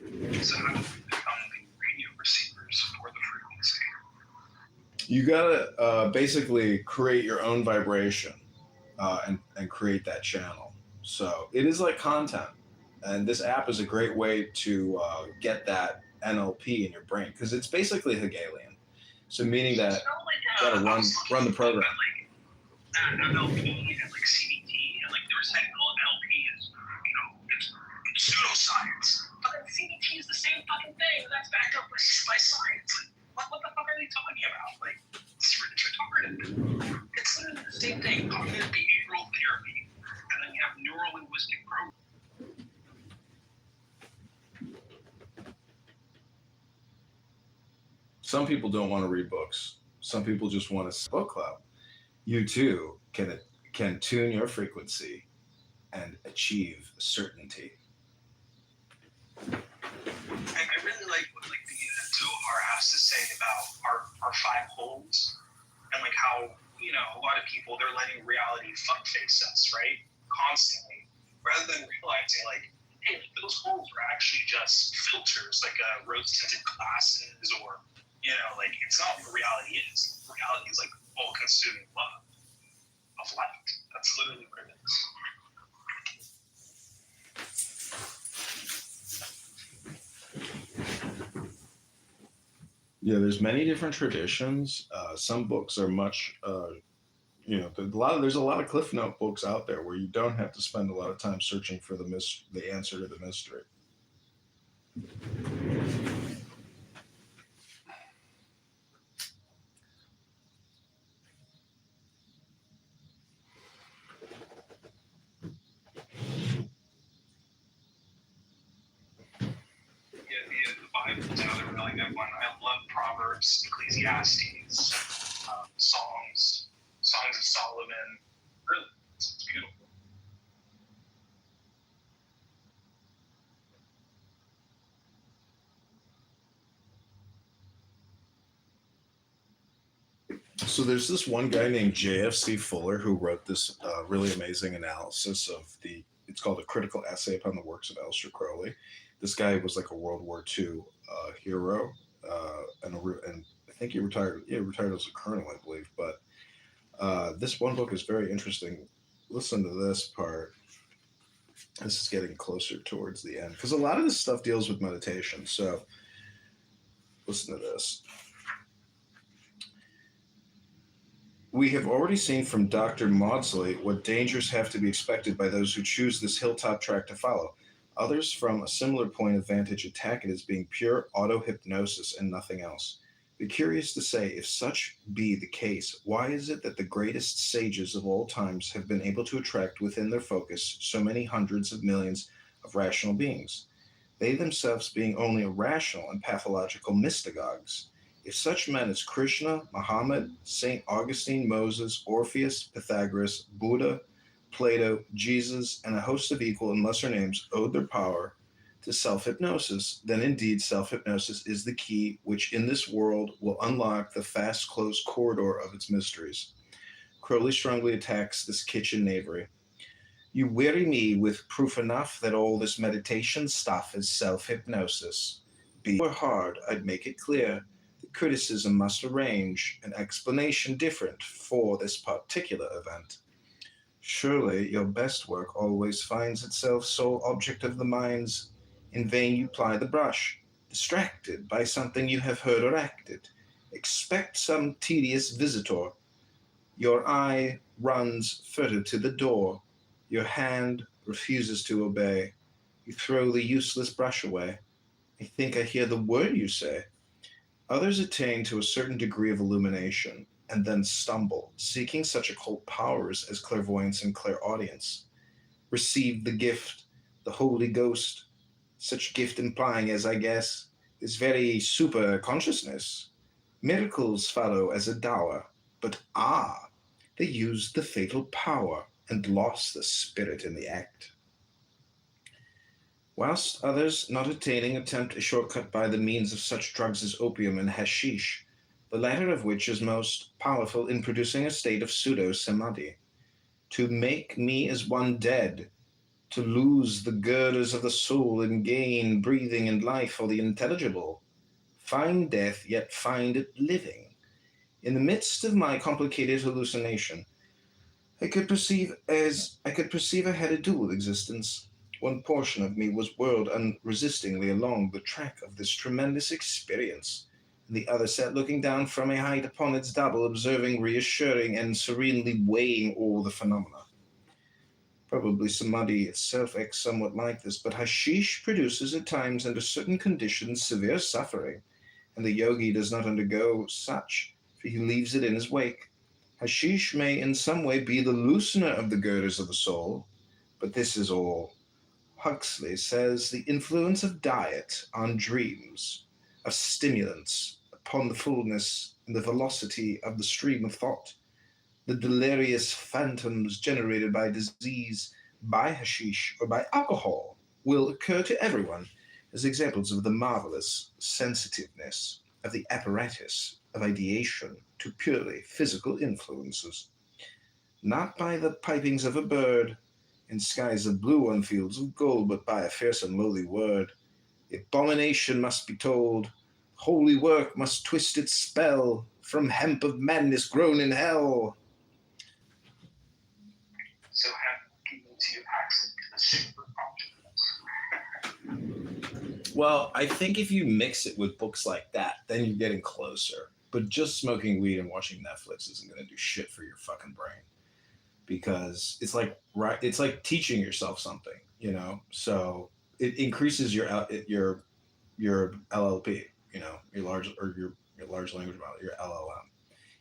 we become the radio receivers for the frequency? You gotta basically create your own vibration and create that channel. So it is like content, and this app is a great way to get that NLP in your brain because it's basically Hegelian. So meaning that you gotta run the program. NLP and like CBT and like they were saying NLP is, you know, it's pseudoscience. But then CBT is the same fucking thing that's backed up by science. Like, what the fuck are they talking about? Like, it's retarded. It's literally the same thing. Cognitive behavioral therapy, and then you have neuro-linguistic programming. Some people don't want to read books. Some people just want a book club. You too can tune your frequency and achieve certainty. I really like what like the Kitover has to say about our 5 holes and like how, you know, a lot of people, they're letting reality fuckface us, right? Constantly. Rather than realizing like, hey, those holes are actually just filters, like rose-tinted glasses or, you know, like it's not what reality is. Reality is like all-consuming love of light. That's literally what it is. Yeah, there's many different traditions. Some books are much, you know, there's a lot of Cliff Note books out there where you don't have to spend a lot of time searching for the answer to the mystery. The Bible's out there, really good one. I love Proverbs, Ecclesiastes, Songs of Solomon. Really, it's beautiful. So there's this one guy named J.F.C. Fuller who wrote this really amazing analysis of it's called A Critical Essay Upon the Works of Aleister Crowley. This guy was like a World War II hero, and I think he retired. Yeah, retired as a colonel, I believe. But this one book is very interesting. Listen to this part. This is getting closer towards the end because a lot of this stuff deals with meditation. So listen to this. We have already seen from Dr. Maudsley what dangers have to be expected by those who choose this hilltop track to follow. Others from a similar point of vantage attack it as being pure auto-hypnosis and nothing else. Be curious to say, if such be the case, why is it that the greatest sages of all times have been able to attract within their focus so many hundreds of millions of rational beings, they themselves being only irrational and pathological mystagogues? If such men as Krishna, Muhammad, St. Augustine, Moses, Orpheus, Pythagoras, Buddha, Plato, Jesus, and a host of equal and lesser names owed their power to self-hypnosis, then indeed self-hypnosis is the key which in this world will unlock the fast-closed corridor of its mysteries. Crowley strongly attacks this kitchen knavery. You weary me with proof enough that all this meditation stuff is self-hypnosis. Be it hard, I'd make it clear that criticism must arrange an explanation different for this particular event. Surely your best work always finds itself sole object of the mind's. In vain you ply the brush, distracted by something you have heard or acted. Expect some tedious visitor. Your eye runs furtive to the door. Your hand refuses to obey. You throw the useless brush away. I think I hear the word you say. Others attain to a certain degree of illumination and then stumble, seeking such occult powers as clairvoyance and clairaudience. Receive the gift, the Holy Ghost, such gift implying, as I guess, this very super consciousness. Miracles follow as a dower, but they used the fatal power and lost the spirit in the act. Whilst others, not attaining, attempt a shortcut by the means of such drugs as opium and hashish, the latter of which is most powerful in producing a state of pseudo-samadhi. To make me as one dead, to lose the girders of the soul and gain breathing and life for the intelligible. Find death, yet find it living. In the midst of my complicated hallucination, I could perceive I had a dual existence. One portion of me was whirled unresistingly along the track of this tremendous experience, and the other sat looking down from a height upon its double, observing, reassuring, and serenely weighing all the phenomena. Probably samadhi itself acts somewhat like this, but hashish produces at times under certain conditions severe suffering, and the yogi does not undergo such, for he leaves it in his wake. Hashish may in some way be the loosener of the girders of the soul, but this is all. Huxley says the influence of diet on dreams, of stimulants upon the fullness and the velocity of the stream of thought, the delirious phantoms generated by disease, by hashish, or by alcohol will occur to everyone as examples of the marvelous sensitiveness of the apparatus of ideation to purely physical influences. Not by the pipings of a bird in skies of blue on fields of gold, but by a fierce and lowly word. The abomination must be told, holy work must twist its spell, from hemp of madness grown in hell. So have people to access the super consciousness. Well, I think if you mix it with books like that, then you're getting closer. But just smoking weed and watching Netflix isn't going to do shit for your fucking brain, because it's like teaching yourself something, you know. So it increases your LLP, you know, your large language model, your LLM.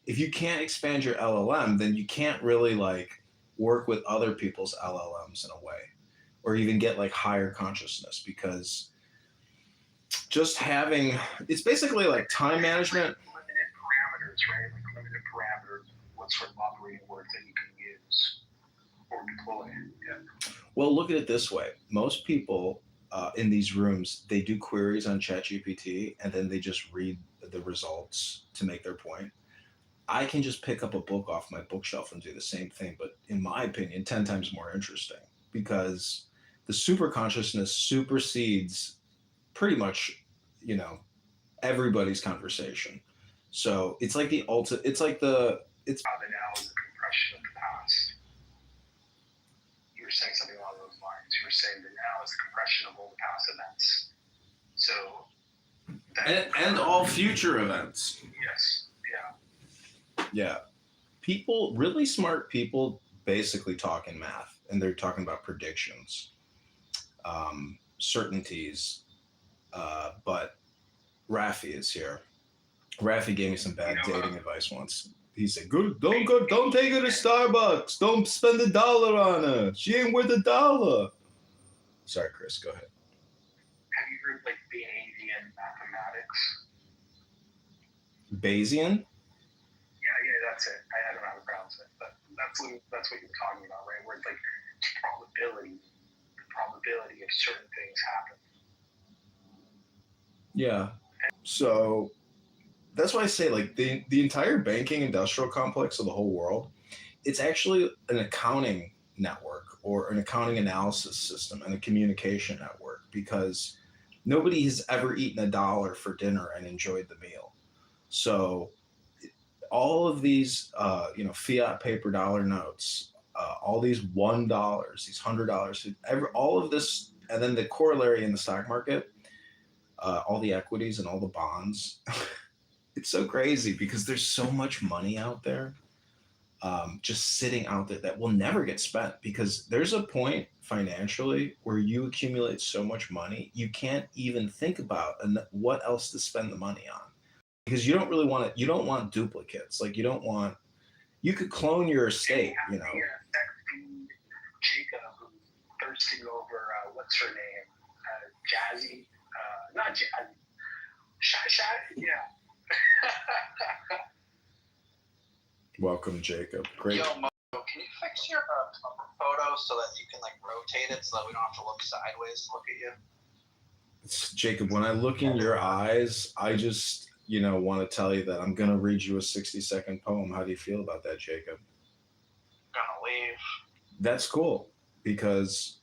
If you can't expand your LLM, then you can't really like work with other people's LLMs in a way, or even get like higher consciousness, because just having, it's basically like time management. Limited parameters, right? Like limited parameters, what sort of operating words that you can use or deploy. Yeah. Well, look at it this way. Most people in these rooms, they do queries on ChatGPT and then they just read the results to make their point. I can just pick up a book off my bookshelf and do the same thing, but in my opinion, 10 times more interesting, because the super consciousness supersedes pretty much, you know, everybody's conversation. So it's like it's like it's how the now is a compression of the past. You were saying something along those lines. You were saying that now is a compression of all the past events. So and all future events. Yes. Yeah. People, really smart people, basically talk in math, and they're talking about predictions, certainties. But Rafi is here. Rafi gave me some bad dating advice once. He said, don't take her to Starbucks. Don't spend $1 on her. She ain't worth $1. Sorry, Chris, go ahead. Have you heard like Bayesian mathematics? Bayesian? Yeah, that's it. I don't know how to pronounce it, but that's what you're talking about, right? Where it's like the probability of certain things happen. Yeah. So that's why I say, like, the entire banking industrial complex of the whole world, it's actually an accounting network or an accounting analysis system and a communication network, because nobody has ever eaten $1 for dinner and enjoyed the meal. So all of these, fiat paper dollar notes, all these $1, these $100, all of this, and then the corollary in the stock market, all the equities and all the bonds. It's so crazy because there's so much money out there, just sitting out there that will never get spent, because there's a point financially where you accumulate so much money you can't even think about what else to spend the money on, because you don't really want to. You don't want duplicates. Like, you could clone your estate. Jacob, who's thirsting over what's her name, Jazzy, not Jazzy, yeah. Welcome, Jacob. Great. Yo, Mo, can you fix your cover photo so that you can like rotate it so that we don't have to look sideways to look at you? Jacob, when I look in your eyes, I just, want to tell you that I'm going to read you a 60-second poem. How do you feel about that, Jacob? Gonna leave. That's cool, because,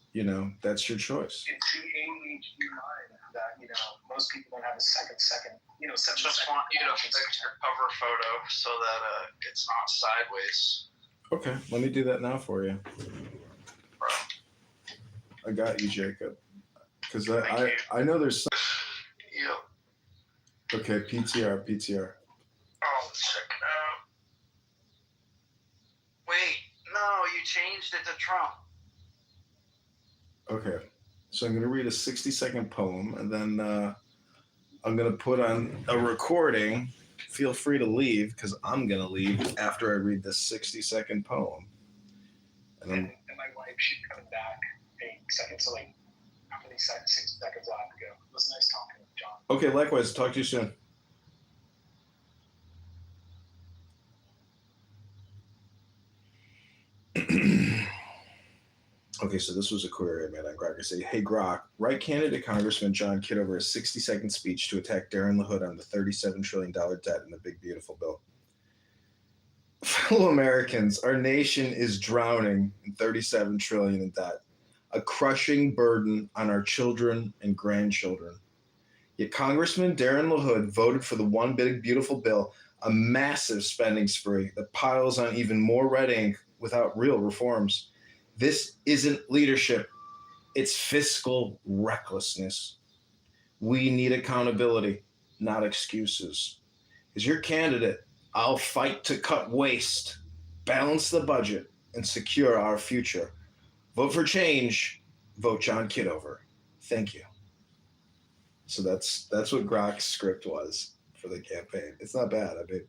that's your choice. It's the ADHD mind that, most people don't have a second, just want you to fix your cover photo so that it's not sideways. Okay, let me do that now for you. Bro. I got you, Jacob. Because I know there's some... Yep. Okay, PTR. Oh, let's check it out. Wait, no, you changed it to Trump. Okay, so I'm going to read a 60-second poem, and then I'm going to put on a recording. Feel free to leave, because I'm going to leave after I read this 60-second poem. And my wife, she's coming back 8 seconds, so like, how many 6 seconds will I have to go? It was nice talking with John. Okay, likewise. Talk to you soon. Okay, so this was a query I made on Grok. I say, hey, Grok, write candidate Congressman John Kitover a 60-second speech to attack Darren LaHood on the $37 trillion debt in the big, beautiful bill. Fellow Americans, our nation is drowning in $37 trillion in debt, a crushing burden on our children and grandchildren. Yet Congressman Darren LaHood voted for the one big, beautiful bill, a massive spending spree that piles on even more red ink without real reforms. This isn't leadership. It's fiscal recklessness. We need accountability, not excuses. As your candidate, I'll fight to cut waste, balance the budget, and secure our future. Vote for change. Vote John Kitover. Thank you. So that's what Grok's script was for the campaign. It's not bad. I mean,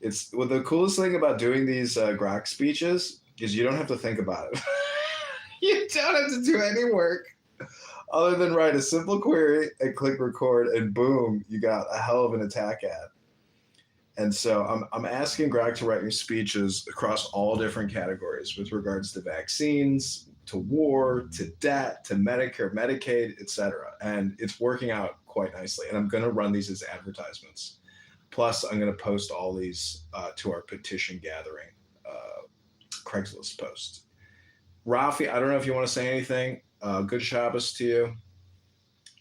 the coolest thing about doing these Grok speeches is you don't have to think about it. You don't have to do any work other than write a simple query and click record, and boom, you got a hell of an attack ad. And so I'm asking Grok to write me speeches across all different categories with regards to vaccines, to war, to debt, to Medicare, Medicaid, etc. And it's working out quite nicely. And I'm going to run these as advertisements. Plus, I'm going to post all these to our petition gathering Craigslist post. Rafi, I don't know if you want to say anything. Good Shabbos to you.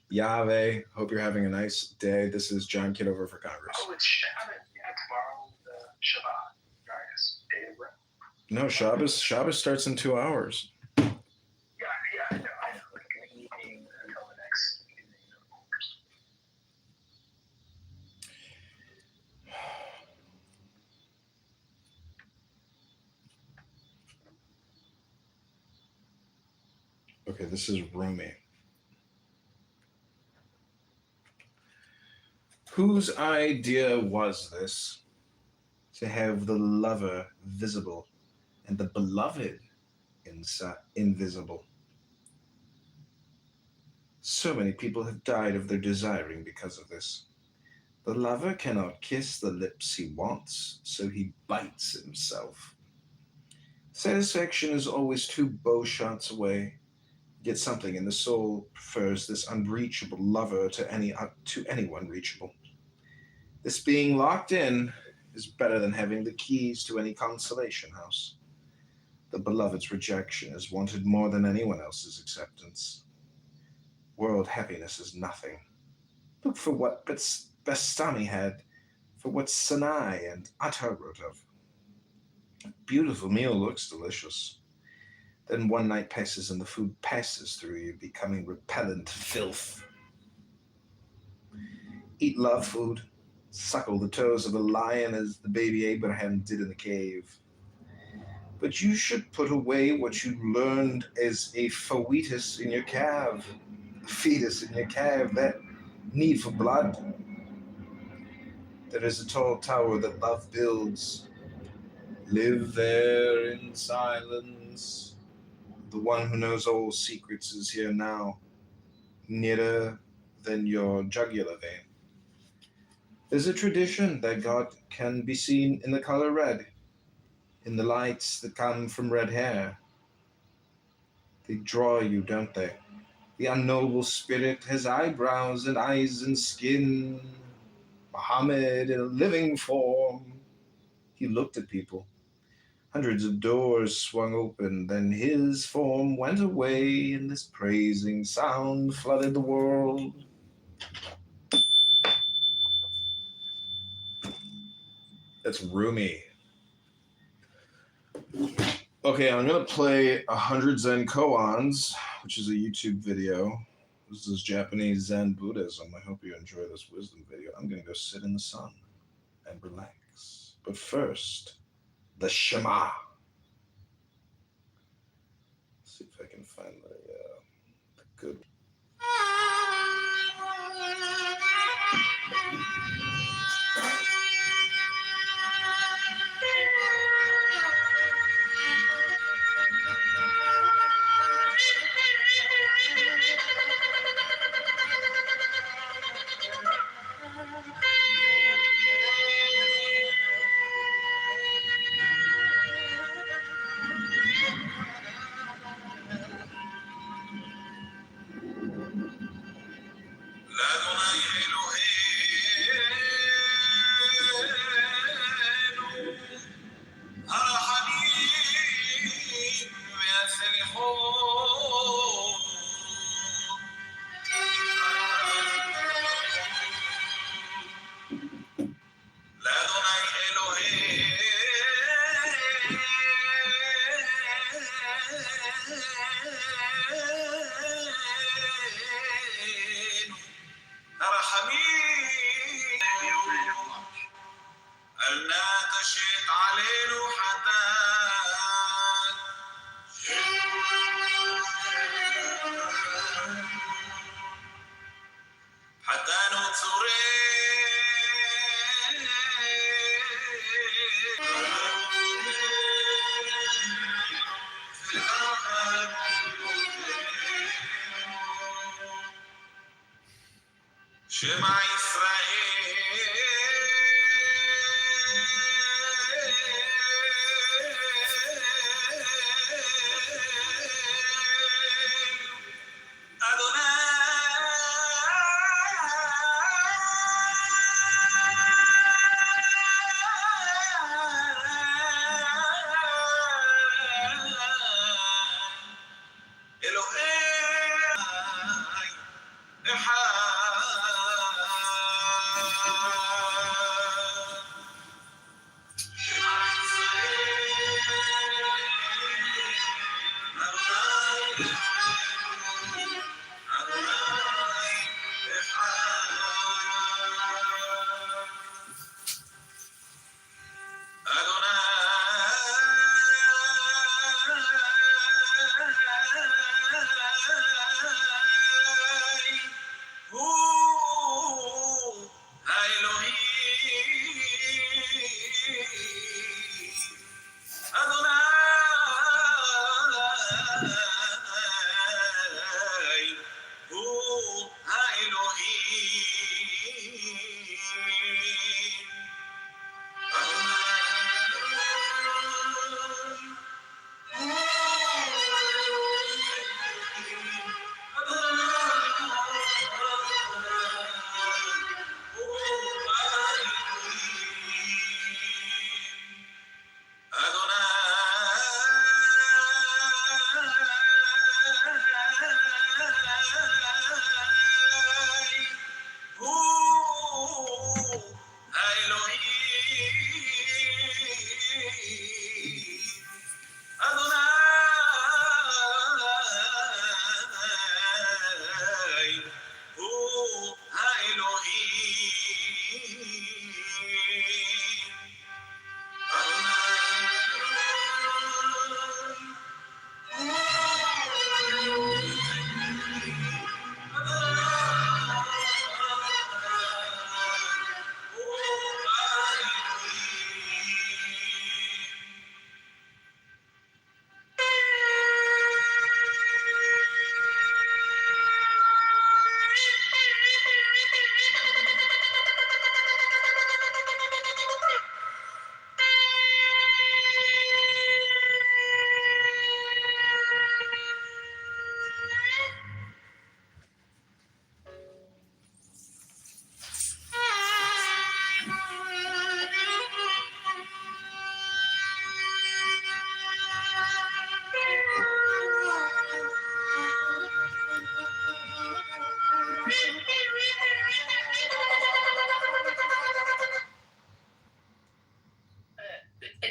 Yahweh, hope you're having a nice day. This is John Kitover for Congress. Oh, it's Shabbos. Yeah, tomorrow, Shabbat. Nice. Day of rest. No, Shabbos starts in 2 hours. Yeah, I know. Like an evening until the next evening. Okay, this is Rumi. Whose idea was this? To have the lover visible and the beloved invisible. So many people have died of their desiring because of this. The lover cannot kiss the lips he wants, so he bites himself. Satisfaction is always 2 bow shots away, yet something in the soul prefers this unreachable lover to anyone reachable. This being locked in is better than having the keys to any consolation house. The beloved's rejection is wanted more than anyone else's acceptance. World happiness is nothing. Look for what Bastami had, for what Sanai and Atta wrote of. A beautiful meal looks delicious. Then one night passes and the food passes through you, becoming repellent filth. Eat love food. Suckle the toes of a lion as the baby Abraham did in the cave. But you should put away what you learned as a fetus in your calf. That need for blood. There is a tall tower that love builds. Live there in silence. The one who knows all secrets is here now, nearer than your jugular vein. There's a tradition that God can be seen in the color red, in the lights that come from red hair. They draw you, don't they? The unknowable spirit has eyebrows and eyes and skin. Muhammad in a living form. He looked at people. Hundreds of doors swung open, then his form went away, and this praising sound flooded the world. That's Rumi. Okay, I'm going to play 100 Zen Koans, which is a YouTube video. This is Japanese Zen Buddhism. I hope you enjoy this wisdom video. I'm going to go sit in the sun and relax. But first, the Shema. Let's see if I can find the good.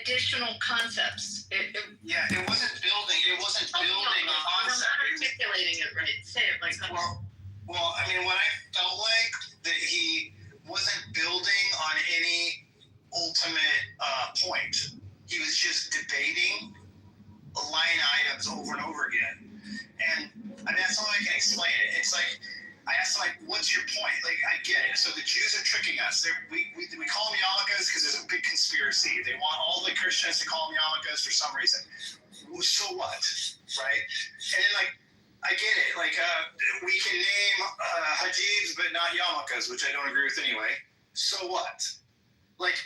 additional concepts. It wasn't building. It wasn't building a concept. I'm not articulating it right. Say it like that. Well, I mean, what I felt like that he wasn't building on any ultimate point. He was just debating line items over and over again, and that's all I can explain it. It's like I asked him, like, what's your point? Like, I get it. So the Jews are tricking us. We call them yarmulkes because there's a big conspiracy. They want all the Christians to call them yarmulkes for some reason. So what, right? And then, like, I get it. Like, we can name hijabs but not yarmulkes, which I don't agree with anyway. So what? Like,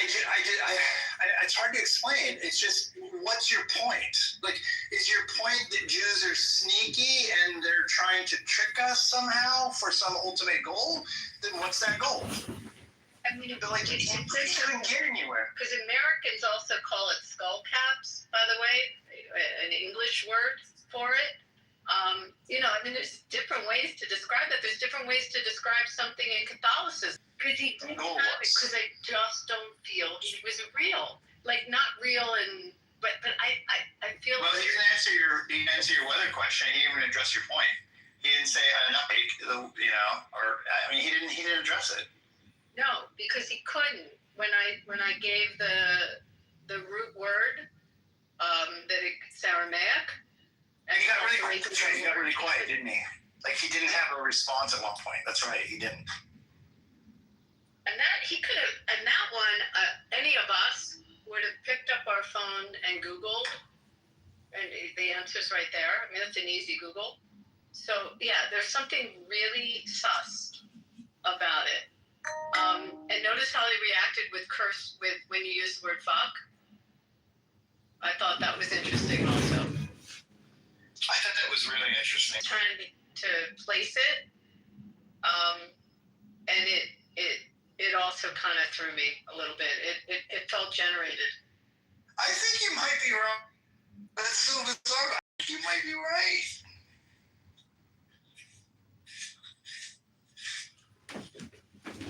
it's hard to explain. It's just, what's your point? Like, is your point that Jews are sneaky and they're trying to trick us somehow for some ultimate goal? Then what's that goal? I mean, but like, it couldn't get anywhere. Because Americans also call it skull caps, by the way, an English word for it. I mean, there's different ways to describe it. There's different ways to describe something in Catholicism. Because he didn't have it, because I just don't feel he was real. Like, not real, but I feel. Well, he didn't answer your weather question. He didn't even address your point. He didn't say enough, he didn't address it. No, because he couldn't. When I gave the root word, that it's Aramaic. And he got really quiet, didn't he? Like, he didn't have a response at one point. That's right, he didn't. And that he could have, and that one, any of us would have picked up our phone and Googled, and the answer's right there. I mean, it's an easy Google. So yeah, there's something really sus about it. And notice how he reacted with when you use the word fuck. I thought that was interesting also. I thought that was really interesting. Trying to place it, and it also kind of threw me a little bit. It felt generated. I think you might be wrong. That's so bizarre. You might be right.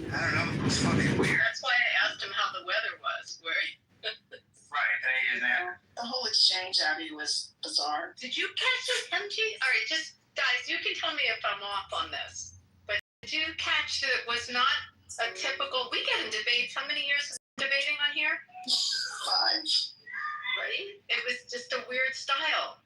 I don't know. It's fucking weird. That's why I asked him how the weather was. Right, and he didn't answer. The whole exchange, Abby, was bizarre. Did you catch it, MG? All right, just, guys, you can tell me if I'm off on this. But did you catch that it was not a typical, we get in debates, how many years is debating on here? 5. Right? It was just a weird style.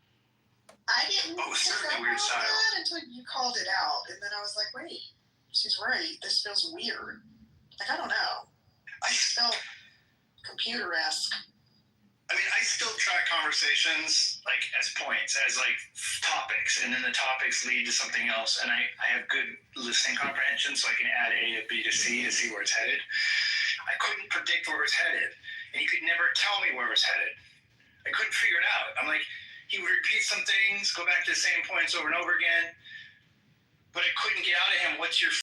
I didn't Oh, certainly weird style. that until you called it out. And then I was like, wait, she's right. This feels weird. Like, I don't know. I felt computer-esque. I mean, I still track conversations like as points, as like topics, and then the topics lead to something else. And I have good listening comprehension, so I can add A to B to C to see where it's headed. I couldn't predict where it's headed, and he could never tell me where it's headed. I couldn't figure it out. I'm like, he would repeat some things, go back to the same points over and over again, but I couldn't get out of him, what's your